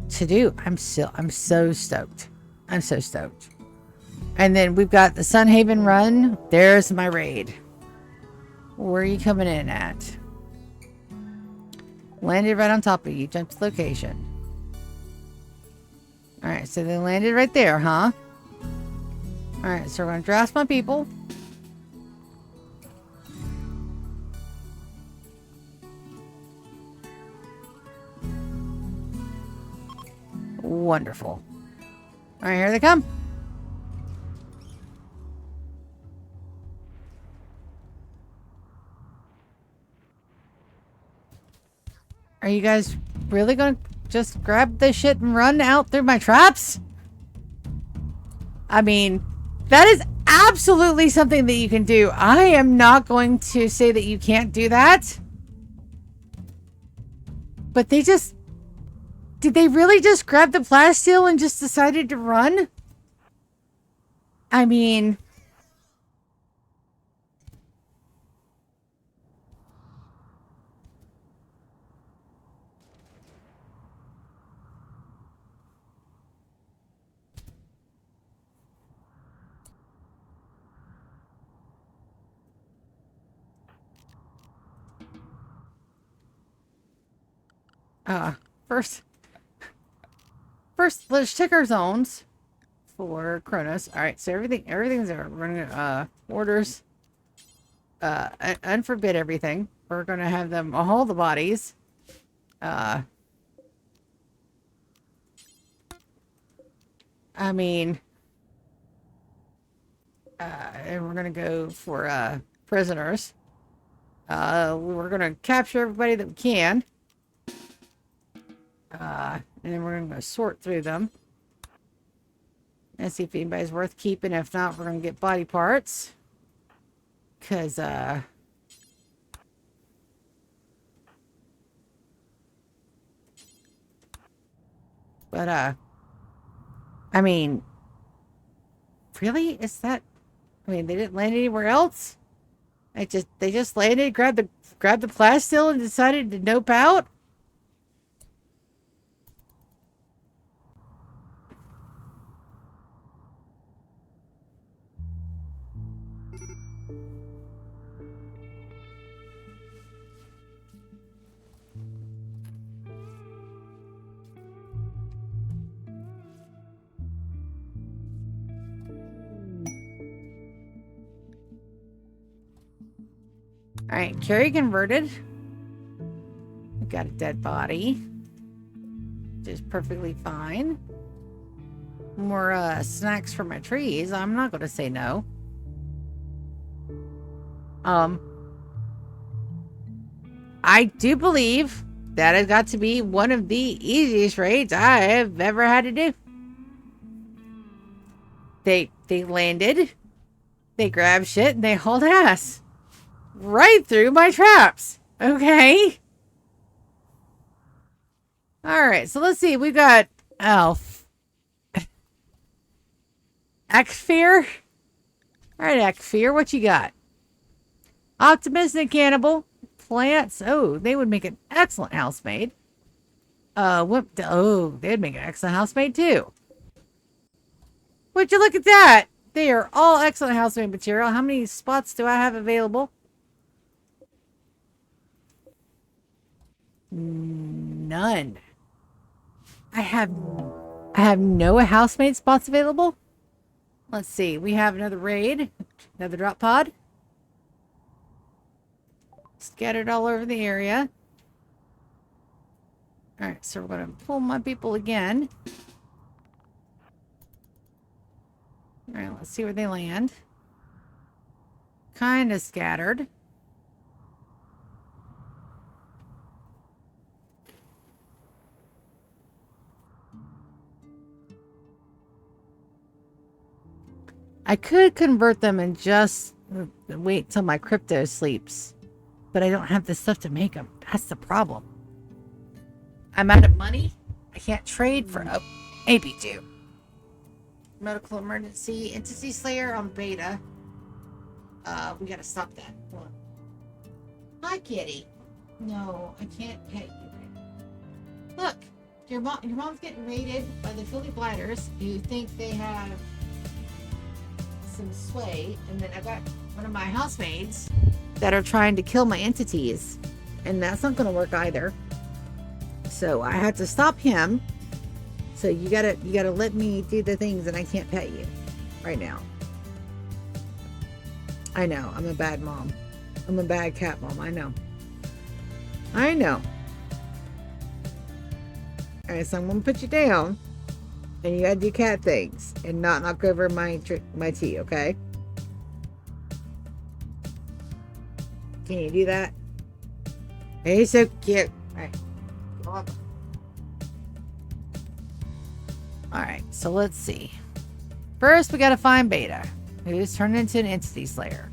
to do. I'm so stoked. I'm so stoked. And then we've got the Sunhaven run. There's my raid. Where are you coming in at? Landed right on top of you. Jumped to location. Alright, so they landed right there, huh? Alright, so we're going to draft my people. Wonderful. Alright, here they come. Are you guys really gonna just grab this shit and run out through my traps? I mean, that is absolutely something that you can do. I am not going to say that you can't do that. But they just... Did they really just grab the plasteel and just decided to run? I mean... First, let's check our zones for Kronos. All right, so everything's there. We're gonna orders, unforbid everything. We're gonna have them haul the bodies. I mean, and we're gonna go for prisoners. We're gonna capture everybody that we can. And then we're going to sort through them. And see if anybody's worth keeping. If not, we're going to get body parts. Because, but, I mean, really? Is that... I mean, they didn't land anywhere else? They just landed, grabbed the plasteel and decided to nope out? Alright, carry converted. We've got a dead body. Which is perfectly fine. More snacks for my trees. I'm not going to say no. I do believe that has got to be one of the easiest raids I have ever had to do. They landed, they grabbed shit, and they hauled ass. Right through my traps. Okay. Alright, so let's see. We got Elf. Ekfear? Alright, Ekfear, what you got? Optimistic Cannibal. Plants. Oh, they would make an excellent housemaid. They'd make an excellent housemaid too. Would you look at that? They are all excellent housemaid material. How many spots do I have available? None. I have no housemaid spots available. Let's see. We have another raid, another drop pod. Scattered all over the area. Alright, so we're going to pull my people again. Alright, let's see where they land. Kind of scattered. I could convert them and just wait till my crypto sleeps. But I don't have the stuff to make them. That's the problem. I'm out of money. I can't trade for... Oh, maybe do. Medical emergency. Entity Slayer on beta. We gotta stop that. Hold on. Hi, kitty. No, I can't pet you right now. Look, your mom's getting raided by the Philly Blighters who think they have some sway, and then I've got one of my housemaids that are trying to kill my entities, and that's not going to work either. So I had to stop him. So you gotta let me do the things, and I can't pet you right now. I know I'm a bad mom. I'm a bad cat mom. I know. All right, so I'm gonna put you down. And you gotta do cat things and not knock over my tea, okay? Can you do that? He's so cute. Alright. Alright, so let's see. First, we gotta find Beta, who's turned into an Entity Slayer.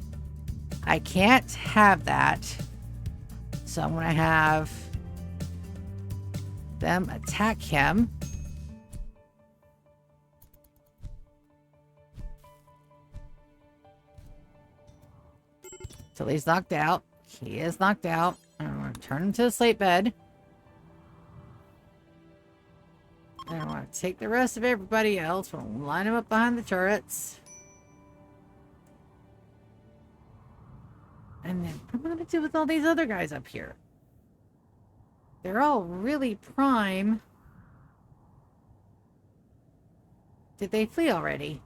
I can't have that. So I'm gonna have them attack him. So he's knocked out. He is knocked out. I'm going to turn him to a slate bed. And I want to take the rest of everybody else. We'll line them up behind the turrets. And then what am I going to do with all these other guys up here? They're all really prime. Did they flee already?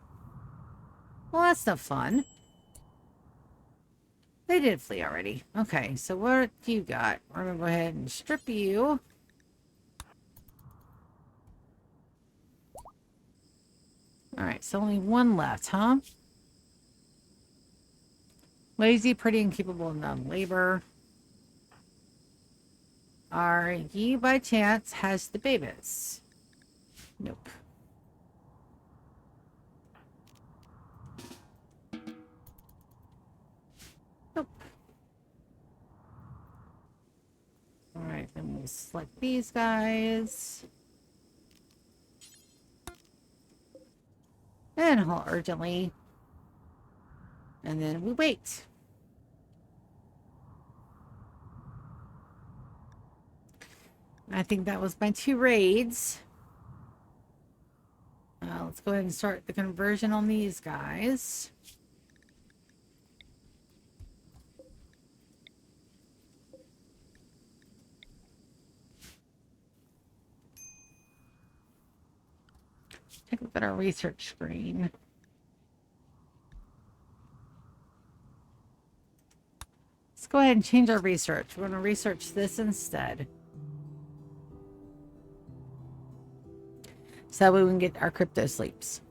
Well, that's no fun. They did flee already. Okay, so what do you got? We're going to go ahead and strip you. Alright, so only one left, huh? Lazy, pretty, and capable of non-labor. Are you, by chance, has the babies? Nope. Nope. Alright, then we'll select these guys. And haul urgently. And then we wait. I think that was my 2 raids. Let's go ahead and start the conversion on these guys. Take a look at our research screen. Let's go ahead and change our research. We're going to research this instead. So that way we can get our crypto sleeps.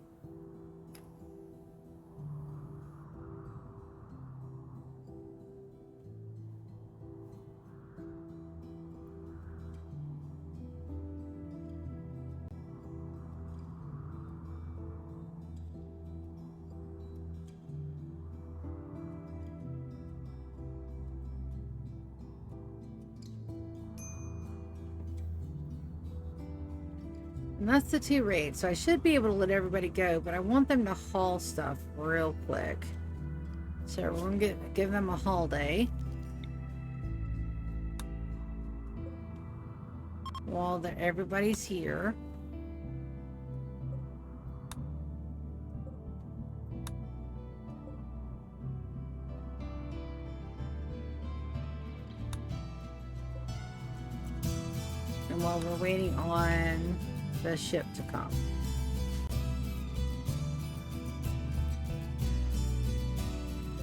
And that's the 2 raids. So I should be able to let everybody go, but I want them to haul stuff real quick. So we're going to give them a haul day. While everybody's here. And while we're waiting on the ship to come.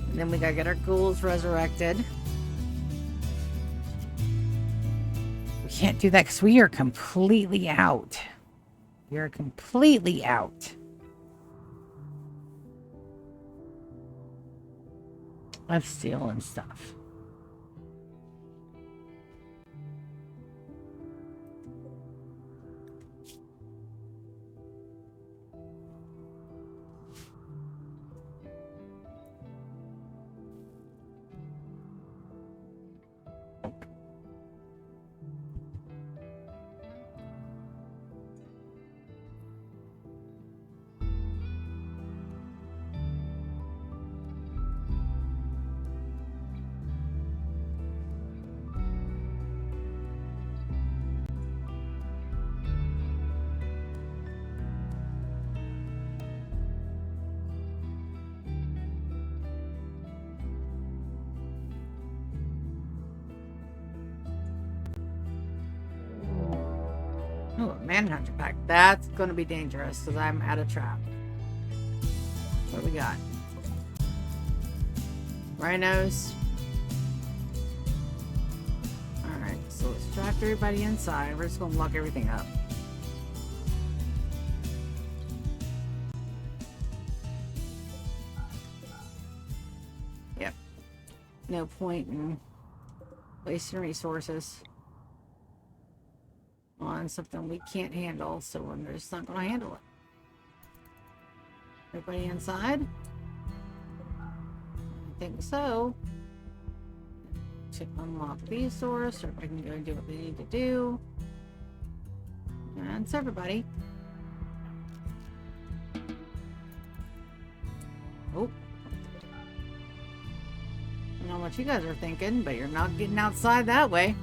And then we gotta get our ghouls resurrected. We can't do that because we are completely out. We are completely out of steel and stuff. Oh, manhunter pack. That's going to be dangerous because I'm at a trap. What do we got? Rhinos. Alright, so let's trap everybody inside. We're just going to lock everything up. Yep. No point in wasting resources on something we can't handle, so we're just not going to handle it. Everybody inside? I think so. To unlock these doors, so everybody can go and do what they need to do. And it's everybody. Oh. I don't know what you guys are thinking, but you're not getting outside that way.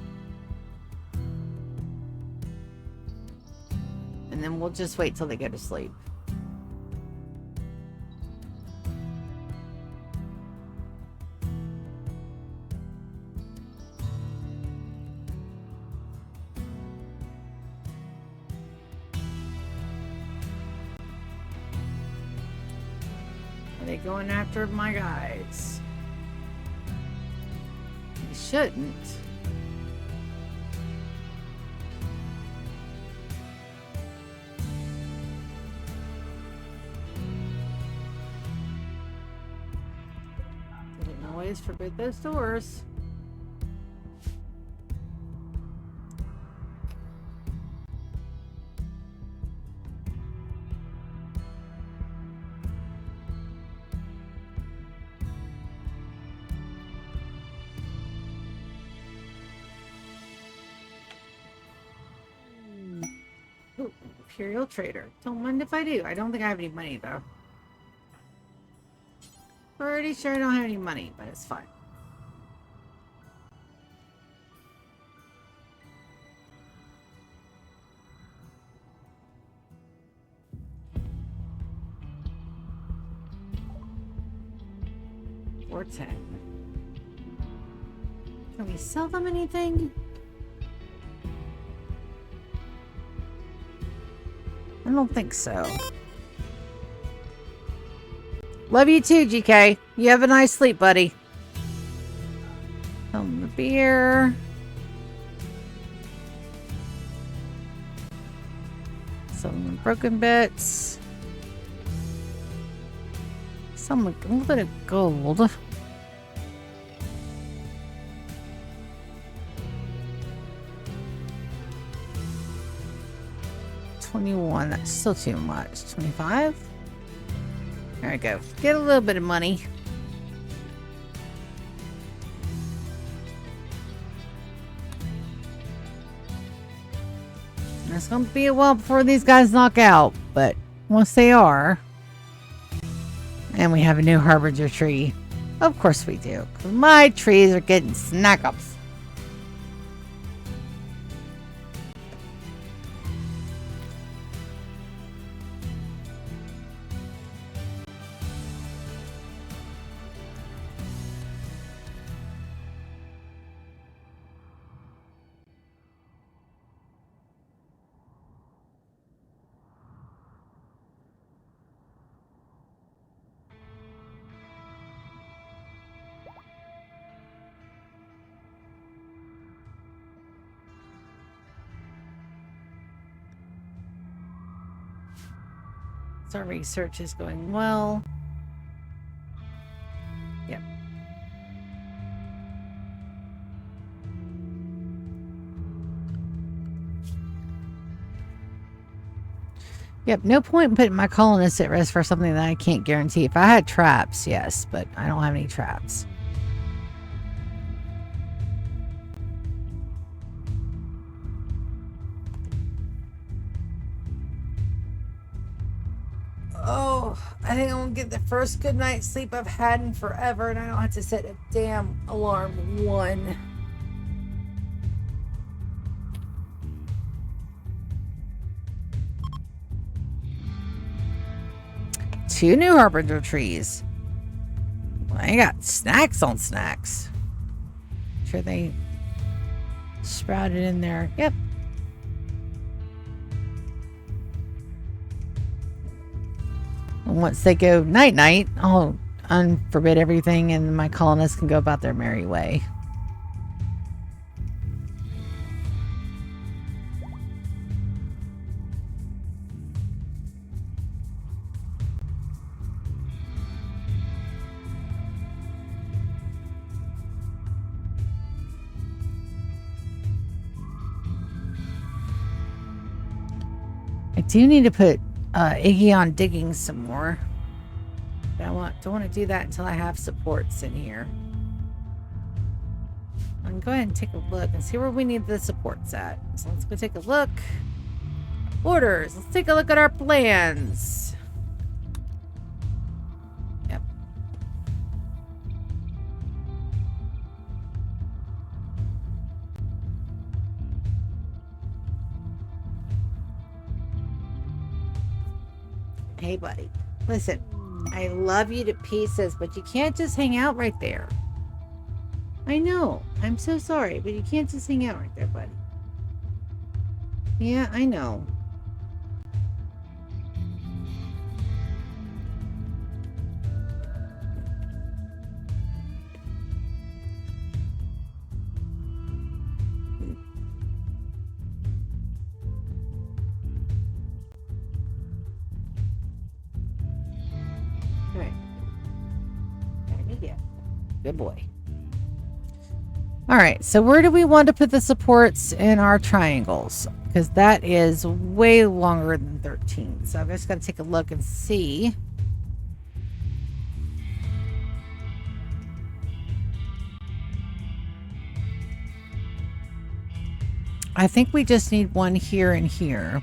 And then we'll just wait till they go to sleep. Are they going after my guys? They shouldn't. Forbid those doors. Ooh, Imperial Trader. Don't mind if I do. I don't think I have any money though. Pretty sure I don't have any money, but it's fine. Or 10. Can we sell them anything? I don't think so. Love you too, GK. You have a nice sleep, buddy. The beer. Some broken bits. A little bit of gold. $21. That's still too much. $25. There we go. Get a little bit of money. It's going to be a while before these guys knock out, but once they are, and we have a new harbinger tree. Of course we do. 'Cause my trees are getting snack-ups. So our research is going well. Yep. Yep, no point in putting my colonists at risk for something that I can't guarantee. If I had traps, yes, but I don't have any traps. Oh, I think I'm gonna get the first good night's sleep I've had in forever, and I don't have to set a damn alarm one. Two new harbinger trees. I got snacks on snacks. Sure they sprouted in there. Yep. And once they go night-night, I'll unforbid everything and my colonists can go about their merry way. I do need to put Iggy on digging some more. But I don't want to do that until I have supports in here. I can go ahead and take a look and see where we need the supports at. So let's go take a look. Orders. Let's take a look at our plans. Yep. Hey, buddy. Listen, I love you to pieces, but you can't just hang out right there. I know. I'm so sorry, but you can't just hang out right there, buddy. Yeah, I know. Good boy. All right, so where do we want to put the supports in our triangles? Because that is way longer than 13. So I've just got to take a look and see. I think we just need one here and here.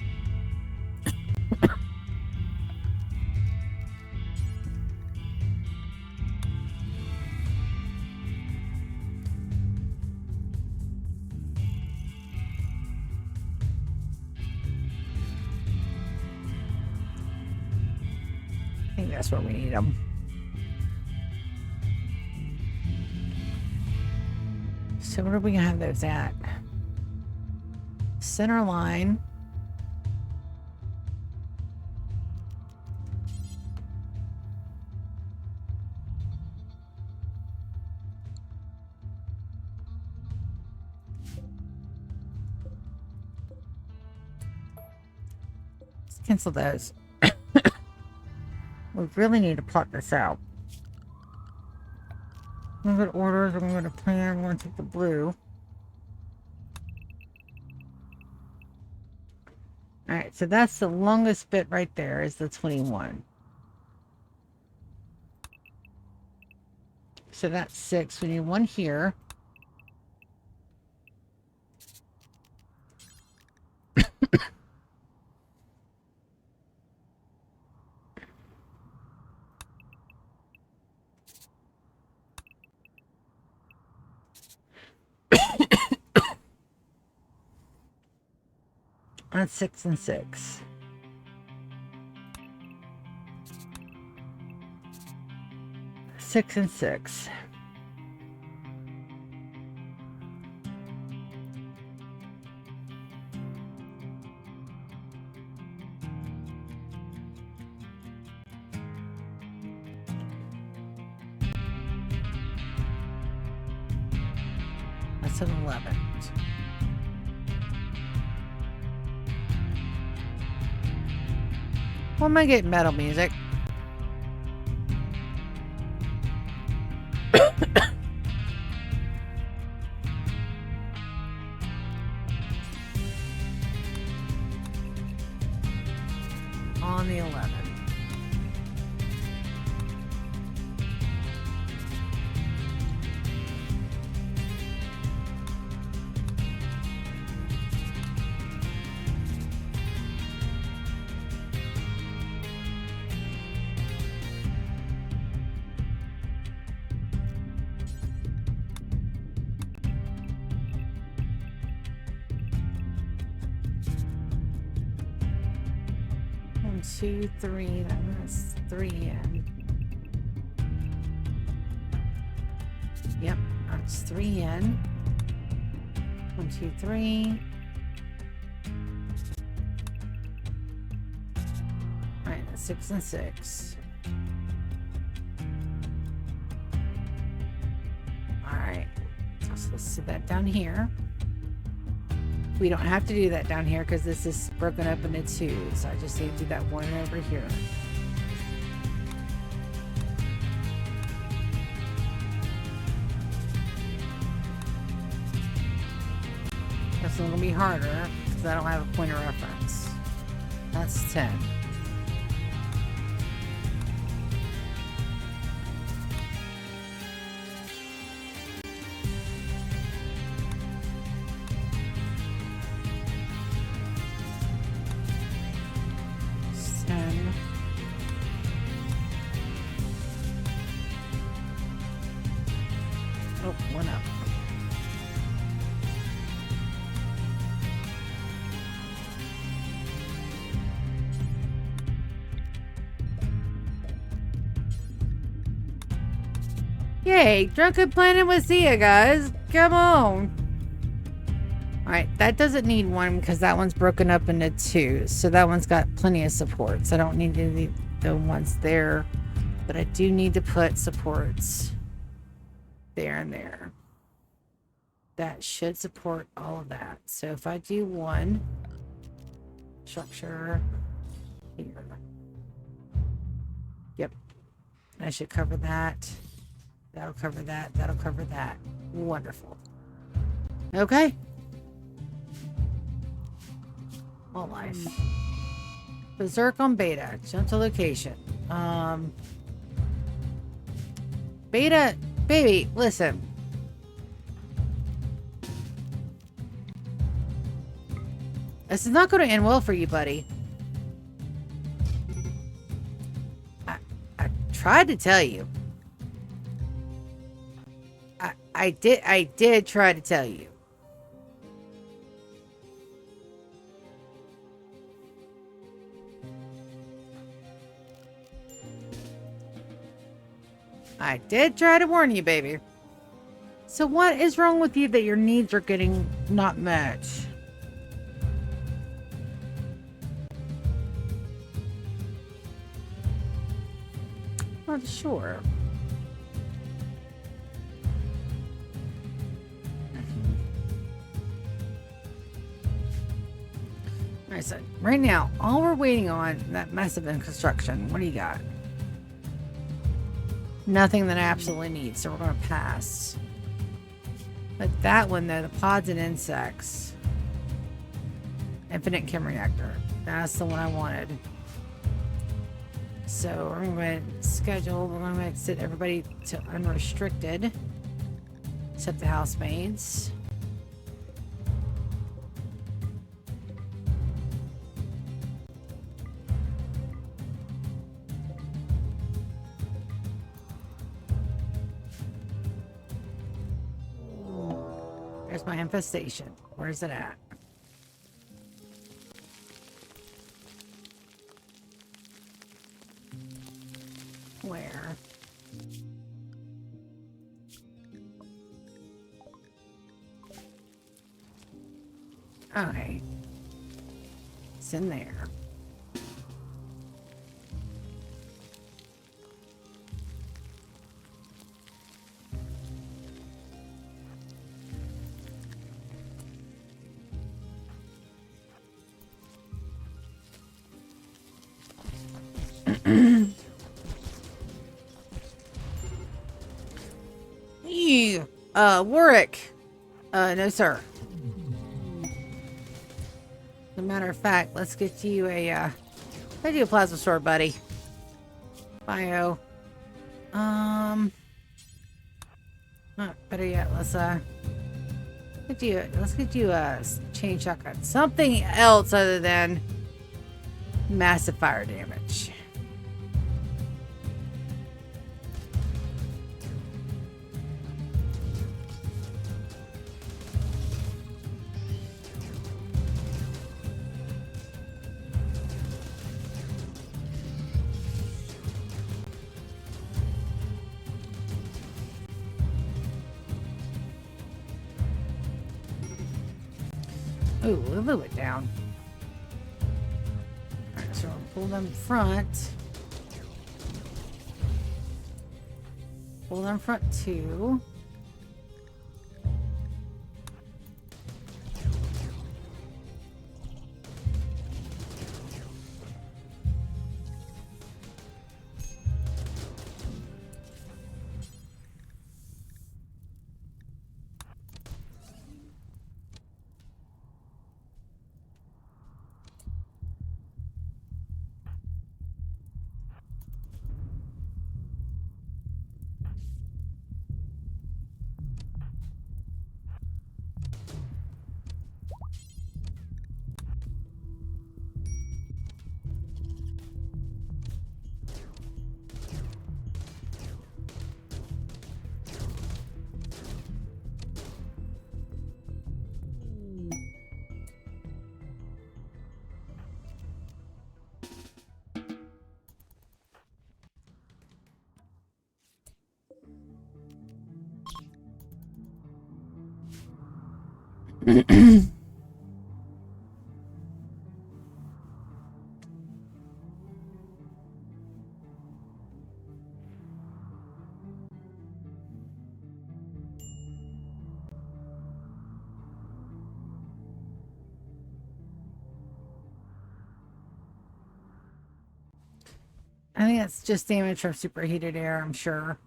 That's where we need them. So where are we gonna have those at? Center line. cancel those. We really need to plot this out. I'm going to go to orders. I'm going to plan. I'm going to take the blue. Alright, so that's the longest bit right there is the 21. So that's 6. We need one here. That's 6 and 6. Six and 6. That's an 11. Why am I getting metal music? On the 11. One, two, three. That's 3 in. Yep, that's 3 in. 1, 2, 3. All right, that's 6 and 6. All right, so let's sit that down here. We don't have to do that down here because this is broken up into 2. So I just need to do that one over here. This one will be harder because I don't have a point of reference. That's 10. Oh, one up. Yay, Drunken Planet with Zia, guys. Come on. Alright, that doesn't need 1 because that one's broken up into 2. So that one's got plenty of supports. I don't need the ones there. But I do need to put supports there and there. That should support all of that. So if I do 1 structure here. Yep. I should cover that. That'll cover that. That'll cover that. Wonderful. Okay. All life. Berserk on beta. Jump to location. Beta, baby, listen. This is not going to end well for you, buddy. I tried to tell you. I did try to tell you. I did try to warn you, baby. So what is wrong with you that your needs are getting not met? Not sure. Alright, so right now, all we're waiting on that massive in construction. What do you got? Nothing that I absolutely need, so we're going to pass. But that one, though, the pods and insects. Infinite chem reactor. That's the one I wanted. So we're going to schedule. We're going to set everybody to unrestricted. Except the housemaids. There's my infestation. Where's it at? Where? Okay. It's in there. You, Warwick. No, sir. As a matter of fact, let's get you a, let's do a plasma sword, buddy. Bio. Better yet, let's get you a chain shotgun. Something else other than massive fire damage. Ooh, Lulu it down. Alright, so we'll pull them front. Pull them front too. I think that's just damage from superheated air, I'm sure.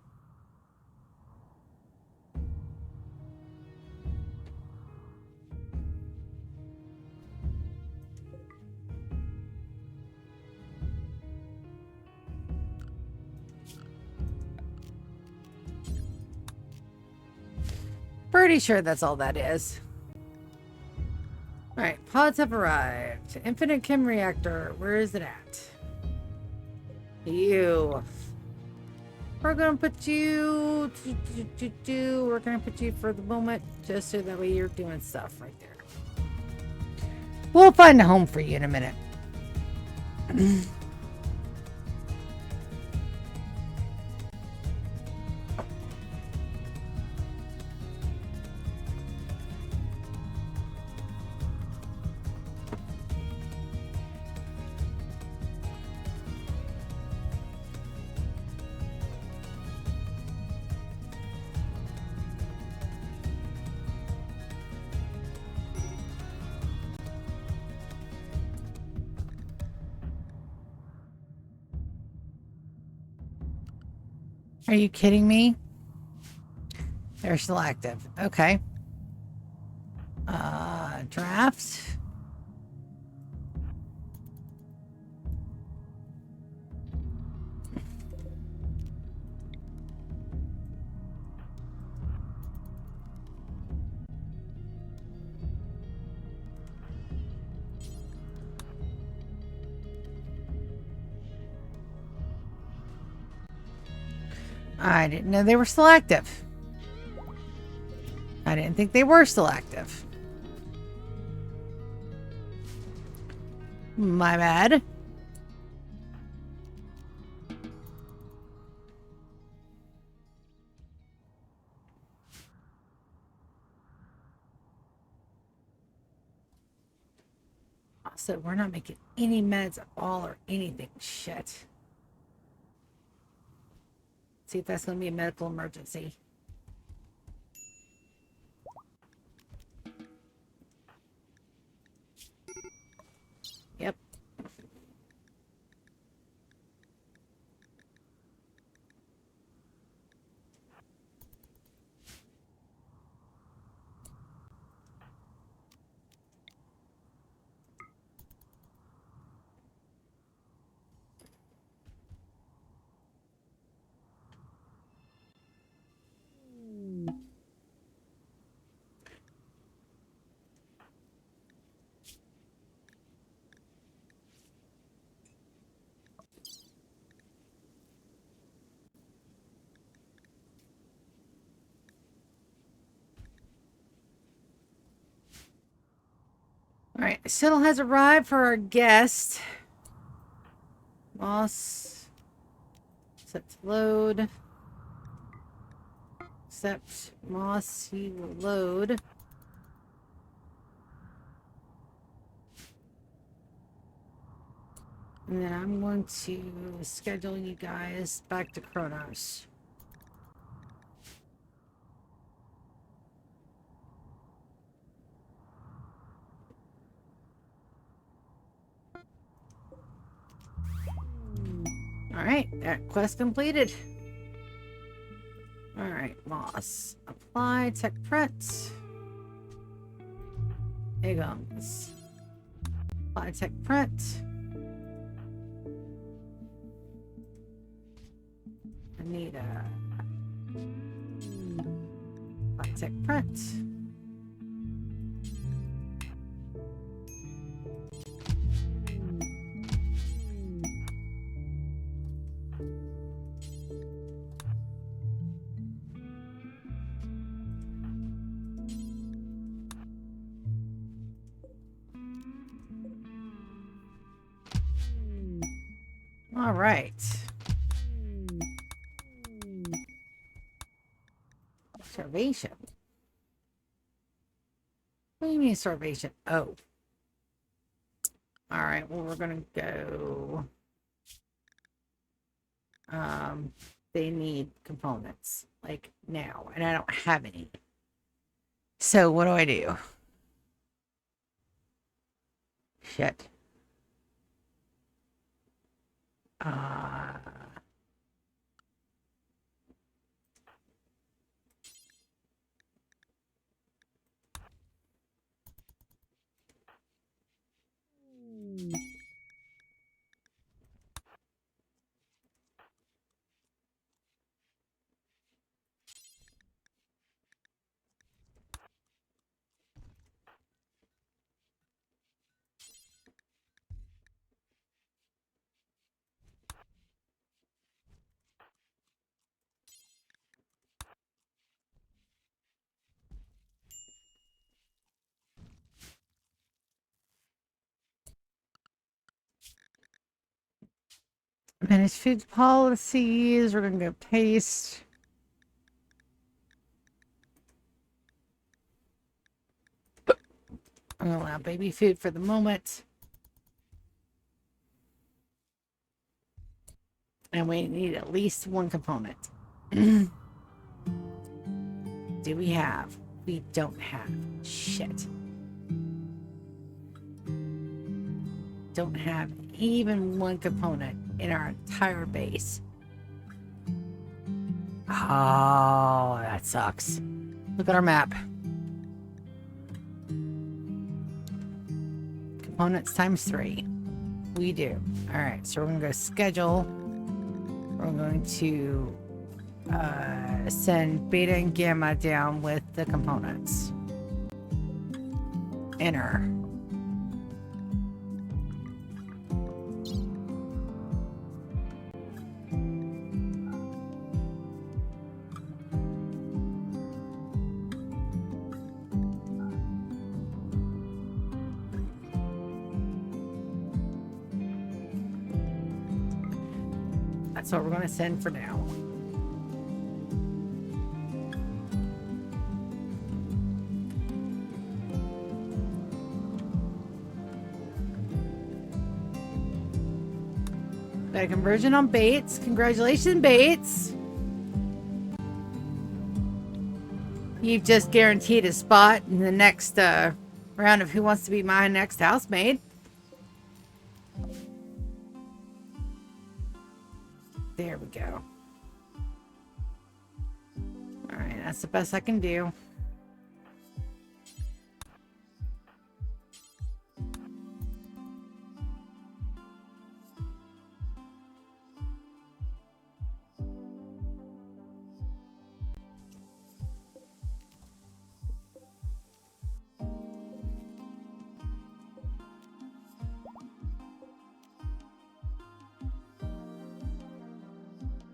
Pretty sure that's all that is. Alright, pods have arrived. Infinite chem reactor, where is it at? You. We're gonna put you. We're gonna put you for the moment, just so that way you're doing stuff right there. We'll find a home for you in a minute. Are you kidding me? They're selective. Okay. Draft. I didn't know they were selective. I didn't think they were selective. My bad. Also, we're not making any meds at all or anything. Shit. See if that's going to be a medical emergency. Yep. All right, shuttle has arrived for our guest. Moss. Set to load. Accept Moss, he will load. And then I'm going to schedule you guys back to Kronos. Alright, that quest completed. Alright, Moss. Apply tech print. Eons. Apply tech print. Anita. Apply tech print. All right. Starvation. What do you mean starvation? Oh. All right. Well, we're going to go. They need components like now, and I don't have any. So what do I do? Shit. Manage food policies. We're going to go paste. I'm going to allow baby food for the moment. And we need at least one component. Do we have? We don't have. Shit. Don't have even one component in our entire base. Oh, that sucks. Look at our map. Components times 3. We do. Alright, so we're going to go schedule. We're going to send beta and gamma down with the components. Enter. That's what we're going to send for now. Got a conversion on Bates. Congratulations, Bates. You've just guaranteed a spot in the next round of Who Wants to Be My Next Housemaid. There we go. Alright, that's the best I can do.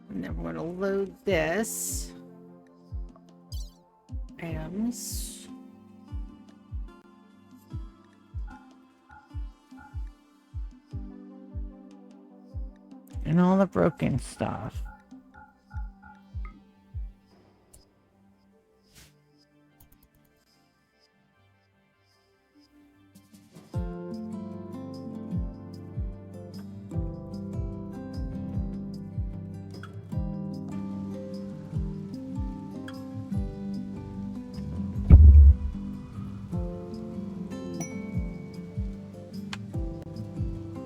And then we're going to load this. Items. And all the broken stuff.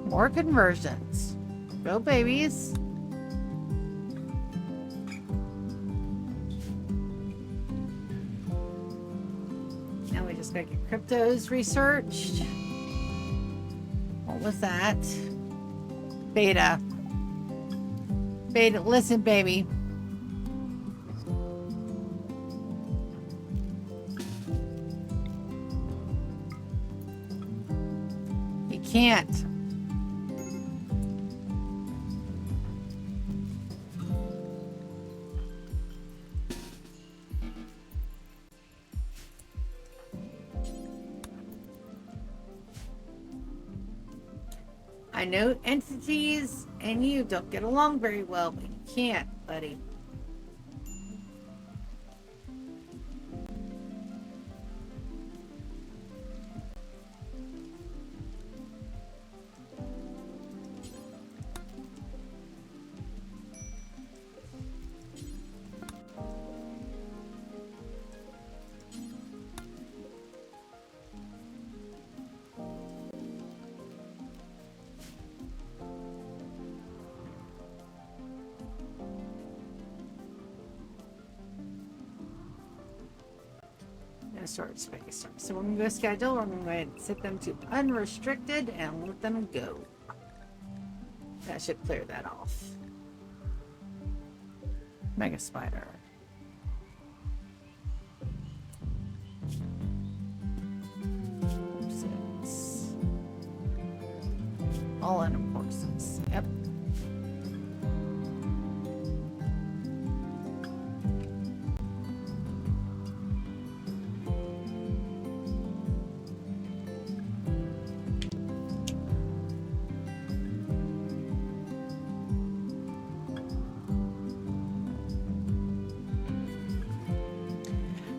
More conversions. Go babies. Now we just gotta get cryptos researched. What was that? Beta. Beta, listen, baby. You can't. I know entities and you don't get along very well, but you can't, buddy. Storage space. So we're going to go schedule. We're going to go ahead and set them to unrestricted and let them go. That should clear that off. Mega spider. Six. All in courses. Yep.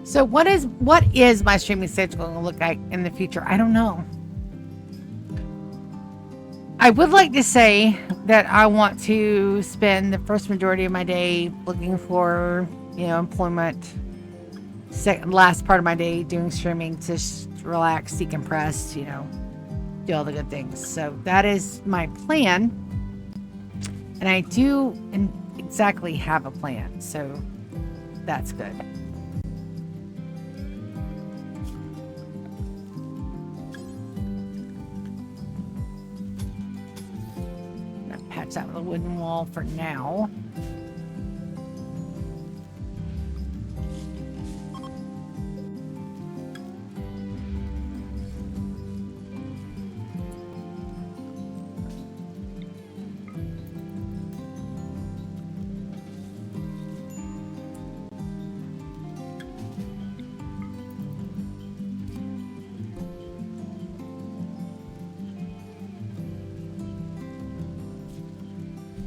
So what is my streaming schedule going to look like in the future? I don't know. I would like to say that I want to spend the first majority of my day looking for, employment. Last part of my day doing streaming to relax, decompress, do all the good things. So that is my plan. And I do exactly have a plan. So That's good. I'm gonna patch that with a wooden wall for now.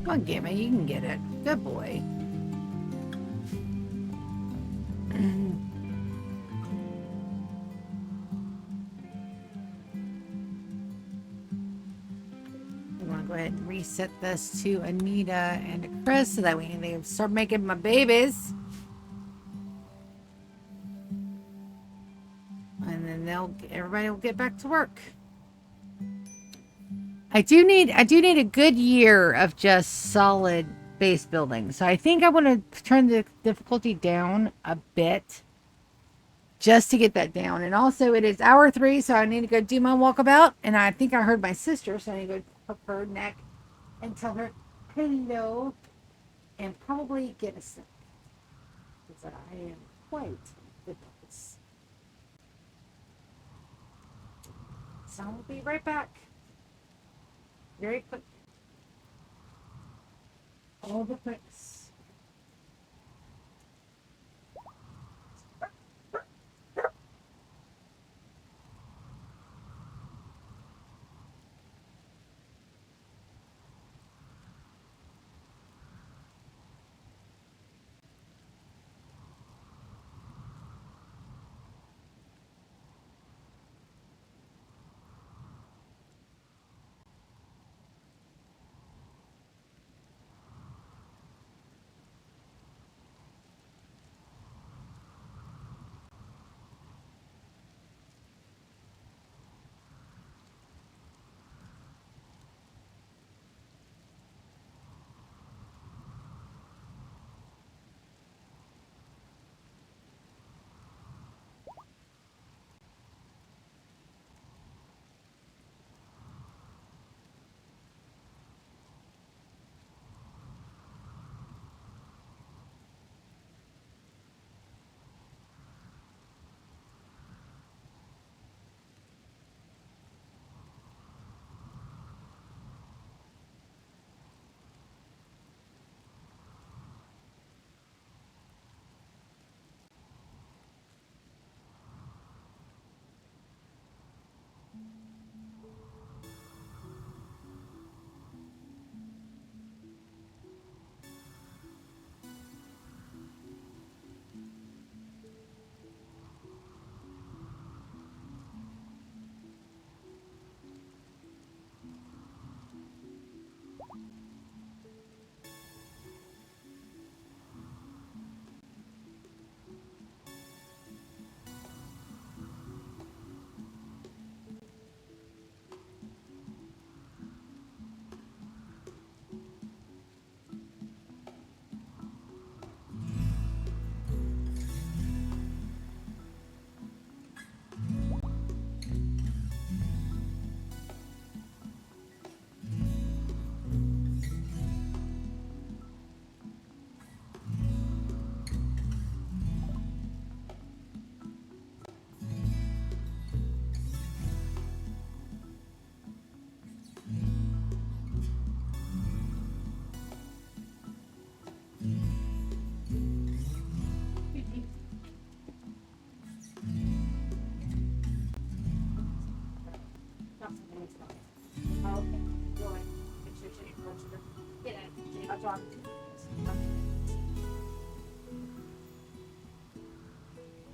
Come on, Gamma, you can get it. Good boy. I'm gonna go ahead and reset this to Anita and to Chris so that we can start making my babies. And then everybody will get back to work. I do need a good year of just solid base building. So I think I want to turn the difficulty down a bit just to get that down. And also it is hour 3, so I need to go do my walkabout. And I think I heard my sister, so I need to go up her neck and tell her hello and probably get a snack. Because I am quite the best. So I'll be right back. Very quick. All the quicks.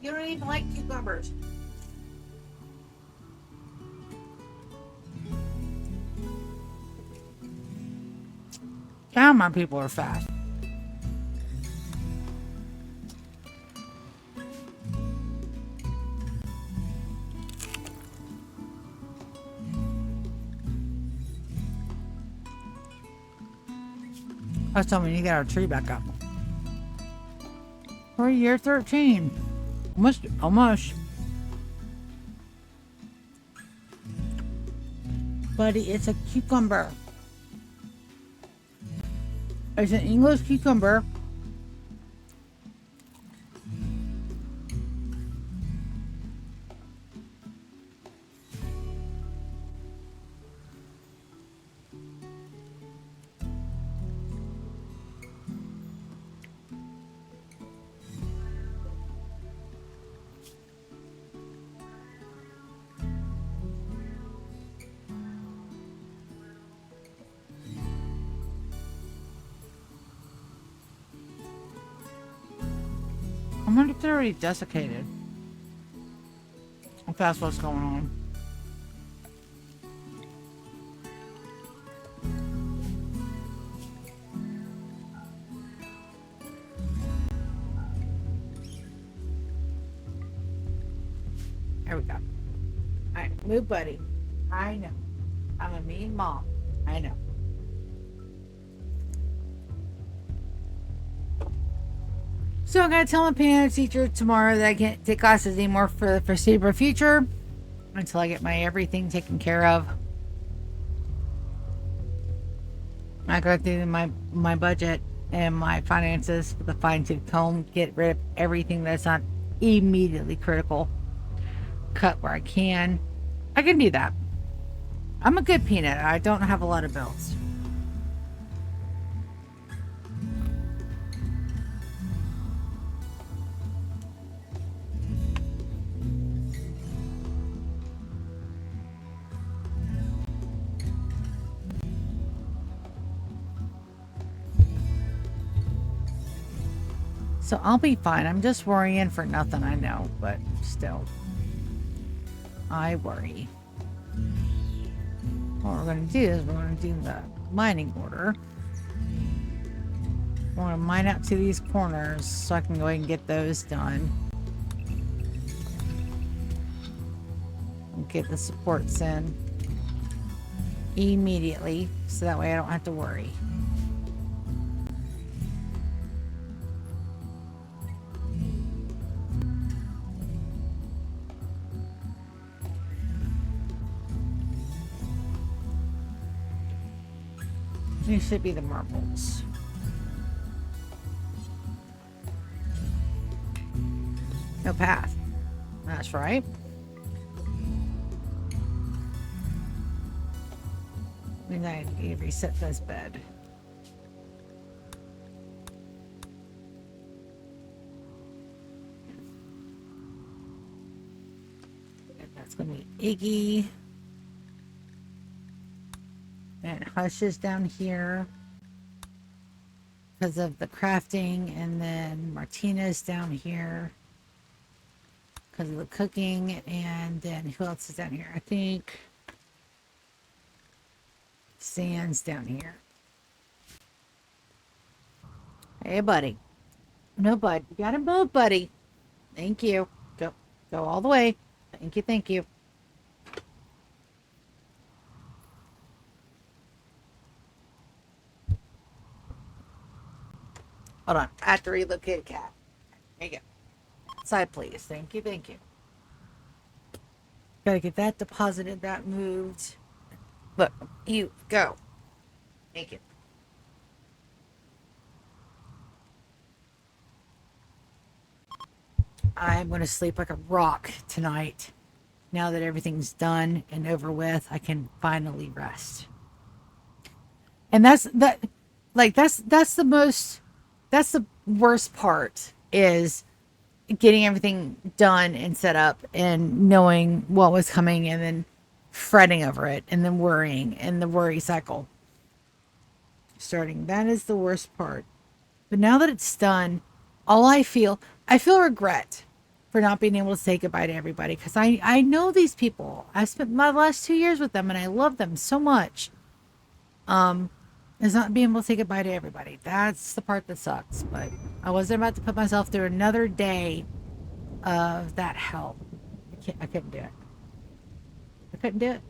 You don't even like cucumbers. Now my people are fast. I was telling me you got our tree back up. For year 13. Almost. Buddy, it's a cucumber. It's an English cucumber. I wonder if they're already desiccated. If that's what's going on. There we go. Alright, move, buddy. I know. I'm a mean mom. I know. So I'm going to tell my piano teacher tomorrow that I can't take classes anymore for the foreseeable future until I get my everything taken care of. I go through my budget and my finances with a fine-tooth comb, get rid of everything that's not immediately critical. Cut where I can. I can do that. I'm a good peanut. I don't have a lot of bills. So I'll be fine. I'm just worrying for nothing, I know, but still. I worry. What we're going to do is we're going to do the mining order. We're going to mine out to these corners so I can go ahead and get those done. And get the supports in immediately so that way I don't have to worry. These should be the marbles. No path. That's right. And I need to reset this bed. And that's going to be Iggy. And Hush is down here because of the crafting, and then Martina's down here because of the cooking, and then who else is down here? I think Sand's down here. Hey, buddy. No, bud. You gotta move, buddy. Thank you. Go all the way. Thank you, thank you. Hold on. I have to relocate a cat. There you go. Side, please. Thank you. Thank you. Gotta get that deposited, that moved. Look, you go. Thank you. I'm going to sleep like a rock tonight. Now that everything's done and over with, I can finally rest. And that's the worst part is getting everything done and set up and knowing what was coming and then fretting over it and then worrying and the worry cycle starting. That is the worst part. But now that it's done, I feel regret for not being able to say goodbye to everybody, because I know these people. I spent my last 2 years with them and I love them so much. Is not being able to say goodbye to everybody. That's the part that sucks. But I wasn't about to put myself through another day of that hell. I couldn't do it. I couldn't do it.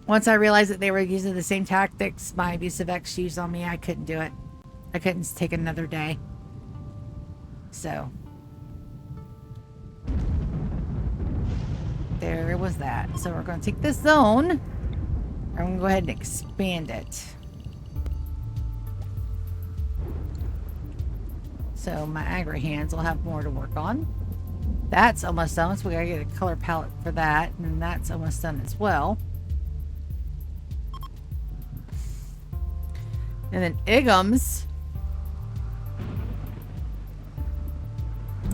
Once I realized that they were using the same tactics my abusive ex used on me, I couldn't do it. I couldn't take another day. So there was that. So we're going to take this zone. I'm going to go ahead and expand it. So my agri hands will have more to work on. That's almost done, so we gotta get a color palette for that. And that's almost done as well. And then Igums.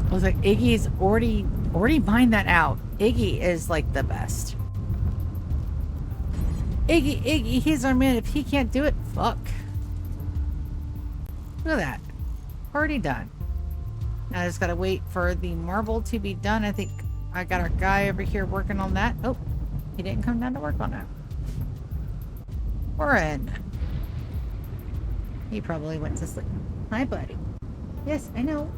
I was like, Iggy's already mined that out. Iggy is like the best. Iggy, he's our man. If he can't do it, fuck. Look at that. Already done. Now I just gotta wait for the marble to be done. I think I got our guy over here working on that. Oh, he didn't come down to work on that. Warren. He probably went to sleep. Hi, buddy. Yes, I know.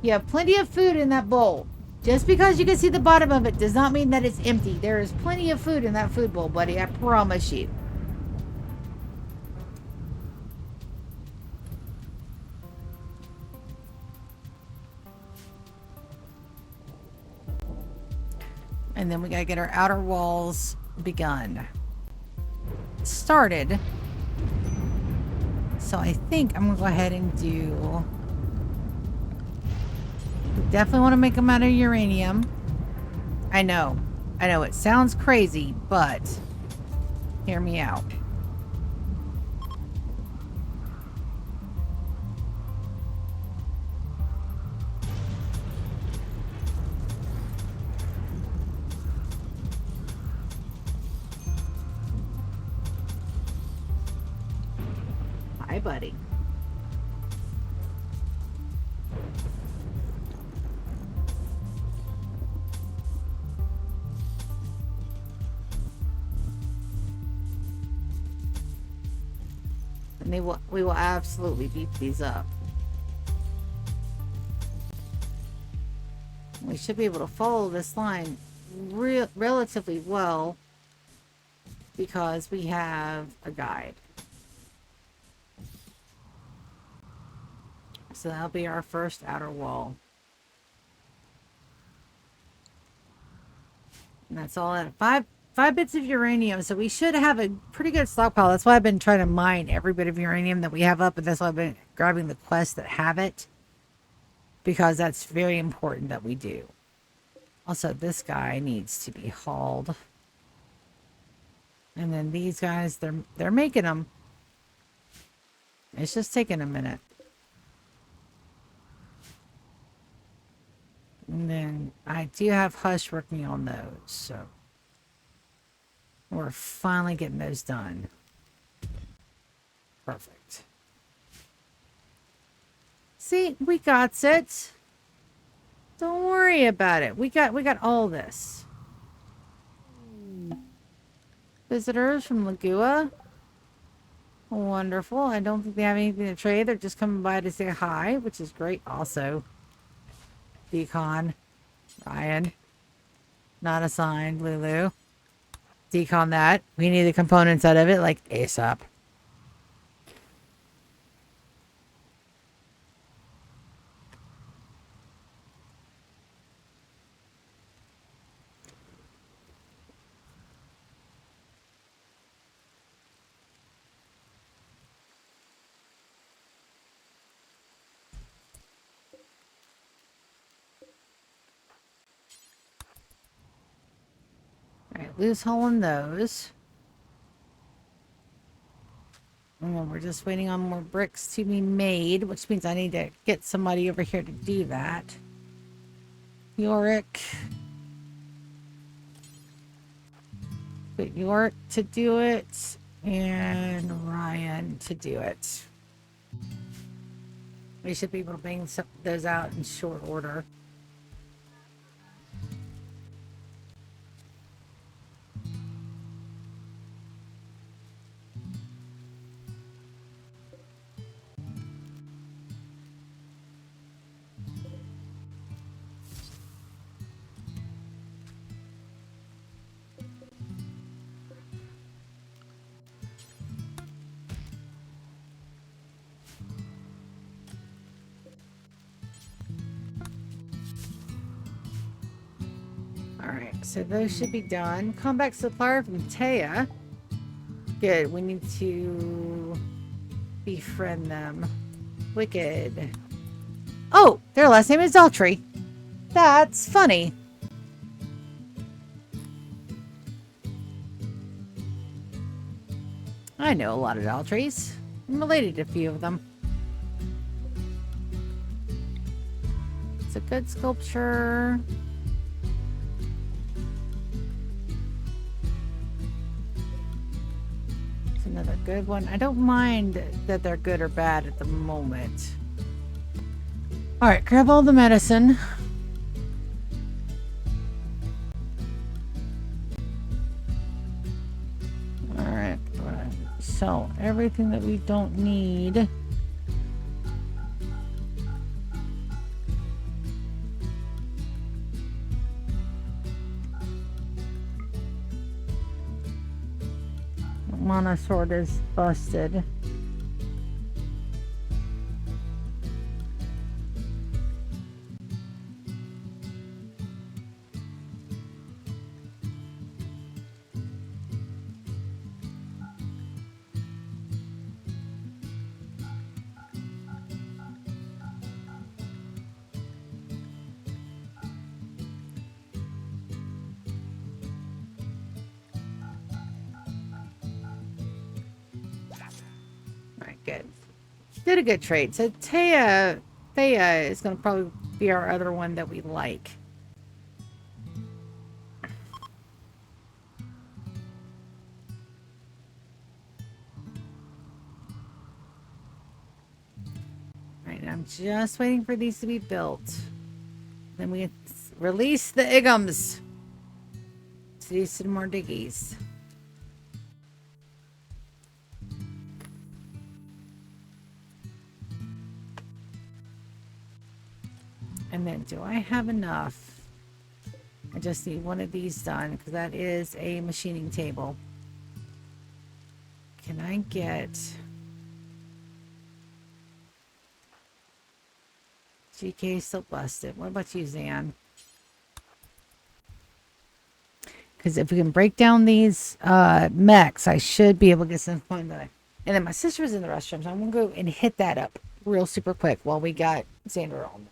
You have plenty of food in that bowl. Just because you can see the bottom of it does not mean that it's empty. There is plenty of food in that food bowl, buddy. I promise you. And then we gotta get our outer walls begun. Started. So I think I'm gonna go ahead and do... We definitely want to make them out of uranium. I know, it sounds crazy, but hear me out. Hi, buddy. And we will absolutely beat these up. We should be able to follow this line relatively well because we have a guide. So that'll be our first outer wall. And that's all at five bits of uranium, so we should have a pretty good stockpile. That's why I've been trying to mine every bit of uranium that we have up, and that's why I've been grabbing the quests that have it, because that's very important that we do. Also, this guy needs to be hauled, and then these guys, they're making them. It's just taking a minute. And then I do have Hush working on those, so we're finally getting those done. Perfect. See, we got it. Don't worry about it. We got all this. Visitors from Lagua. Wonderful. I don't think they have anything to trade. They're just coming by to say hi, which is great also. Decon. Ryan. Not assigned. Lulu. Decon that. We need the components out of it like ASAP. Alright, loose hauling those. And then we're just waiting on more bricks to be made, which means I need to get somebody over here to do that. Yorick. Get Yorick to do it, and Ryan to do it. We should be able to bang those out in short order. Alright, so those should be done. Comeback supplier from Taya. Good, we need to befriend them. Wicked. Oh, their last name is Daltrey. That's funny. I know a lot of Daltreys. I'm related to a few of them. It's a good sculpture. It's another good one. I don't mind that they're good or bad at the moment. Alright, grab all the medicine. Alright, so everything that we don't need. Mana sword is busted. Good. Did a good trade. So Thea is going to probably be our other one that we like. Right, I'm just waiting for these to be built. Then we release the Igums to do some more diggies. And then, do I have enough? I just need one of these done, because that is a machining table. Can I get... GK still busted. What about you, Zan? Because if we can break down these mechs, I should be able to get some fun done. And then my sister was in the restroom, so I'm going to go and hit that up real super quick while we got Xander on.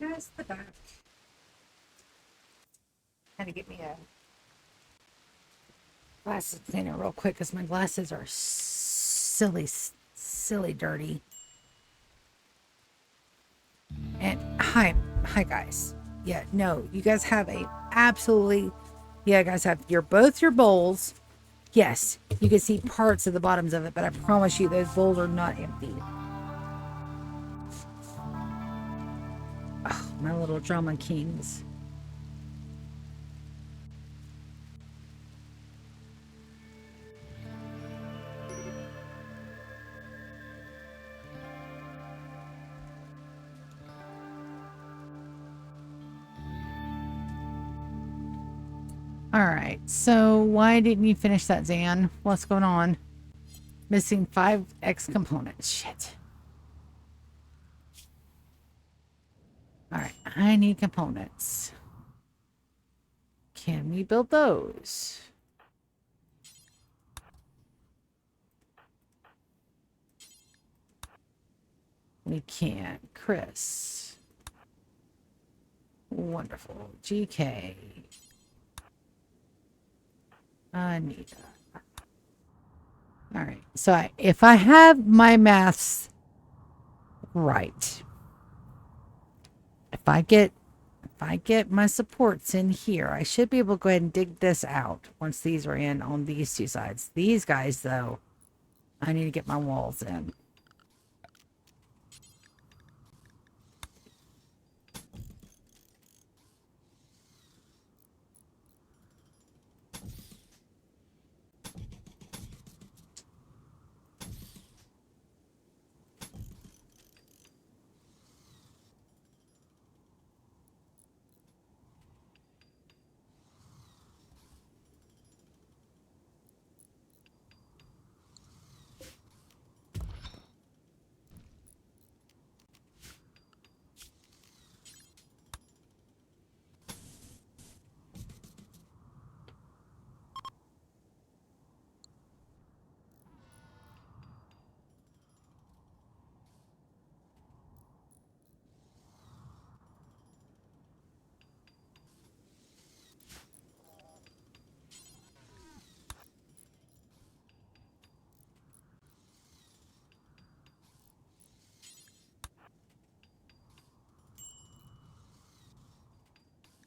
There's the back. Kind of get me a glasses cleaner real quick, because my glasses are silly dirty. And hi guys. Yeah, no, you guys have a absolutely, yeah, guys have both your bowls. Yes, you can see parts of the bottoms of it, but I promise you those bowls are not empty. Oh, my little drama kings. All right, so why didn't you finish that, Zan? What's going on? Missing 5x components. Shit. All right, I need components. Can we build those? We can. Chris. Wonderful. GK. Anita. All right. So if I have my maths right, if I get my supports in here, I should be able to go ahead and dig this out once these are in on these two sides. These guys, though, I need to get my walls in.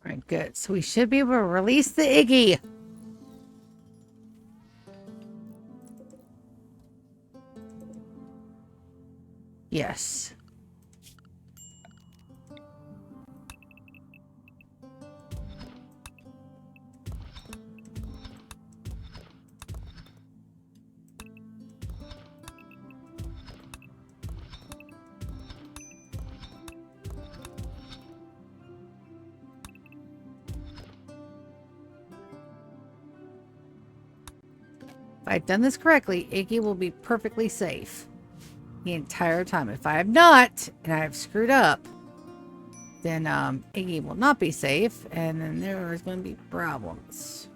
All right, good. So we should be able to release the Iggy. Yes. If I've done this correctly, Iggy will be perfectly safe the entire time. If I have not, and I have screwed up, then Iggy will not be safe, and then there is going to be problems.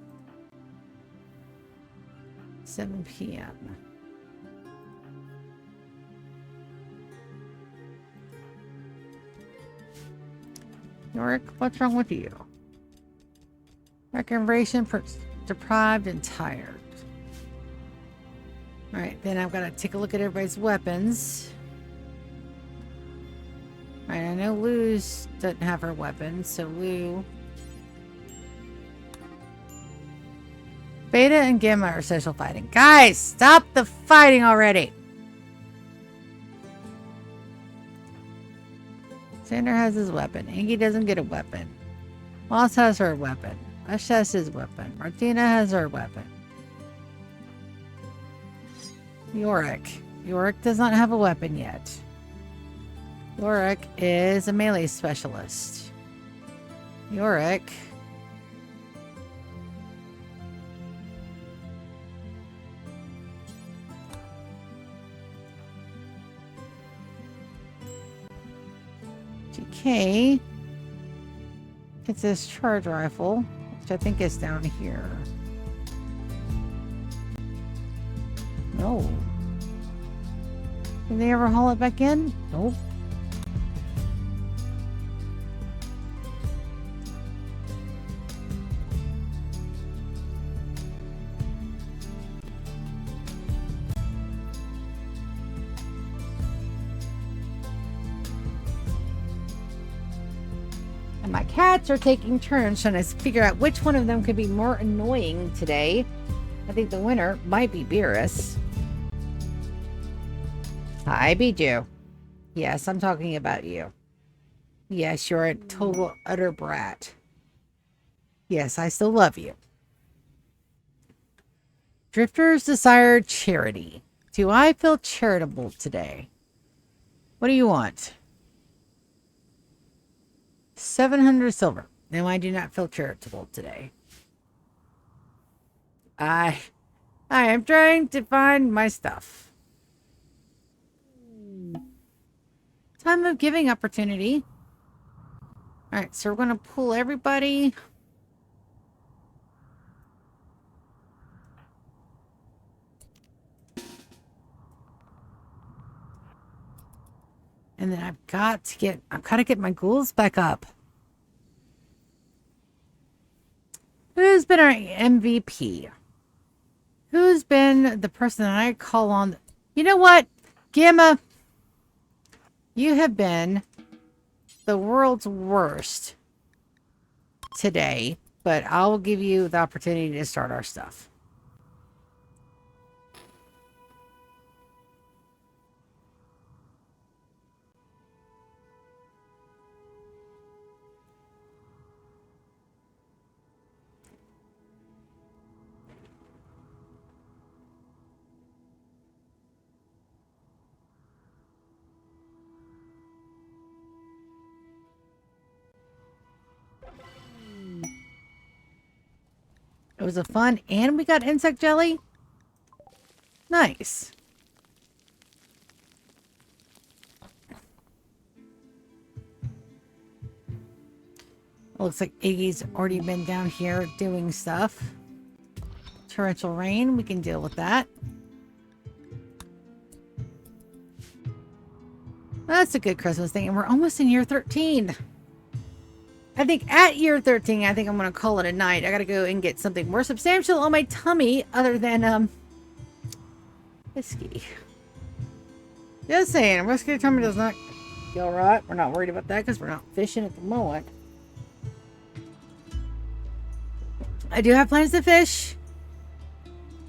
7 p.m. Yorick, what's wrong with you? Recuperation, deprived and tired. Alright, then I've got to take a look at everybody's weapons. Alright, I know Lulu doesn't have her weapons, so Lulu. Beta and Gamma are social fighting. Guys, stop the fighting already! Sander has his weapon. Iggy doesn't get a weapon. Moss has her weapon. Ash has his weapon. Martina has her weapon. Yorick. Yorick does not have a weapon yet. Yorick is a melee specialist. Yorick. GK gets this charge rifle, which I think is down here. No. Did they ever haul it back in? Nope. And my cats are taking turns trying to figure out which one of them could be more annoying today. I think the winner might be Beerus. Hi, Bijou. Yes, I'm talking about you. Yes, you're a total utter brat. Yes, I still love you. Drifters desire charity. Do I feel charitable today? What do you want? 700 silver. No, I do not feel charitable today. I am trying to find my stuff. Time of giving opportunity. Alright, so we're going to pull everybody. And then I've got to get my ghouls back up. Who's been our MVP? Who's been the person that I call on? You know what? Gamma, you have been the world's worst today, but I'll give you the opportunity to start our stuff. It was a fun, and we got insect jelly. Nice. Looks like Iggy's already been down here doing stuff. Torrential rain, we can deal with that. That's a good Christmas thing, and we're almost in year 13. I think at year 13, I think I'm going to call it a night. I got to go and get something more substantial on my tummy other than, whiskey. Just saying, whiskey tummy does not feel right. We're not worried about that because we're not fishing at the moment. I do have plans to fish.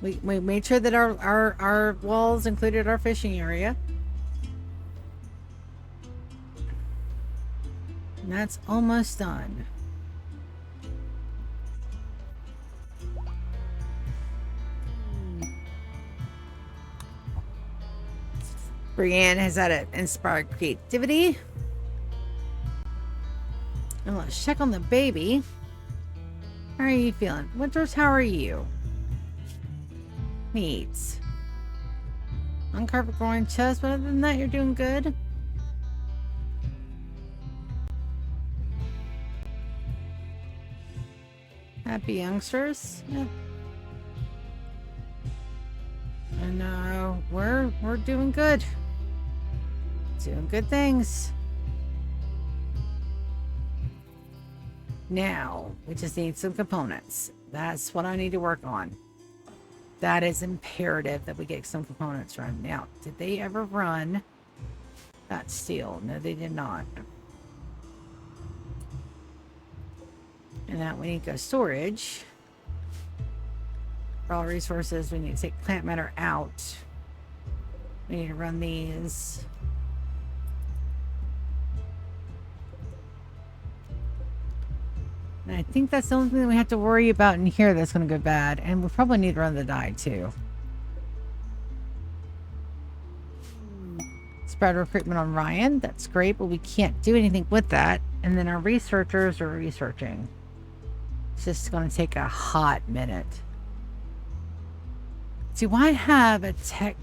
We made sure that our walls included our fishing area. And that's almost done. Brienne has had it inspired creativity. And let's check on the baby. How are you feeling? Winters, how are you? Neat. Uncarpet growing chest, but other than that, you're doing good. Happy youngsters. Yeah. And we're doing good. Doing good things. Now, we just need some components. That's what I need to work on. That is imperative that we get some components run. Now, did they ever run that steel? No, they did not. And that we need to go storage. For all resources, we need to take plant matter out. We need to run these. And I think that's the only thing that we have to worry about in here that's going to go bad. And we probably need to run the dye too. Spread recruitment on Ryan. That's great, but we can't do anything with that. And then our researchers are researching. It's just going to take a hot minute. Do I have a tech?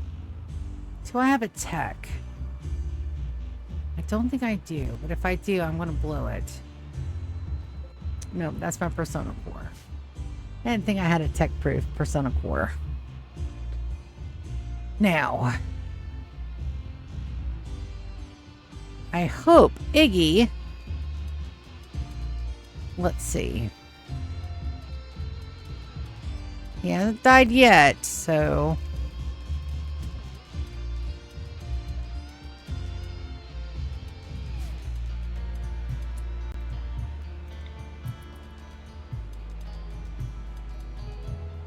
Do I have a tech? I don't think I do, but if I do, I'm going to blow it. No, that's my Persona Core. I didn't think I had a tech-proof Persona Core. Now, I hope Iggy... Let's see. He hasn't died yet, so...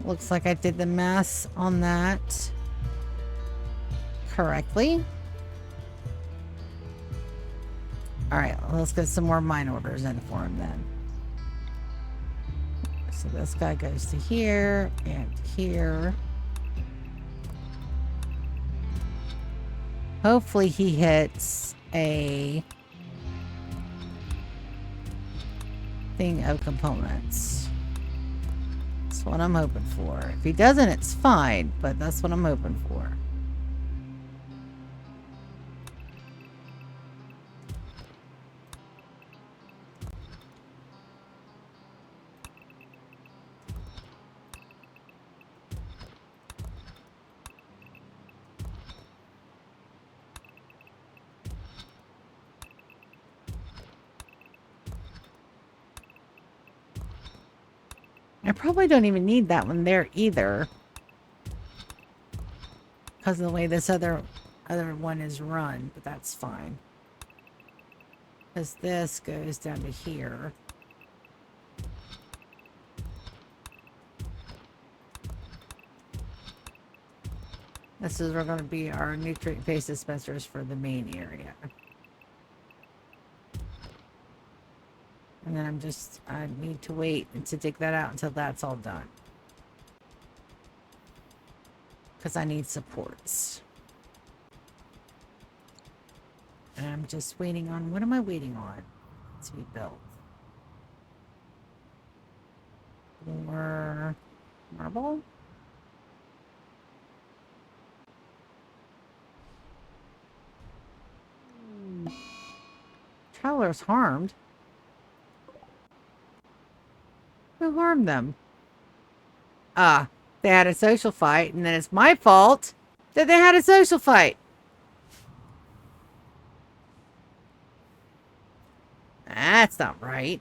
Looks like I did the math on that correctly. Alright, let's get some more mine orders in for him then. So this guy goes to here and here. Hopefully he hits a thing of components. That's what I'm hoping for. If he doesn't, it's fine, but that's what I'm hoping for. I probably don't even need that one there either. Because of the way this other one is run, but that's fine. Because this goes down to here. This is going to be our nutrient-based dispensers for the main area. And then I need to wait to dig that out until that's all done. Because I need supports. And I'm just waiting on, what am I waiting on to be built? More marble? Travelers harmed? Who harmed them? Ah, they had a social fight, and then it's my fault that they had a social fight. That's not right.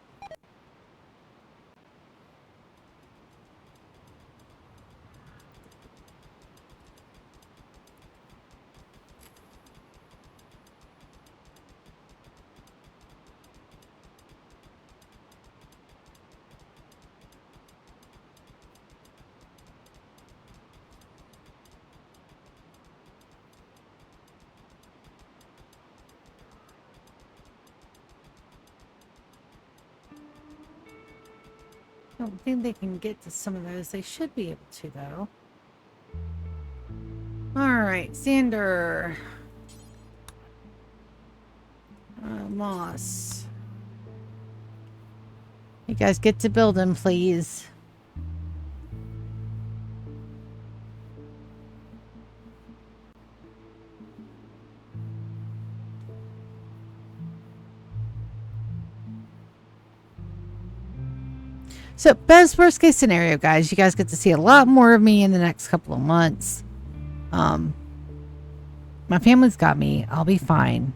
I don't think they can get to some of those. They should be able to, though. Alright, Sander. Moss. You guys get to build them, please. So, best worst case scenario, guys, you guys get to see a lot more of me in the next couple of months. My family's got me. I'll be fine.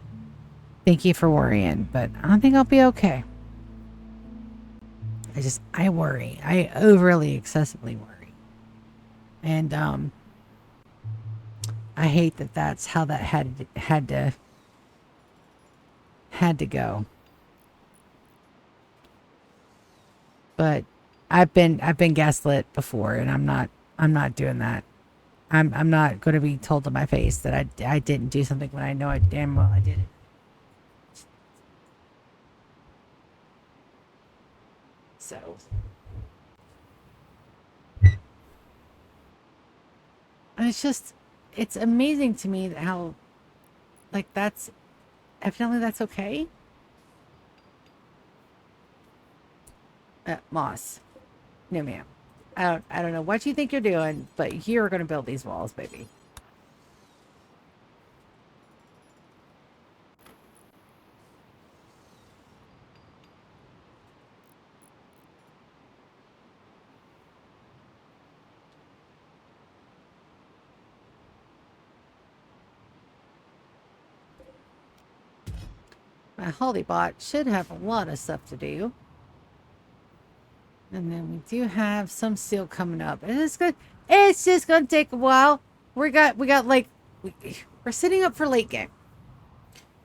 Thank you for worrying, but I think I'll be okay. I worry. I overly, excessively worry. And, I hate that that's how that had to go. But I've been gaslit before, and I'm not doing that. I'm not going to be told to my face that I didn't do something when I know I damn well I did it. So and it's amazing to me that how, like, that's evidently that's okay. Moss. No, ma'am. I don't know what you think you're doing, but you're going to build these walls, baby. My Hollybot should have a lot of stuff to do. And then we do have some steel coming up. It's just gonna take a while. We got like we're sitting up for late game.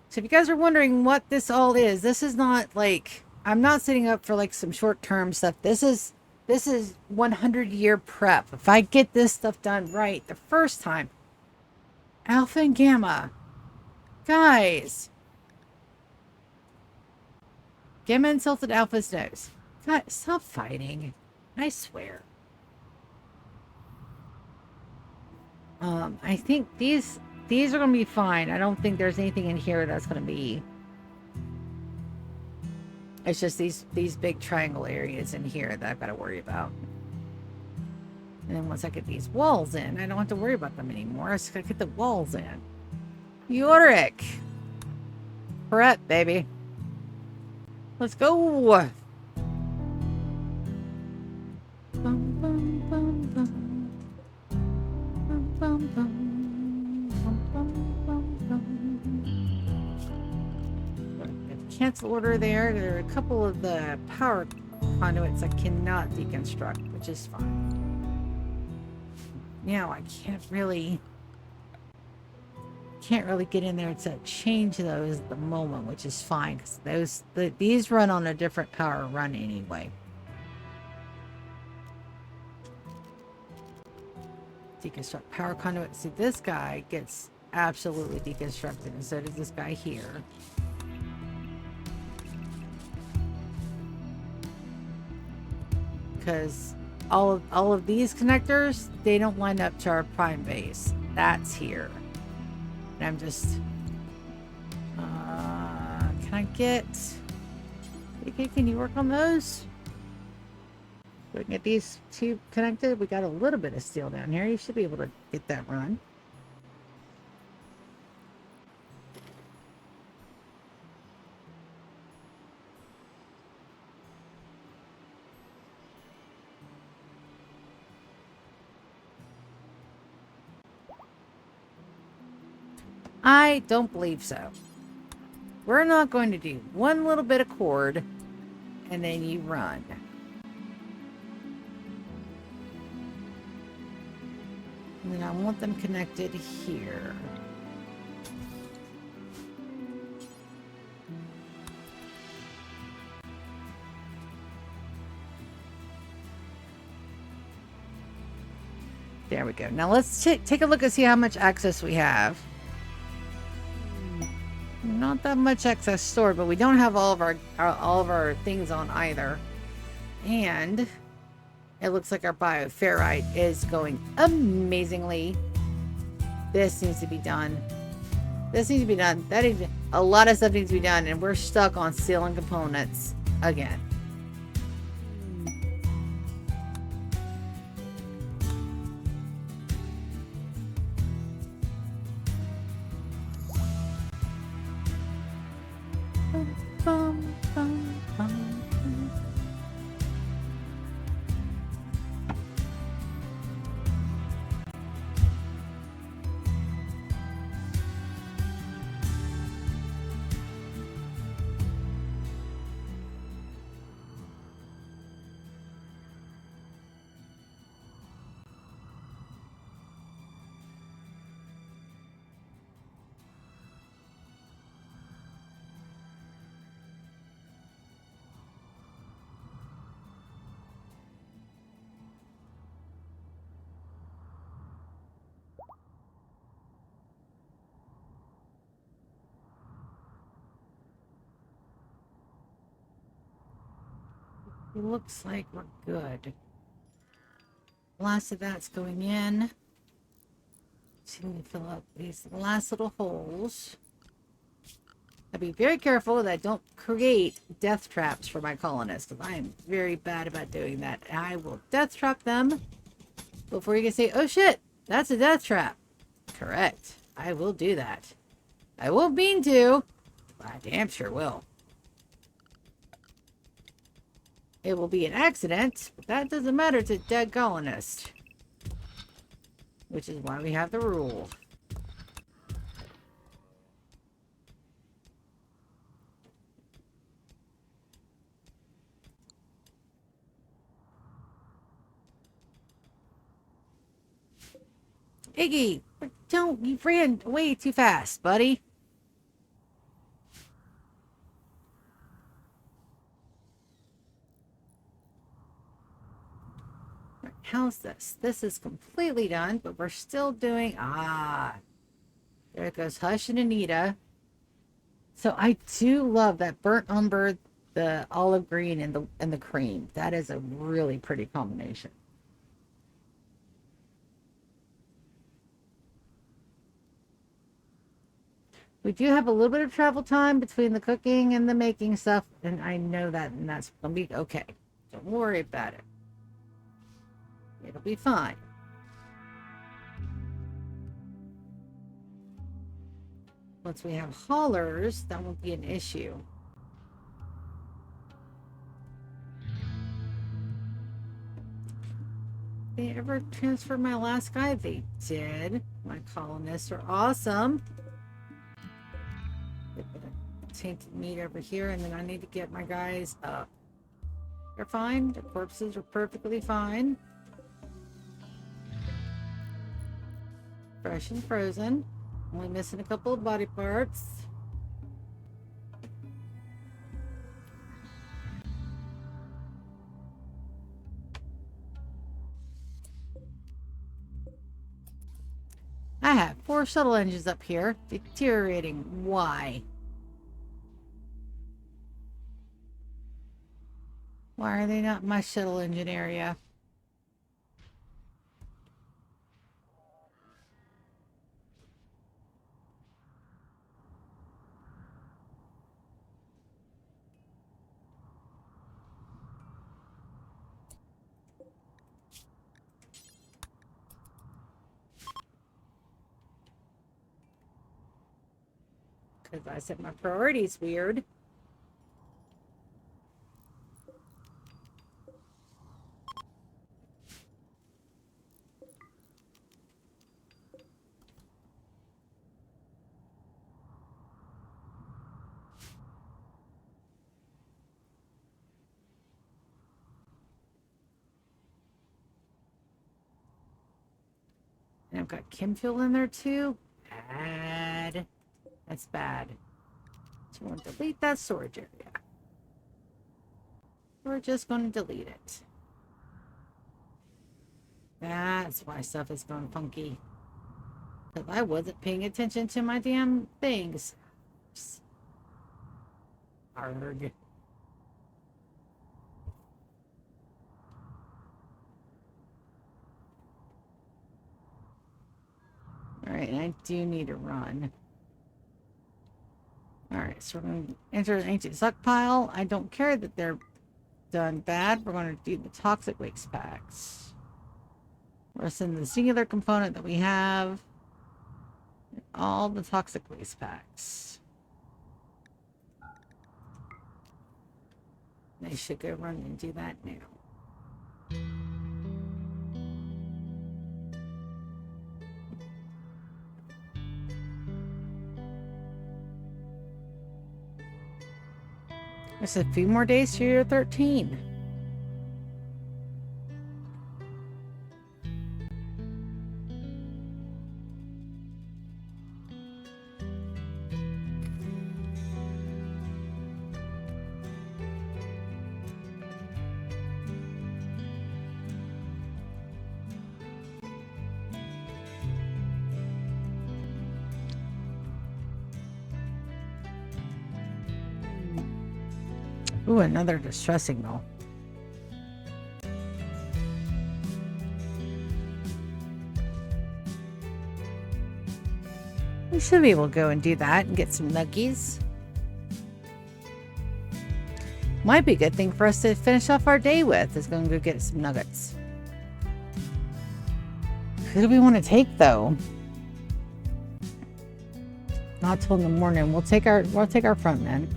So if you guys are wondering what this all is, this is not like, I'm not sitting up for like some short-term stuff. This is 100-year prep. If I get this stuff done right the first time, Alpha and Gamma, guys, Gamma insulted Alpha's nose. God, stop fighting. I swear. I think these are going to be fine. I don't think there's anything in here that's going to be... It's just these big triangle areas in here that I've got to worry about. And then once I get these walls in, I don't have to worry about them anymore. I just got to get the walls in. Yorick! Prep, baby. Let's go! Bum, bum, bum, bum. Bum, bum, bum. Bum, bum, bum, bum. Cancel order there. There are a couple of the power conduits I cannot deconstruct, which is fine. Now I can't really get in there to change those at the moment, which is fine because these run on a different power run anyway. Deconstruct power conduit. See, this guy gets absolutely deconstructed, and so does this guy here. Because all of these connectors, they don't line up to our prime base. That's here. And I'm just... can I get... Okay, can you work on those? We can get these two connected. We got a little bit of steel down here. You should be able to get that run. I don't believe so. We're not going to do one little bit of cord and then you run. And then I want them connected here. There we go. Now let's take a look and see how much access we have. Not that much excess stored, but we don't have all of our things on either. And it looks like our bioferrite is going amazingly. This needs to be done. This needs to be done. A lot of stuff needs to be done, and we're stuck on steel and components again. It looks like we're good. Last of that's going in. So we fill up these last little holes. I'll be very careful that I don't create death traps for my colonists, because I am very bad about doing that. I will death trap them before you can say, oh shit, that's a death trap. Correct. I will do that. I won't mean to, but I damn sure will. It will be an accident, but that doesn't matter to a dead colonist. Which is why we have the rule. Iggy, don't, you ran way too fast, buddy. How's this? This is completely done, but we're still doing... there goes Hush and Anita. So I do love that burnt umber, the olive green, and the cream. That is a really pretty combination. We do have a little bit of travel time between the cooking and the making stuff, and I know that, and that's gonna be okay. Don't worry about it. It'll be fine. Once we have haulers, that won't be an issue. They ever transfer my last guy? They did. My colonists are awesome. Tainted meat over here, and then I need to get my guys up. They're fine. The corpses are perfectly fine. Fresh and frozen. Only missing a couple of body parts. I have 4 shuttle engines up here. Deteriorating. Why? Why are they not in my shuttle engine area? Because I said my priority's weird. And I've got chem fuel in there too. Bad. That's bad. So we're going to delete that storage area. We're just going to delete it. That's why stuff is going funky. Because I wasn't paying attention to my damn things. Arrgh. Alright, and I do need to run. Alright, so we're going to enter the ancient suck pile. I don't care that they're done bad. We're going to do the toxic waste packs. We're sending the singular component that we have. All the toxic waste packs. They should go run and do that now. There's a few more days to year 13. Ooh, another distress signal. We should be able to go and do that and get some nuggies. Might be a good thing for us to finish off our day with, is going to go get some nuggets. Who do we want to take though? Not till in the morning. We'll take our front men.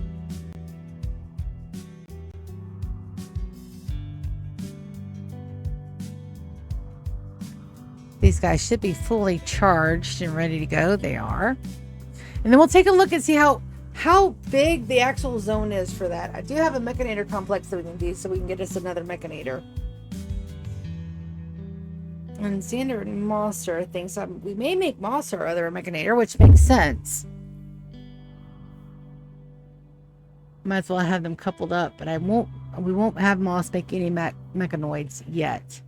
These guys should be fully charged and ready to go. They are. And then we'll take a look and see how big the actual zone is for that. I do have a mechanator complex that we can do, so we can get us another mechanator. And Xander and Monster thinks we may make Moss our other mechanator, which makes sense. Might as well have them coupled up, but we won't have Moss make any mechanoids yet.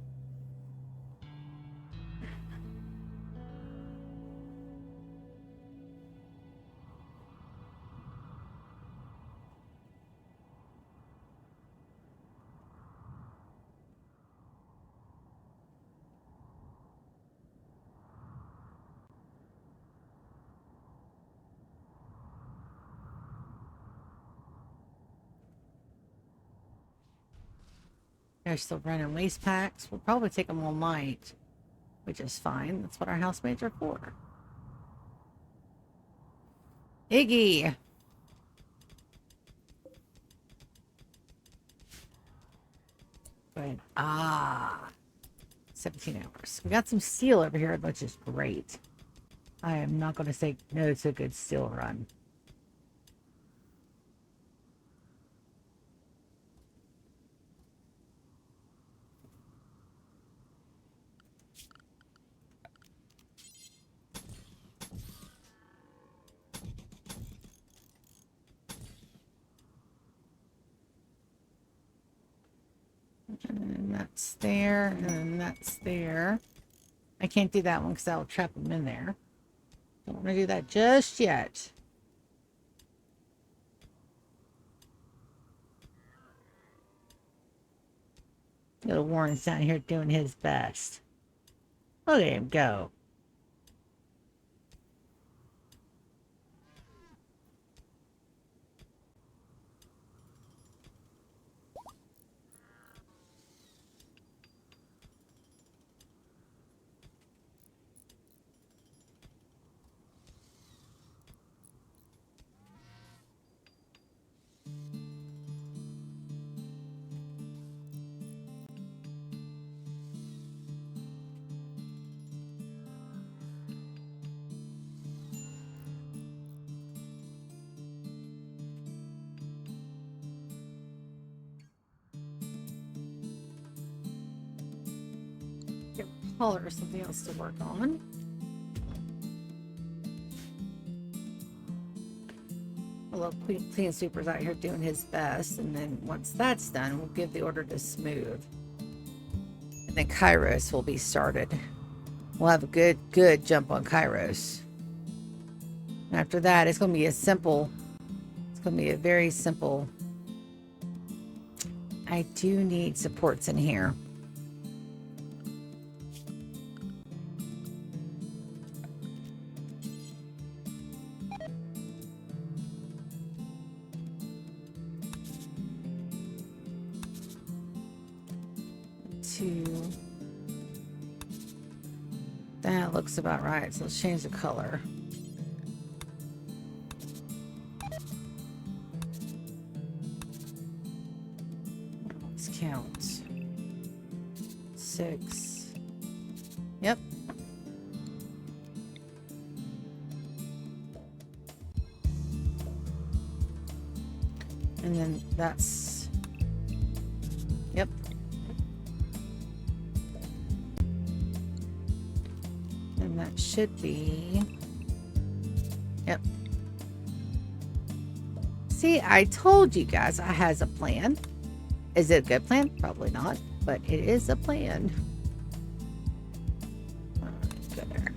They're still running waste packs. We'll probably take them all night, which is fine. That's what our housemates are for. Iggy! Good. 17 hours. We got some steel over here, which is great. I am not going to say no to a good steel run. And that's there, and that's there. I can't do that one because that'll trap them in there. Don't want to do that just yet. Little Warren's down here doing his best. Look at him go. Color or something else to work on. Hello, Clean Super's out here doing his best, and then once that's done, we'll give the order to Smooth. And then Kairos will be started. We'll have a good jump on Kairos. And after that, it's going to be a simple, it's going to be a very simple. I do need supports in here. That looks about right, so let's change the color. Let's count. 6. Yep. And then that's, yep. And that should be, yep. See, I told you guys I has a plan. Is it a good plan? Probably not, but it is a plan. Go there.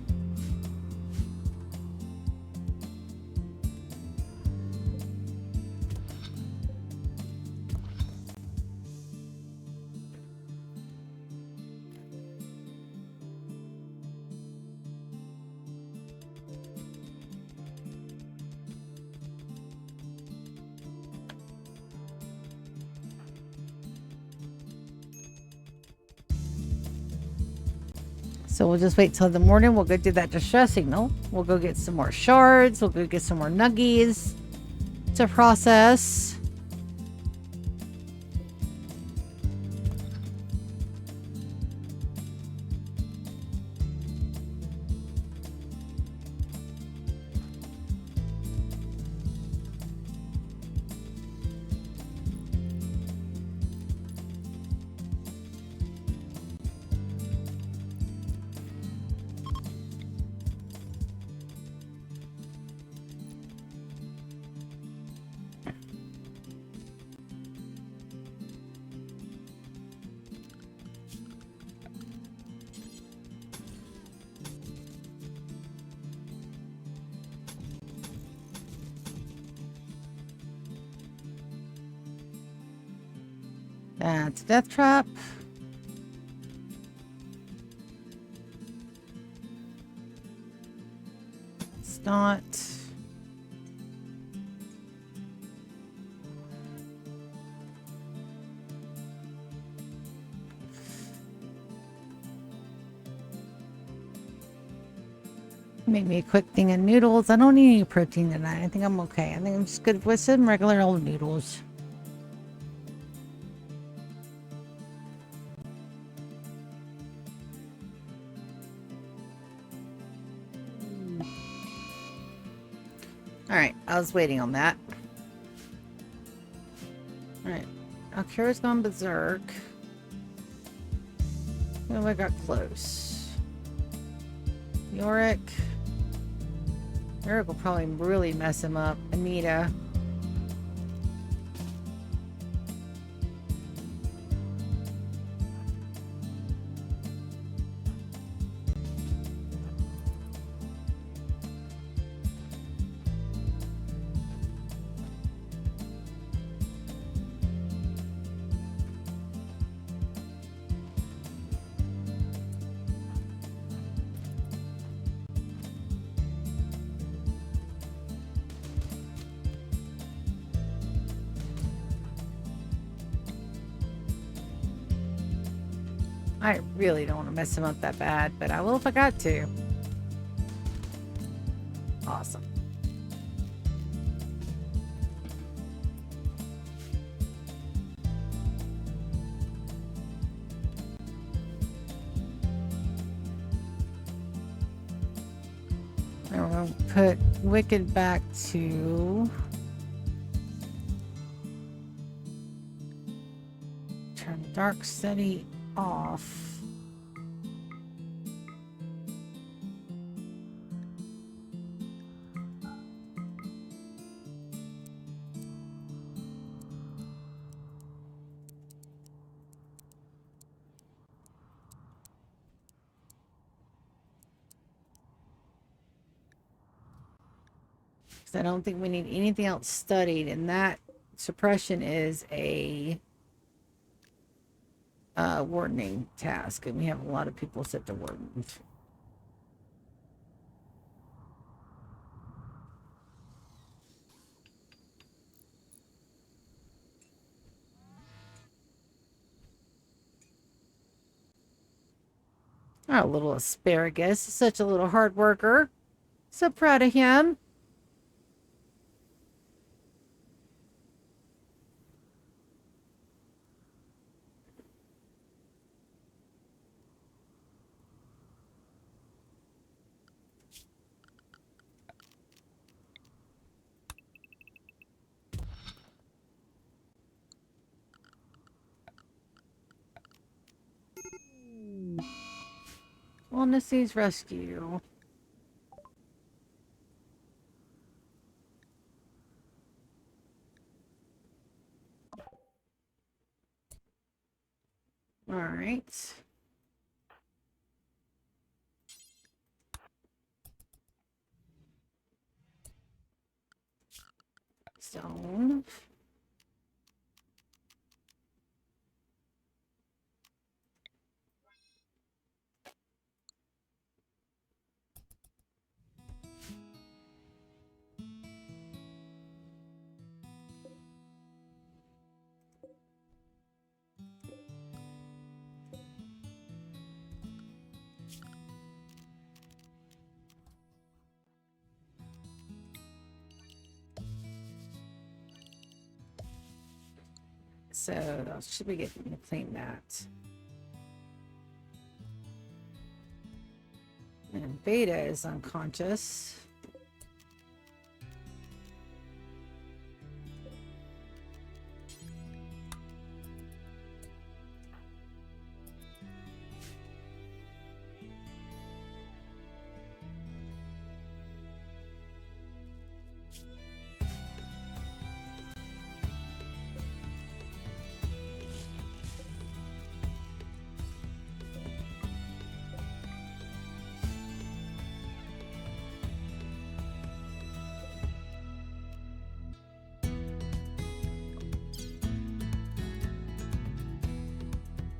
So we'll just wait till the morning. We'll go do that distress signal. We'll go get some more shards. We'll go get some more nuggies to process. That's Death Trap. It's not. Make me a quick thing of noodles. I don't need any protein tonight. I think I'm okay. I think I'm just good with some regular old noodles. Alright, I was waiting on that. Alright, Akira's gone berserk. Oh, I got close. Yorick. Yorick will probably really mess him up. Anita. I really don't want to mess him up that bad, but I will if I got to. Awesome. I'm going to put Wicked back to... Turn Dark Study off. I don't think we need anything else studied, and that suppression is a wardening task, and we have a lot of people set to warden. Our little asparagus, such a little hard worker. So proud of him. Wellness's rescue. All right. Stone. So should we get to clean that? And Beta is unconscious.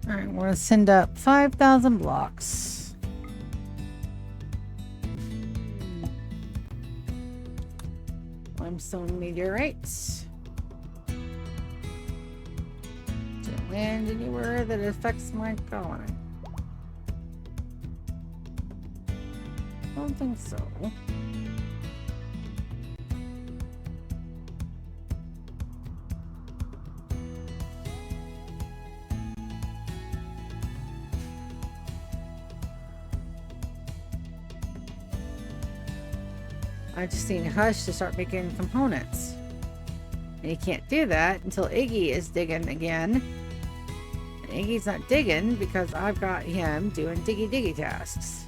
All right, we're gonna send up 5,000 blocks. Limestone meteorites. Don't land anywhere that affects my colony. I don't think so. I just need Hush to start making components. And he can't do that until Iggy is digging again. And Iggy's not digging because I've got him doing diggy tasks.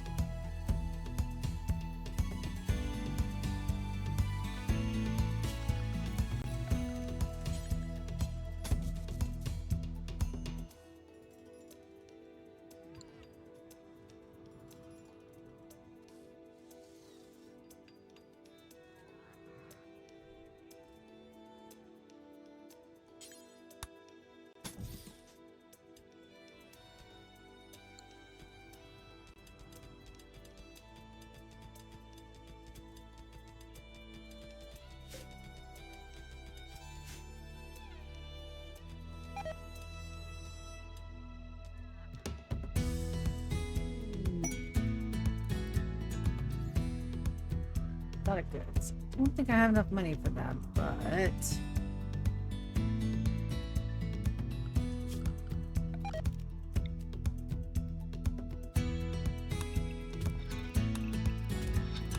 exotic goods. I don't think I have enough money for them, but...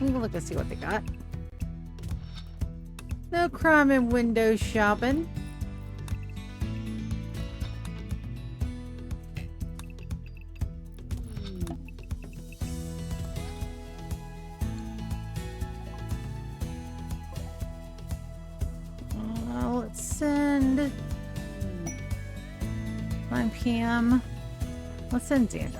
Let me look and see what they got. No crime in window shopping. Let's send 9 p.m. Let's send Xander.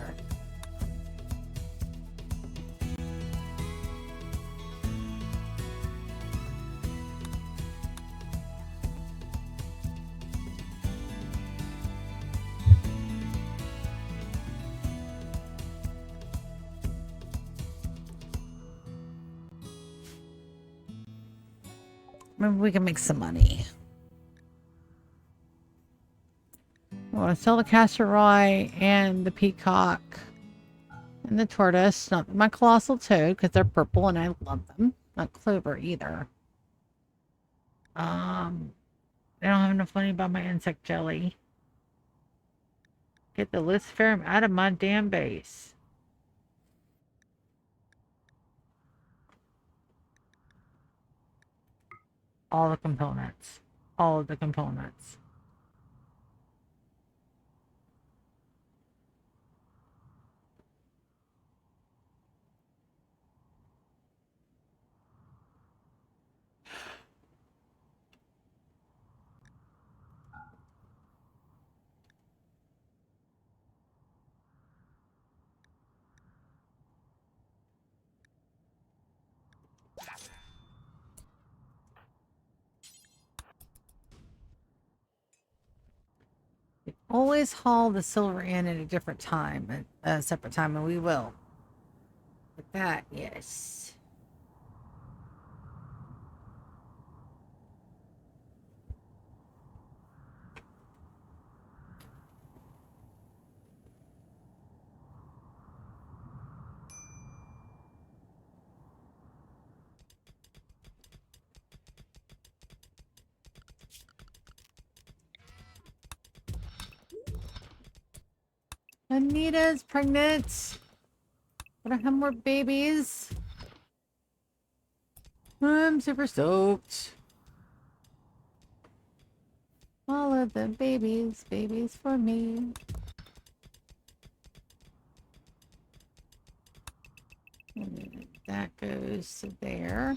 Maybe we can make some money. I want to sell the castor-oil and the peacock and the tortoise. Not my colossal toad because they're purple and I love them. Not clover either. I don't have enough money to buy my insect jelly. Get the Luciferum out of my damn base. All the components. All of the components. Always haul the silver in at a different time, a separate time, and we will. With that, yes. Anita's pregnant. Gotta have more babies. I'm super stoked. All of the babies, babies for me. And that goes to there.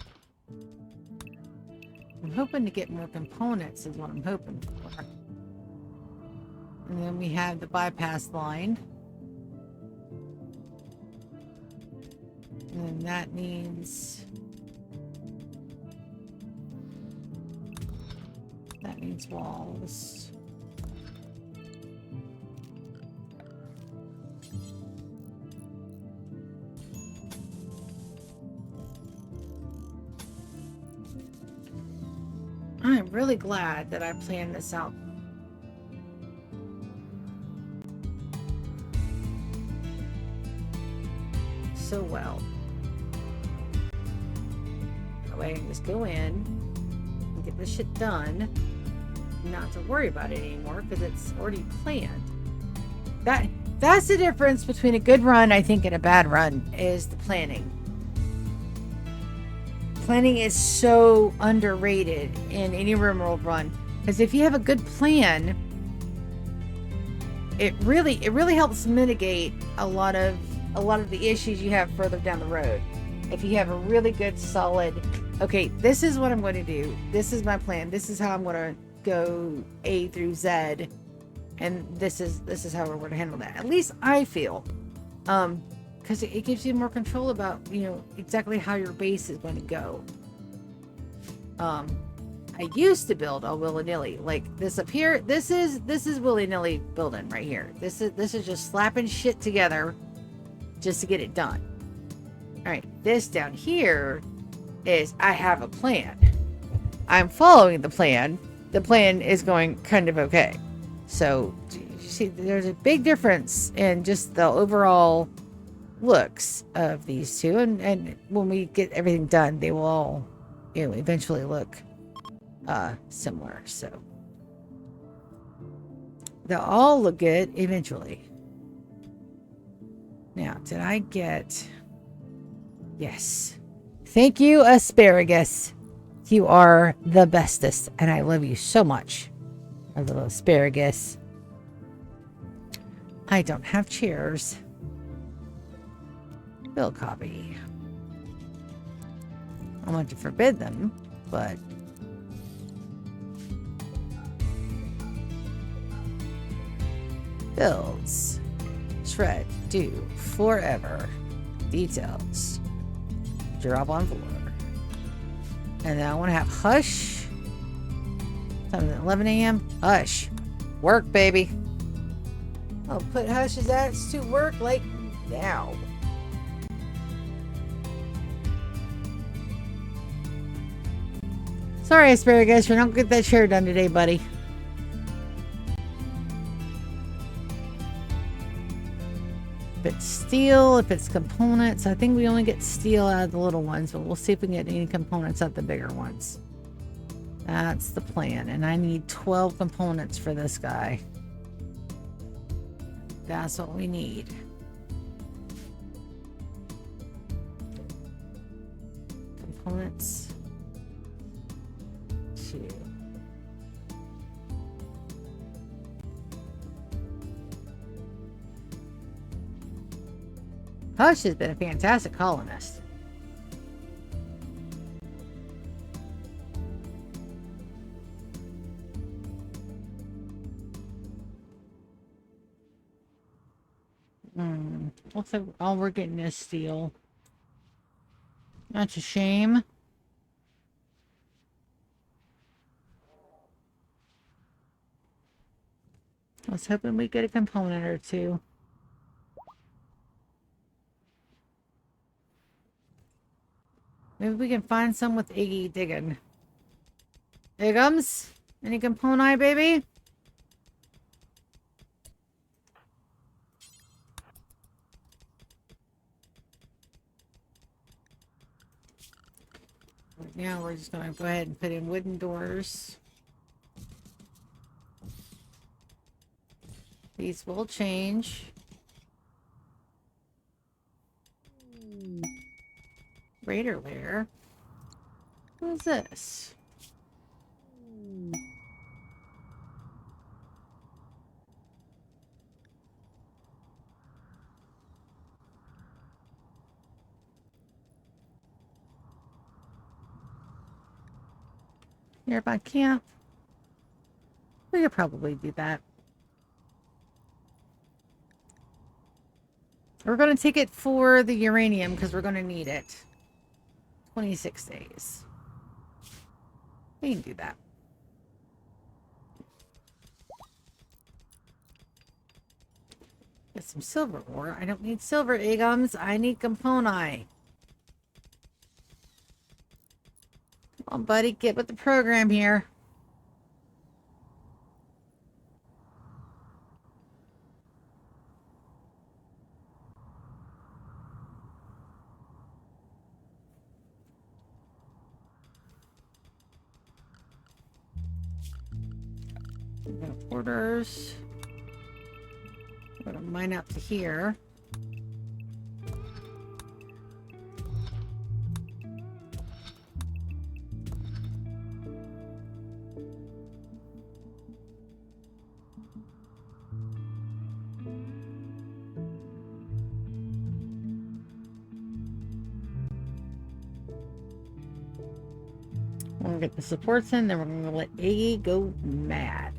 I'm hoping to get more components is what I'm hoping for. And then we have the bypass line. And that needs... that needs walls. I'm really glad that I planned this out so well. That way I can just go in and get this shit done, not to worry about it anymore because it's already planned. That's the difference between a good run, I think, and a bad run, is the planning. Planning is so underrated in any Rimworld run, because if you have a good plan, it really helps mitigate a lot of the issues you have further down the road. If you have a really good solid, okay, this is what I'm going to do, this is my plan, this is how I'm going to go A through Z, and this is how we're going to handle that. At least I feel, because it gives you more control about, you know, exactly how your base is going to go. I used to build all willy-nilly, like this up here. This is willy-nilly building right here. This is just slapping shit together just to get it done. All right, this down here is I have a plan. I'm following the plan. The plan is going kind of okay. So you see, there's a big difference in just the overall looks of these two, and when we get everything done, they will all, you know, eventually look similar. So they'll all look good eventually. Now, did I get... Yes. Thank you, asparagus. You are the bestest, and I love you so much. A little asparagus. I don't have chairs. Build copy. I want to forbid them, but... Builds. Shred. Do. Forever. Details. Drop on floor. And then I want to have hush. Time at 11 a.m. Hush. Work, baby. I'll put Hush's ass to work like now. Sorry, asparagus, you're not gonna get that chair done today, buddy. If it's steel, if it's components, I think we only get steel out of the little ones, but we'll see if we can get any components out of the bigger ones. That's the plan, and I need 12 components for this guy. That's what we need. Components. 2. Hush has been a fantastic colonist. Looks like all we're getting is steel. That's a shame. I was hoping we'd get a component or two. Maybe we can find some with Iggy digging. Iggums? Any component, baby? Right now we're just going to go ahead and put in wooden doors. These will change. Raider lair. What is this? Nearby camp. We could probably do that. We're going to take it for the uranium because we're going to need it. 26 days. We can do that. Get some silver ore. I don't need silver egums. I need component. Come on, buddy. Get with the program here. Orders. We're going to mine out to here. We're going to get the supports in, then we're going to let Iggy go mad.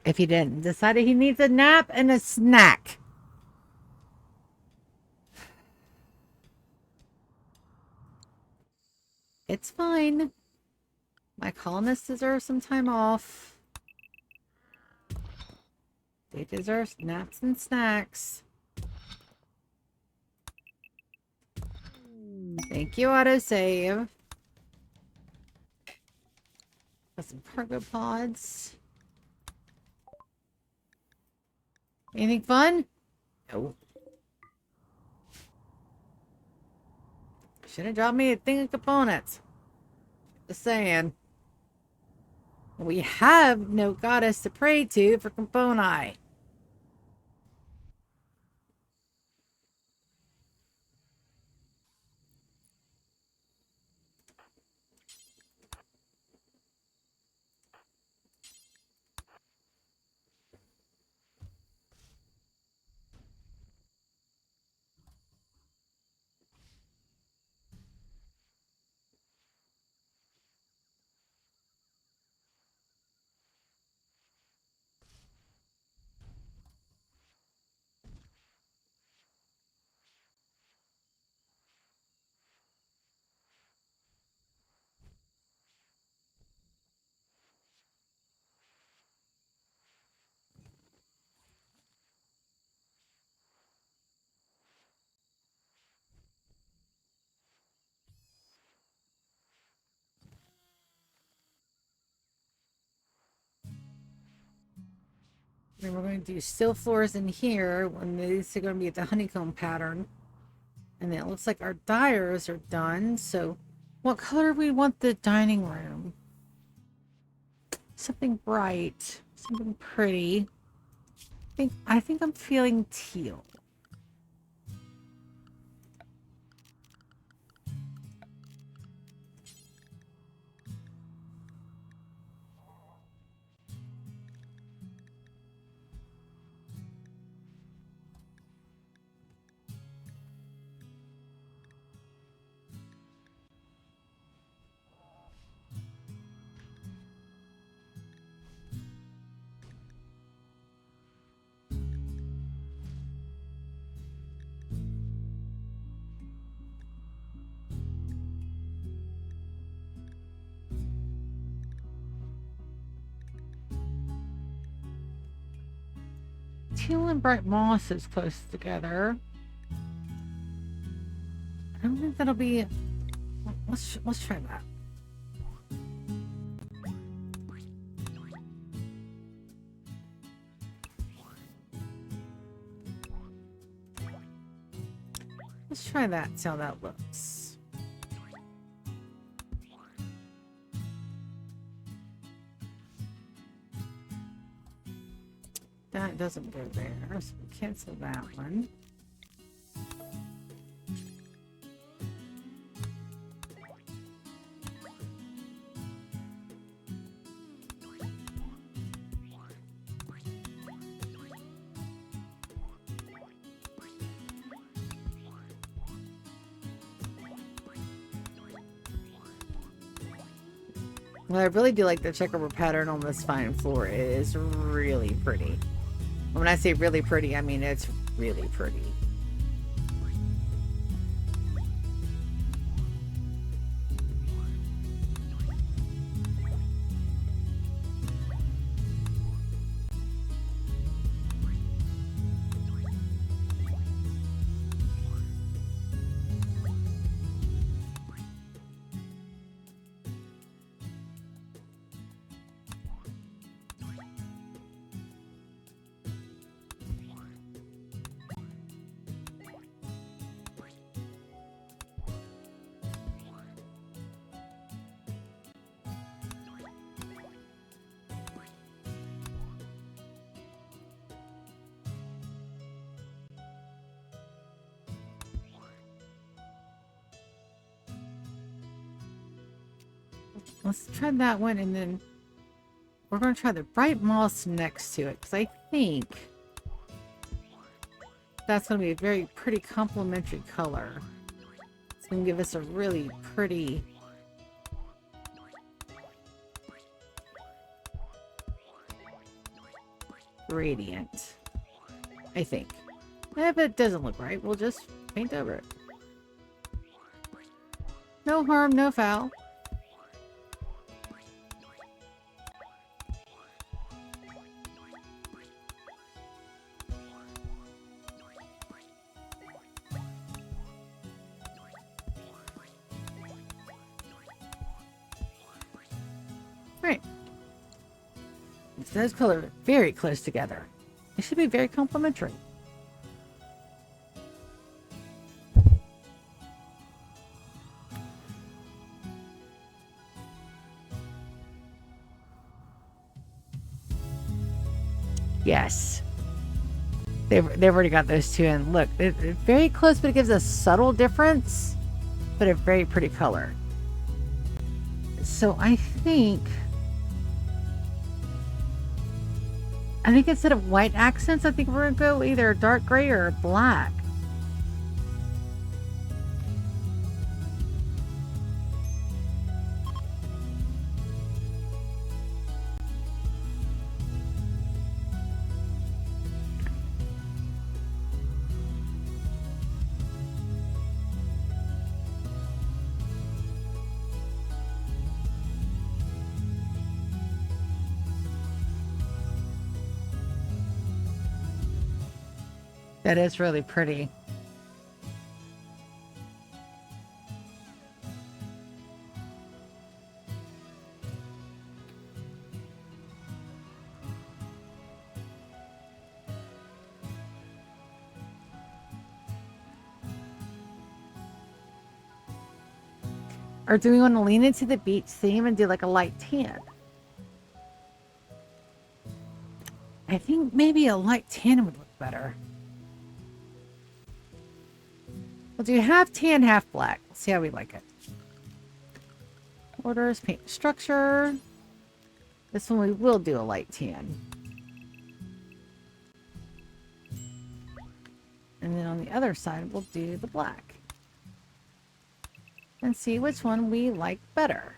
If he didn't, decided he needs a nap and a snack. It's fine. My colonists deserve some time off. They deserve naps and snacks. Thank you, autosave. Got some cargo pods. Anything fun? No. Should have dropped me a thing of components. Just saying. We have no goddess to pray to for component. Then we're going to do still floors in here when these are going to be the honeycomb pattern. And then it looks like our dyers are done. So what color do we want the dining room? Something bright, something pretty. I think I'm feeling teal. Teal and bright moss is close together. I don't think that'll be. Let's try that. Let's try that. See how that looks. That doesn't go there, so we cancel that one. Well, I really do like the checkerboard pattern on this fine floor. It is really pretty. When I say really pretty, I mean it's really pretty. Let's try that one, and then we're going to try the bright moss next to it, because I think that's going to be a very pretty complementary color. It's going to give us a really pretty gradient, I think. If it doesn't look right, we'll just paint over it. No harm, no foul. those colors are very close together. They should be very complementary. Yes. They've already got those two in. Look, they're very close, but it gives a subtle difference, but a very pretty color. So I think instead of white accents, I think we're going to go either dark gray or black. That is really pretty. Or do we want to lean into the beach theme and do like a light tan? I think maybe a light tan would look better. We'll do half tan, half black. We'll see how we like it. Orders, paint structure. This one we will do a light tan. And then on the other side, we'll do the black. And see which one we like better.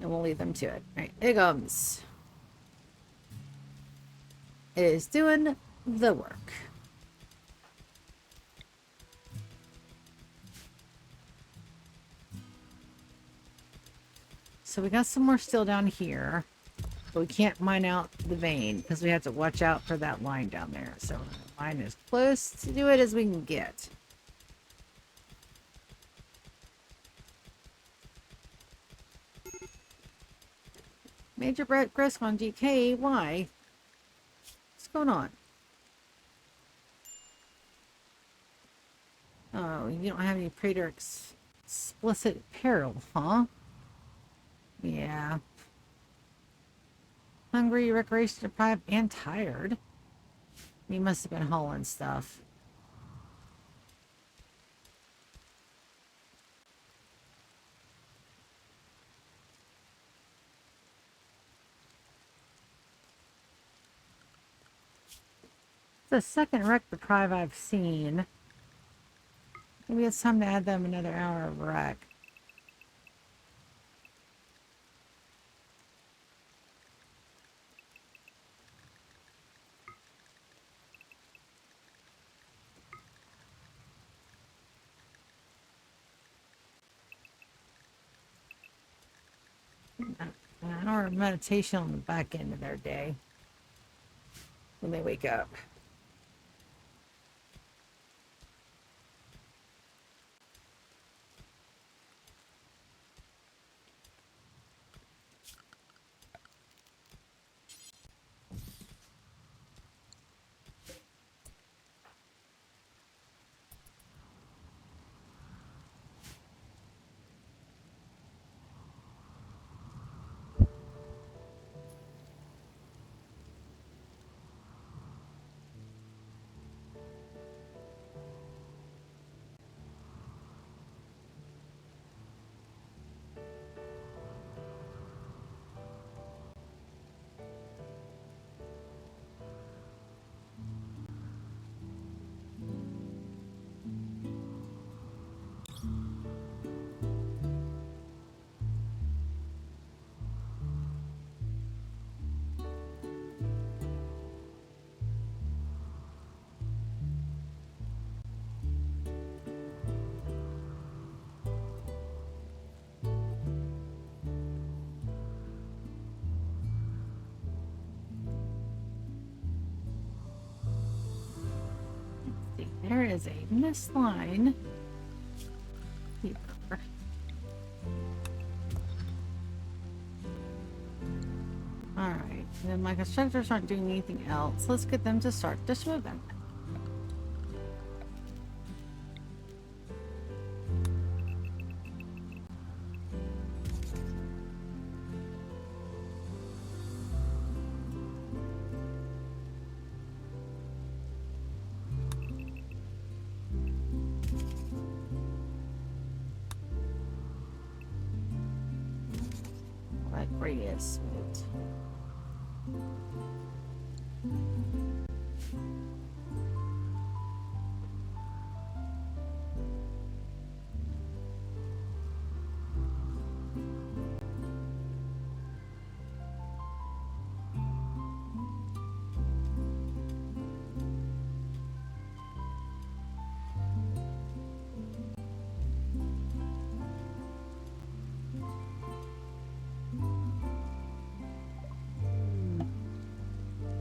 And we'll leave them to it. All right, here it comes. It is doing the work. So we got some more steel down here, but we can't mine out the vein because we have to watch out for that line down there. So mine as close to do it as we can get. Major Brett Grisk on GK, why? What's going on? Oh, you don't have any Praetor explicit peril, huh? Yeah. Hungry, recreation deprived, and tired. You must have been hauling stuff. It's the second wreck deprive I've seen. Maybe it's time to add them another hour of wreck. An hour of meditation on the back end of their day when they wake up. There is a missed line here. Alright, then my constructors aren't doing anything else. Let's get them to start this moving. What radius?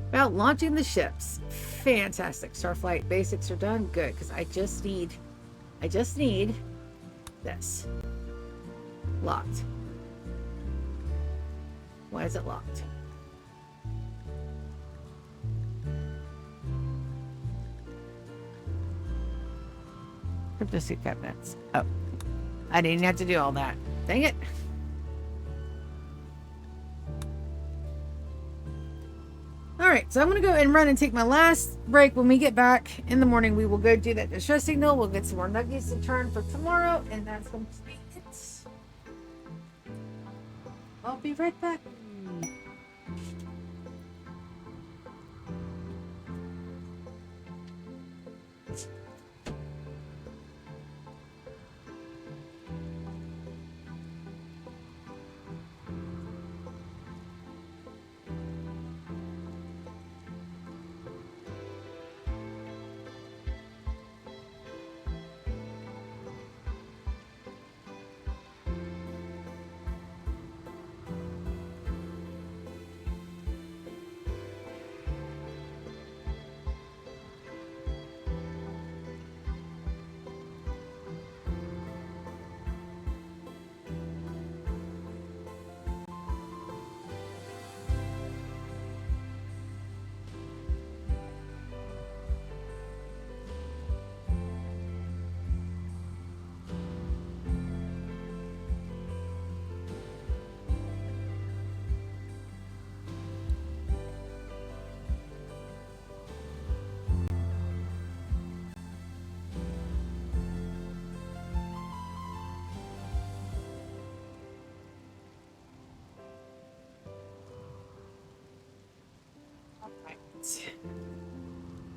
About launching the ships. Fantastic. Starflight basics are done. Good, because I just need this. Locked. Why is it locked? Cryptosuit cabinets. Oh. I didn't have to do all that. Dang it. Alright, so I'm going to go ahead and run and take my last break. When we get back in the morning, we will go do that distress signal. We'll get some more nuggies to turn for tomorrow, and that's going to be it. I'll be right back.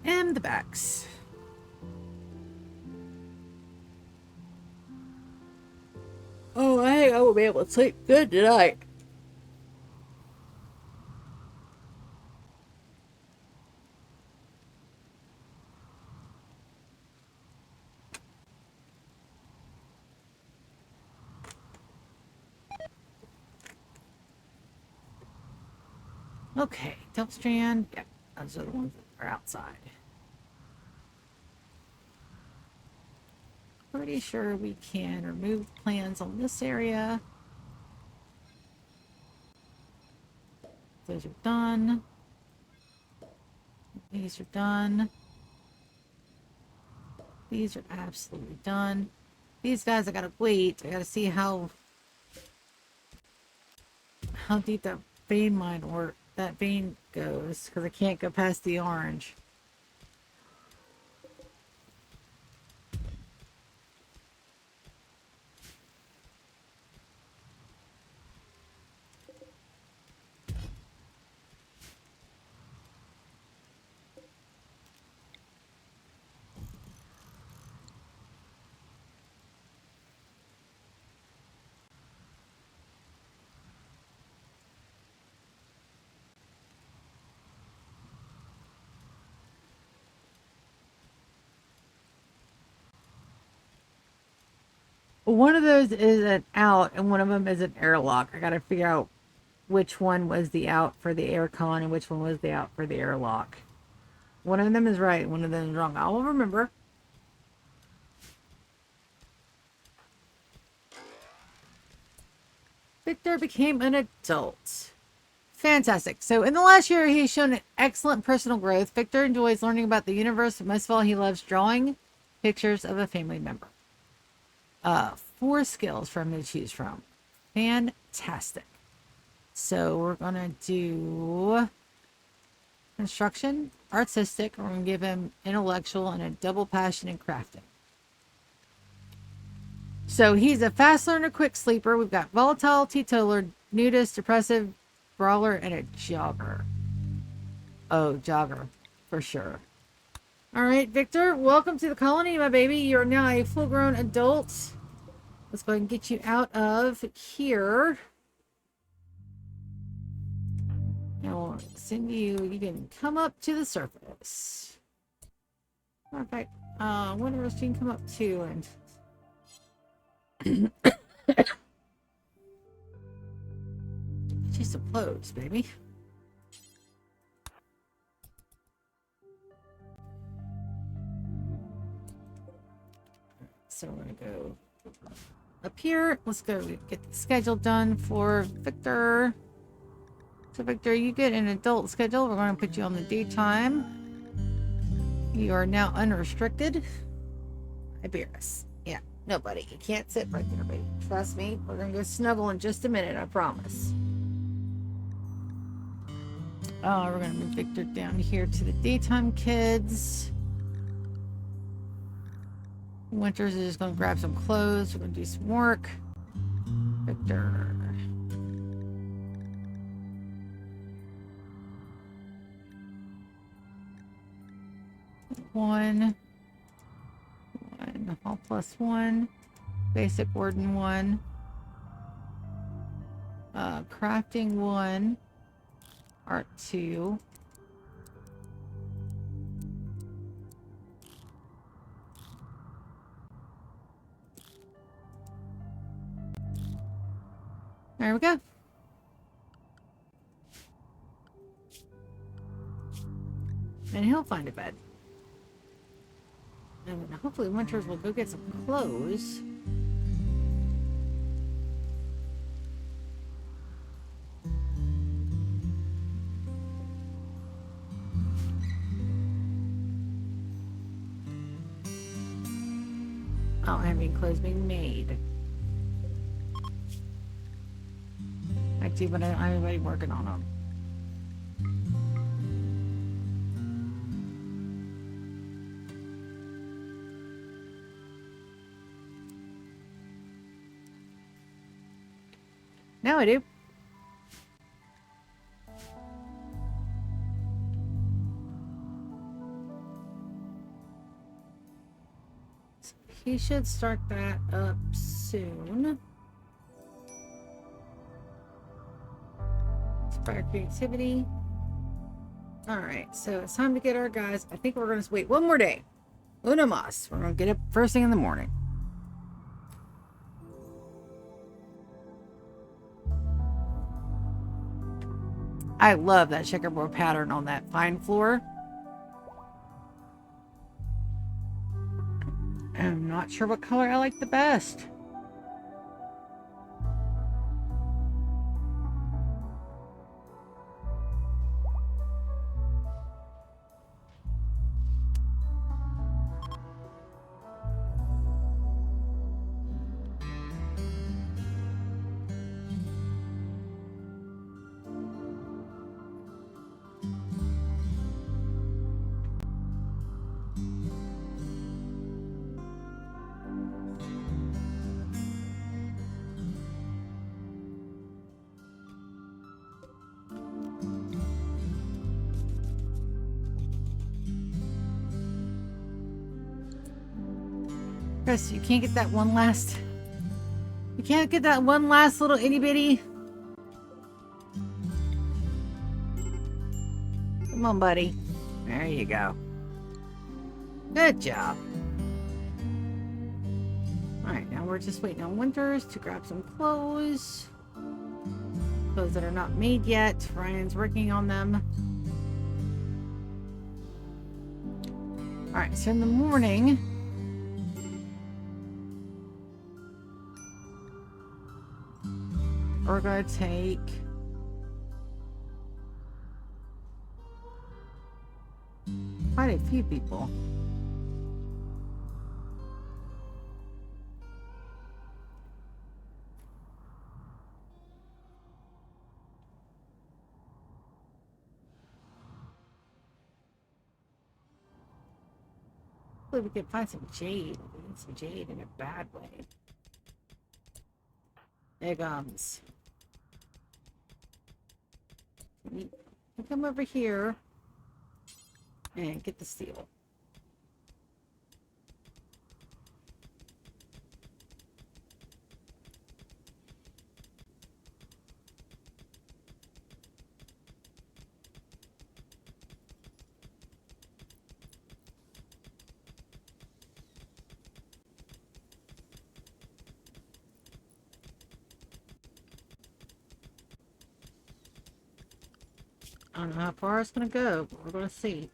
And the backs. Oh, I think I will be able to sleep good tonight. Okay, Delta Strand. Yep, those are the ones that are outside. Pretty sure we can remove plans on this area. Those are done. These are done. These are absolutely done. These guys, I gotta wait. I gotta see how deep that vein mine or that vein goes, because I can't go past the orange. One of those is an out, and one of them is an airlock. I gotta figure out which one was the out for the aircon and which one was the out for the airlock. One of them is right, one of them is wrong. I will remember. Victor became an adult. Fantastic. So in the last year, he's shown excellent personal growth. Victor enjoys learning about the universe, but most of all, he loves drawing pictures of a family member. 4 skills for him to choose from. Fantastic. So we're going to do construction, artistic. We're going to give him intellectual and a double passion in crafting. So he's a fast learner, quick sleeper. We've got volatile, teetotaler, nudist, depressive, brawler, and a jogger. Oh, jogger, for sure. All right, Victor, welcome to the colony, my baby. You're now a full-grown adult. Let's go ahead and get you out of here. Now we'll send you, you can come up to the surface. Matter of fact, Winter's you can come up too and just some clothes, baby. So we're gonna go up here. Let's go get the schedule done for Victor. So Victor, you get an adult schedule. We're going to put you on the daytime. You are now unrestricted. Iberus. Yeah, nobody. You can't sit right there, baby. Trust me. We're going to go snuggle in just a minute, I promise. Oh, we're going to move Victor down here to the daytime kids. Winters is just going to grab some clothes. We're going to do some work. Victor. One, all plus 1, basic warden 1, crafting 1, art 2, there we go. And he'll find a bed. And hopefully Winters will go get some clothes. I don't have any clothes being made. Actually, but I don't have anybody working on them. Now I do. So he should start that up soon. Inspire creativity. Alright, so it's time to get our guys. I think we're going to wait one more day. Una mas. We're going to get up first thing in the morning. I love that checkerboard pattern on that fine floor. I'm not sure what color I like the best. Chris, you can't get that one last... You can't get that one last little itty bitty... Come on, buddy. There you go. Good job. Alright, now we're just waiting on Winters to grab some clothes. Clothes that are not made yet. Ryan's working on them. Alright, so in the morning... we're going to take quite a few people. Hopefully we can find some jade. We need some jade in a bad way. Eons. You come over here and get the steel. I don't know how far it's going to go, but we're going to see.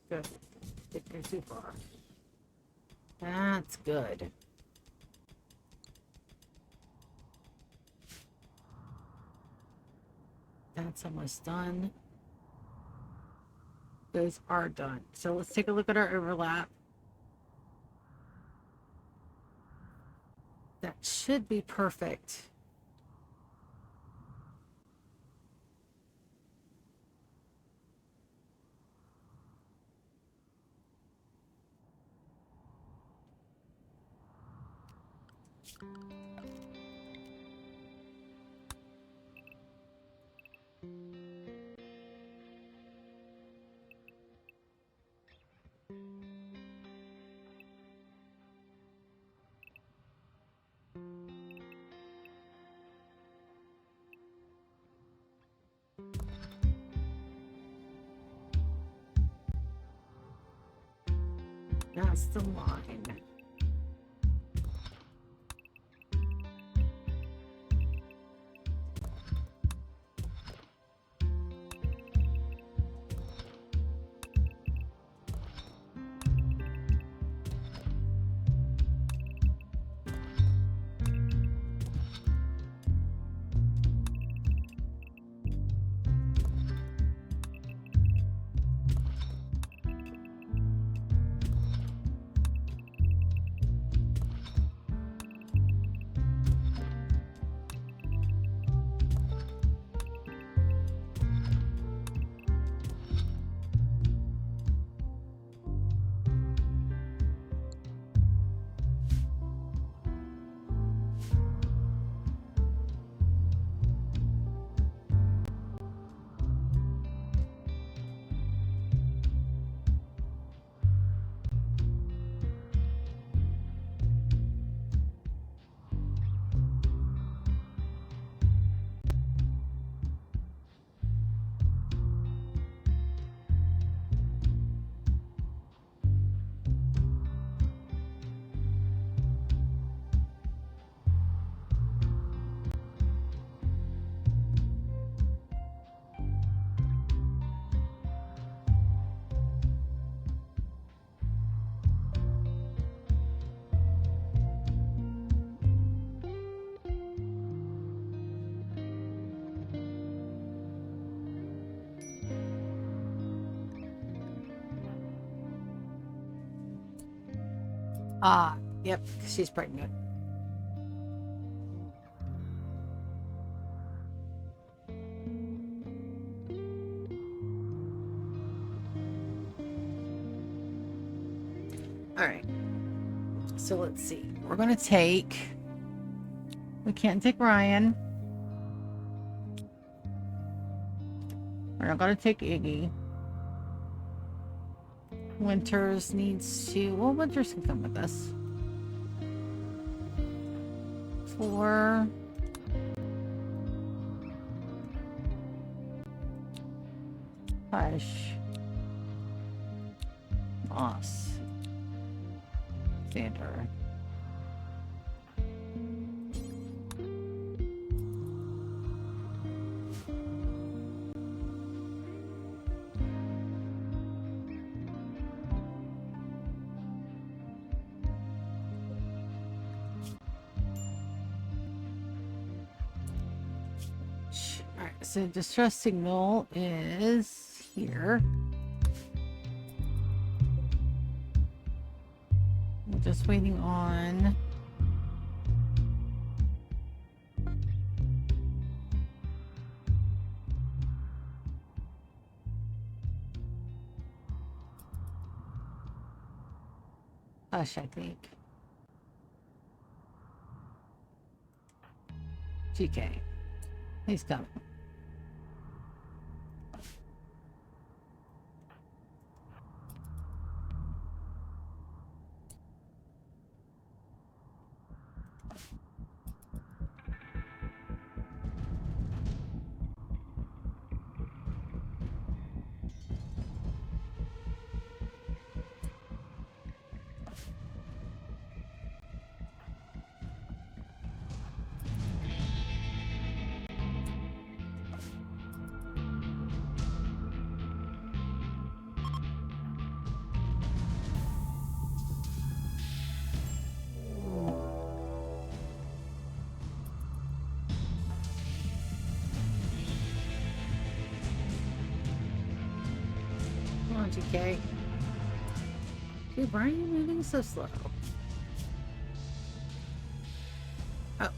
Good. Didn't go too far. That's good. That's almost done. Those are done. So let's take a look at our overlap. That should be perfect. That's the line. Ah, yep, she's pregnant. All right. So let's see. We're going to take... We can't take Ryan. We're not going to take Iggy. Winters needs to... Well, Winters can come with us. 4... Hush. Moss. Xander. so distress signal is here. I'm just waiting on... Hush, I think. GK. He's coming. Come on, GK. Dude, why are you moving so slow? Oh.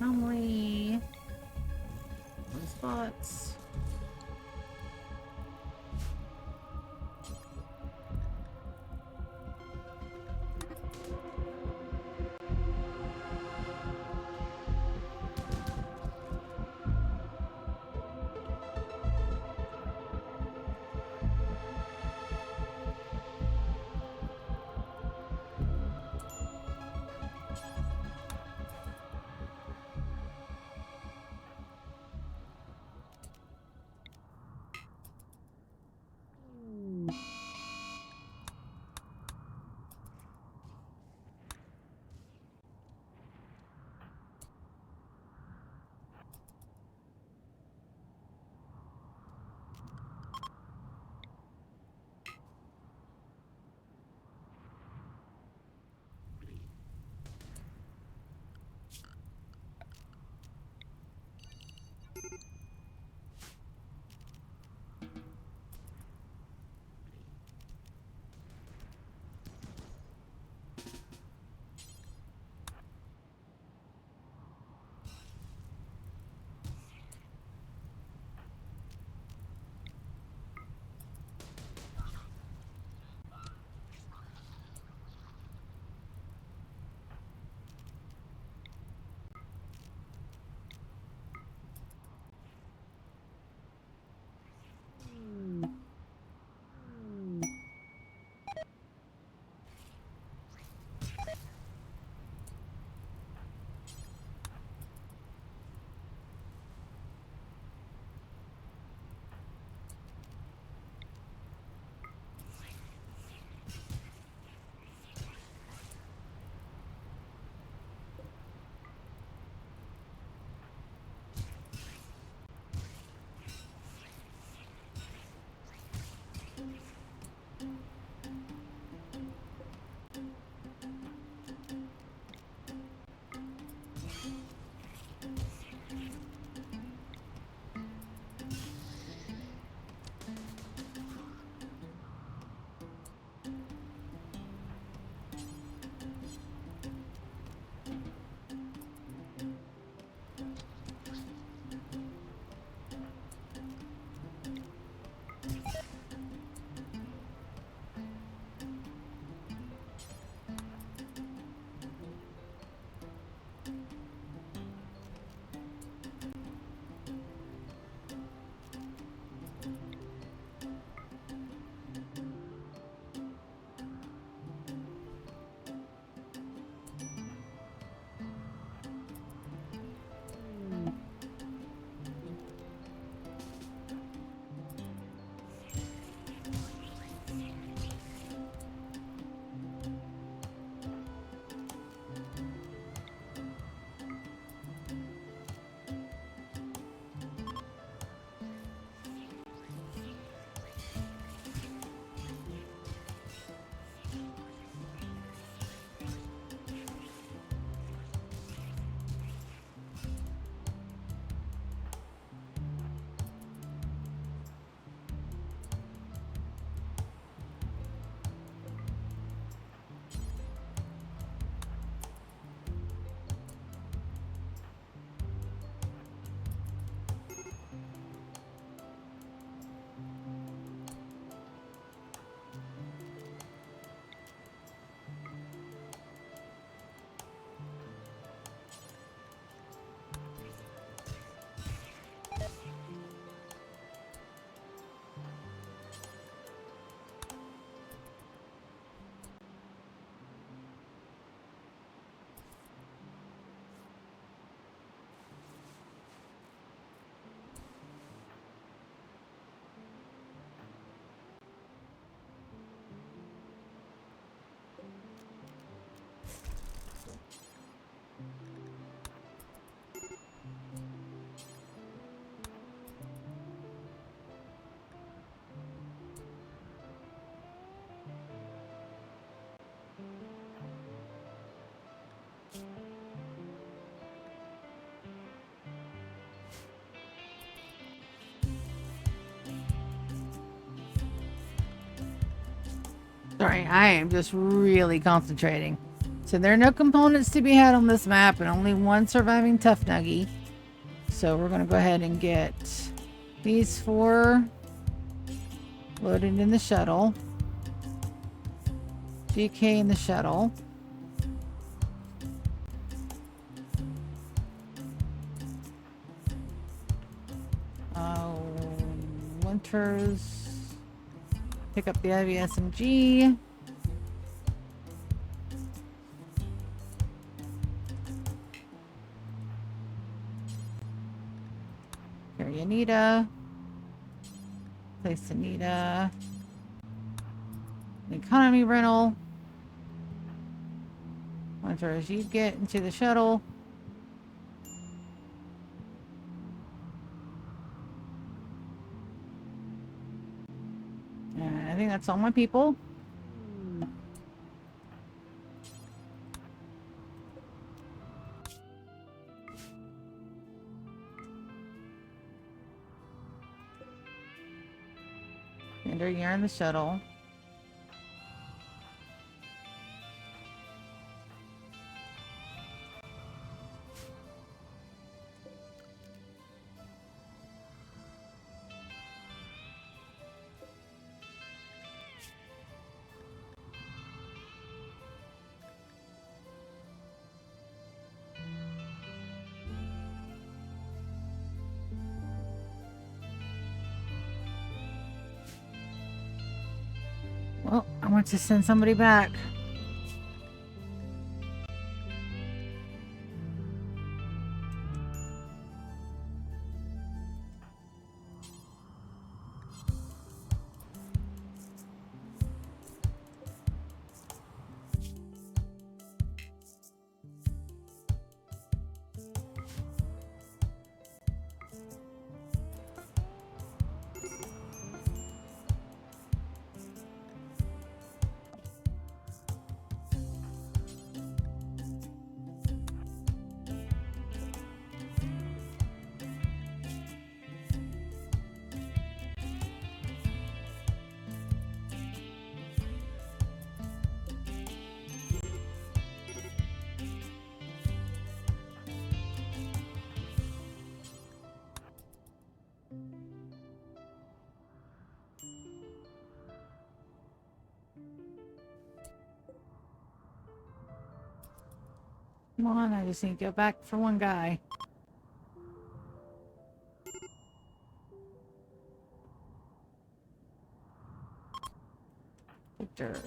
Normally, one spots. Sorry, I am just really concentrating. So there are no components to be had on this map and only one surviving tough nuggy. So we're going to go ahead and get these 4 loaded in the shuttle. GK in the shuttle. Winters. Pick up the IVSMG. Carry Anita. Place Anita. An economy rental. Winters, you get into the shuttle. And I think that's all my people. Ender, you're in the shuttle. Well, I want to send somebody back. Come on, I just need to go back for one guy. Victor.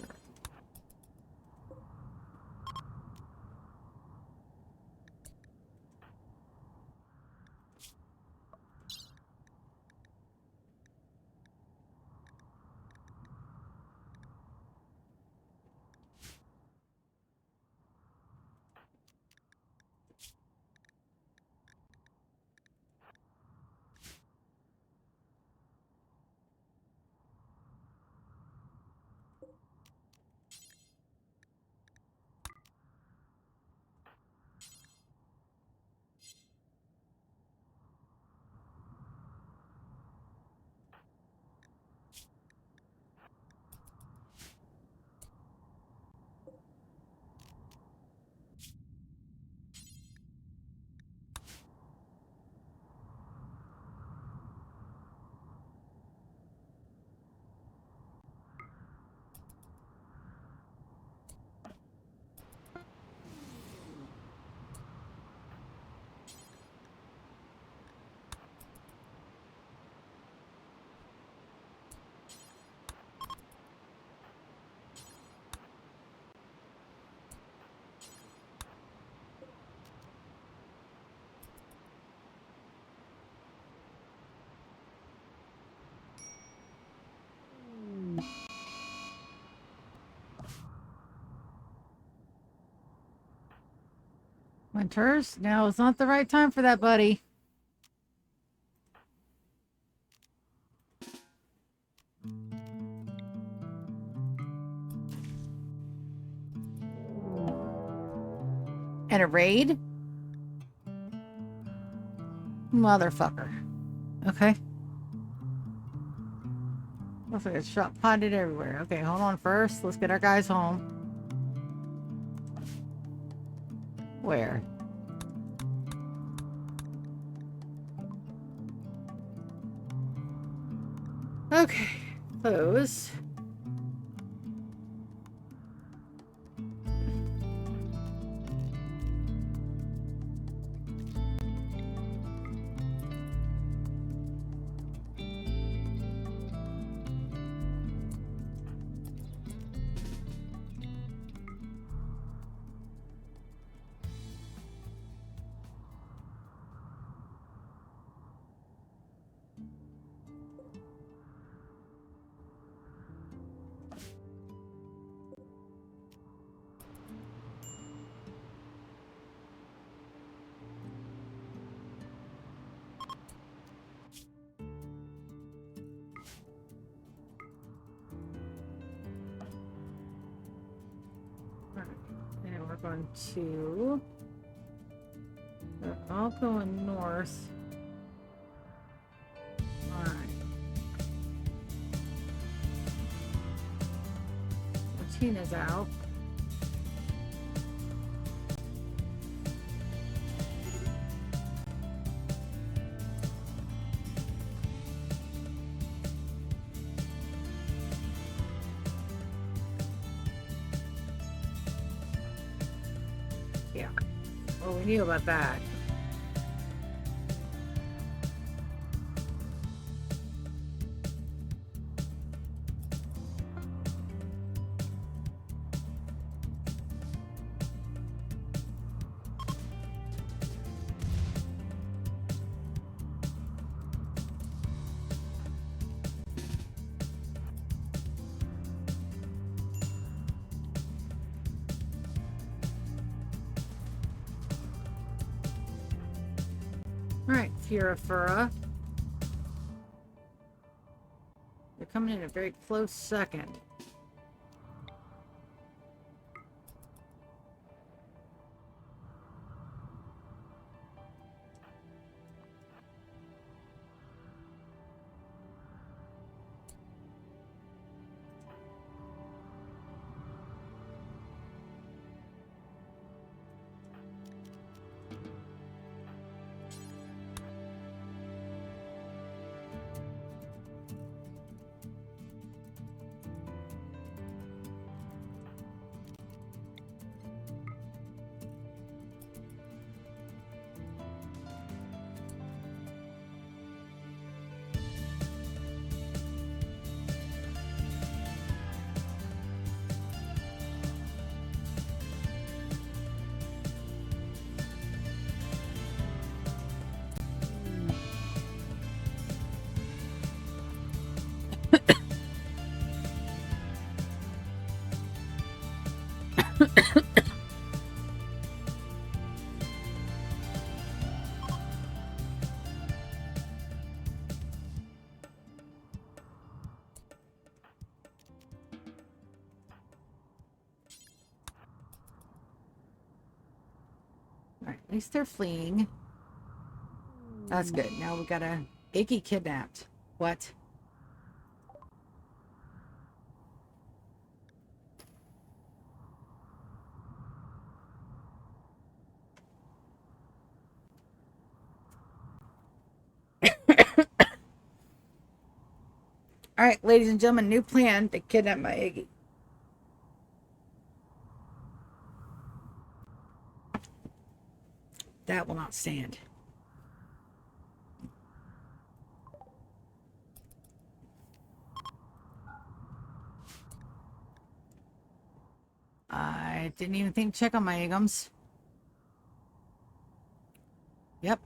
Winters, now is not the right time for that, buddy. And a raid? Motherfucker. Okay. Looks like it's shot potted everywhere. Okay, hold on first. Let's get our guys home. Where? Okay, close. And we're going to... They're all going north. Alright. Tina's out. Yeah. Well, we knew about that. Alright, Fura. They're coming in a very close second. Alright, at least they're fleeing. That's good. Now we got a Iggy kidnapped. What? Alright, ladies and gentlemen, new plan to kidnap my Iggy. That will not stand. I didn't even think to check on my Igums. Yep.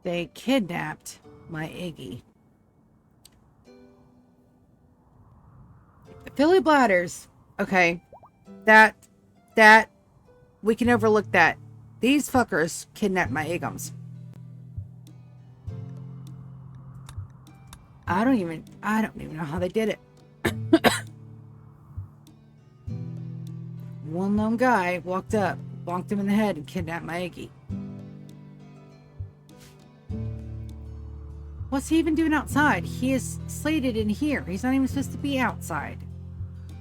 They kidnapped my Iggy. The Philly bladders. Okay. That we can overlook that. These fuckers kidnapped my Igums. I don't even know how they did it. One lone guy walked up, bonked him in the head, and kidnapped my Iggy. What's he even doing outside? He is slated in here. He's not even supposed to be outside.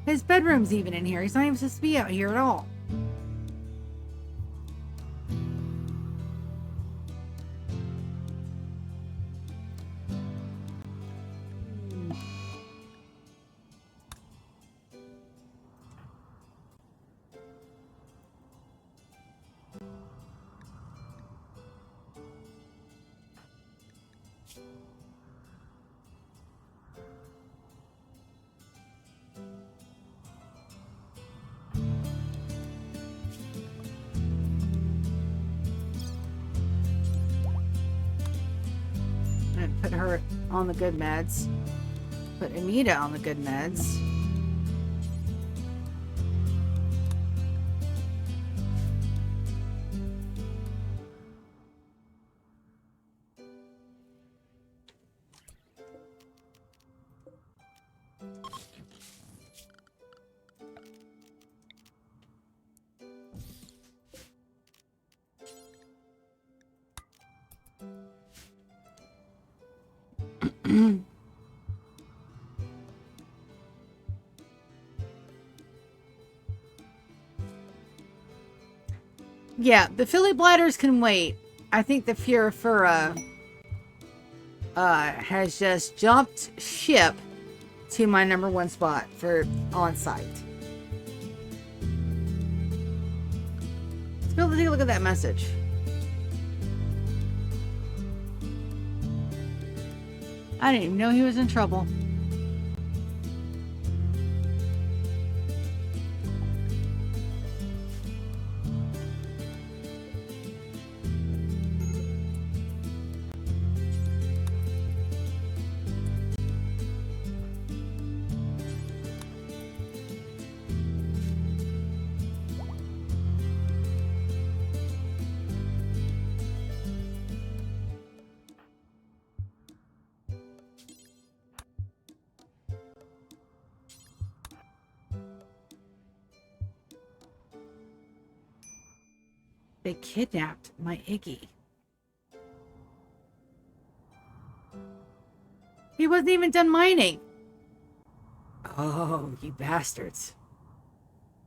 His bedroom's even in here. He's not even supposed to be out here at all. Put her on the good meds. Put Anita on the good meds. Yeah, the Philly bladders can wait. I think the Furifura has just jumped ship to my #1 spot for on-site. Let's go take a look at that message. I didn't even know he was in trouble. They kidnapped my Iggy. He wasn't even done mining. Oh, you bastards.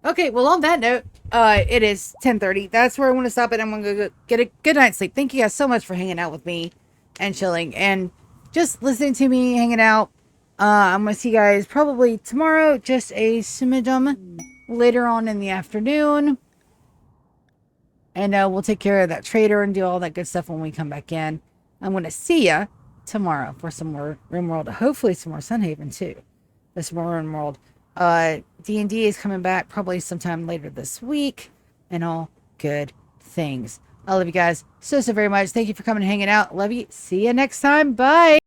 Okay, well, on that note, it is 10:30. That's where I want to stop it. I'm going to go get a good night's sleep. Thank you guys so much for hanging out with me and chilling and just listening to me, hanging out. I'm going to see you guys probably tomorrow, just a smidgen later on in the afternoon. And we'll take care of that trader and do all that good stuff when we come back in. I'm going to see ya tomorrow for some more Rimworld. Hopefully some more Sunhaven too. This more Rimworld. D&D is coming back probably sometime later this week. And all good things. I love you guys so very much. Thank you for coming and hanging out. Love you. See you next time. Bye.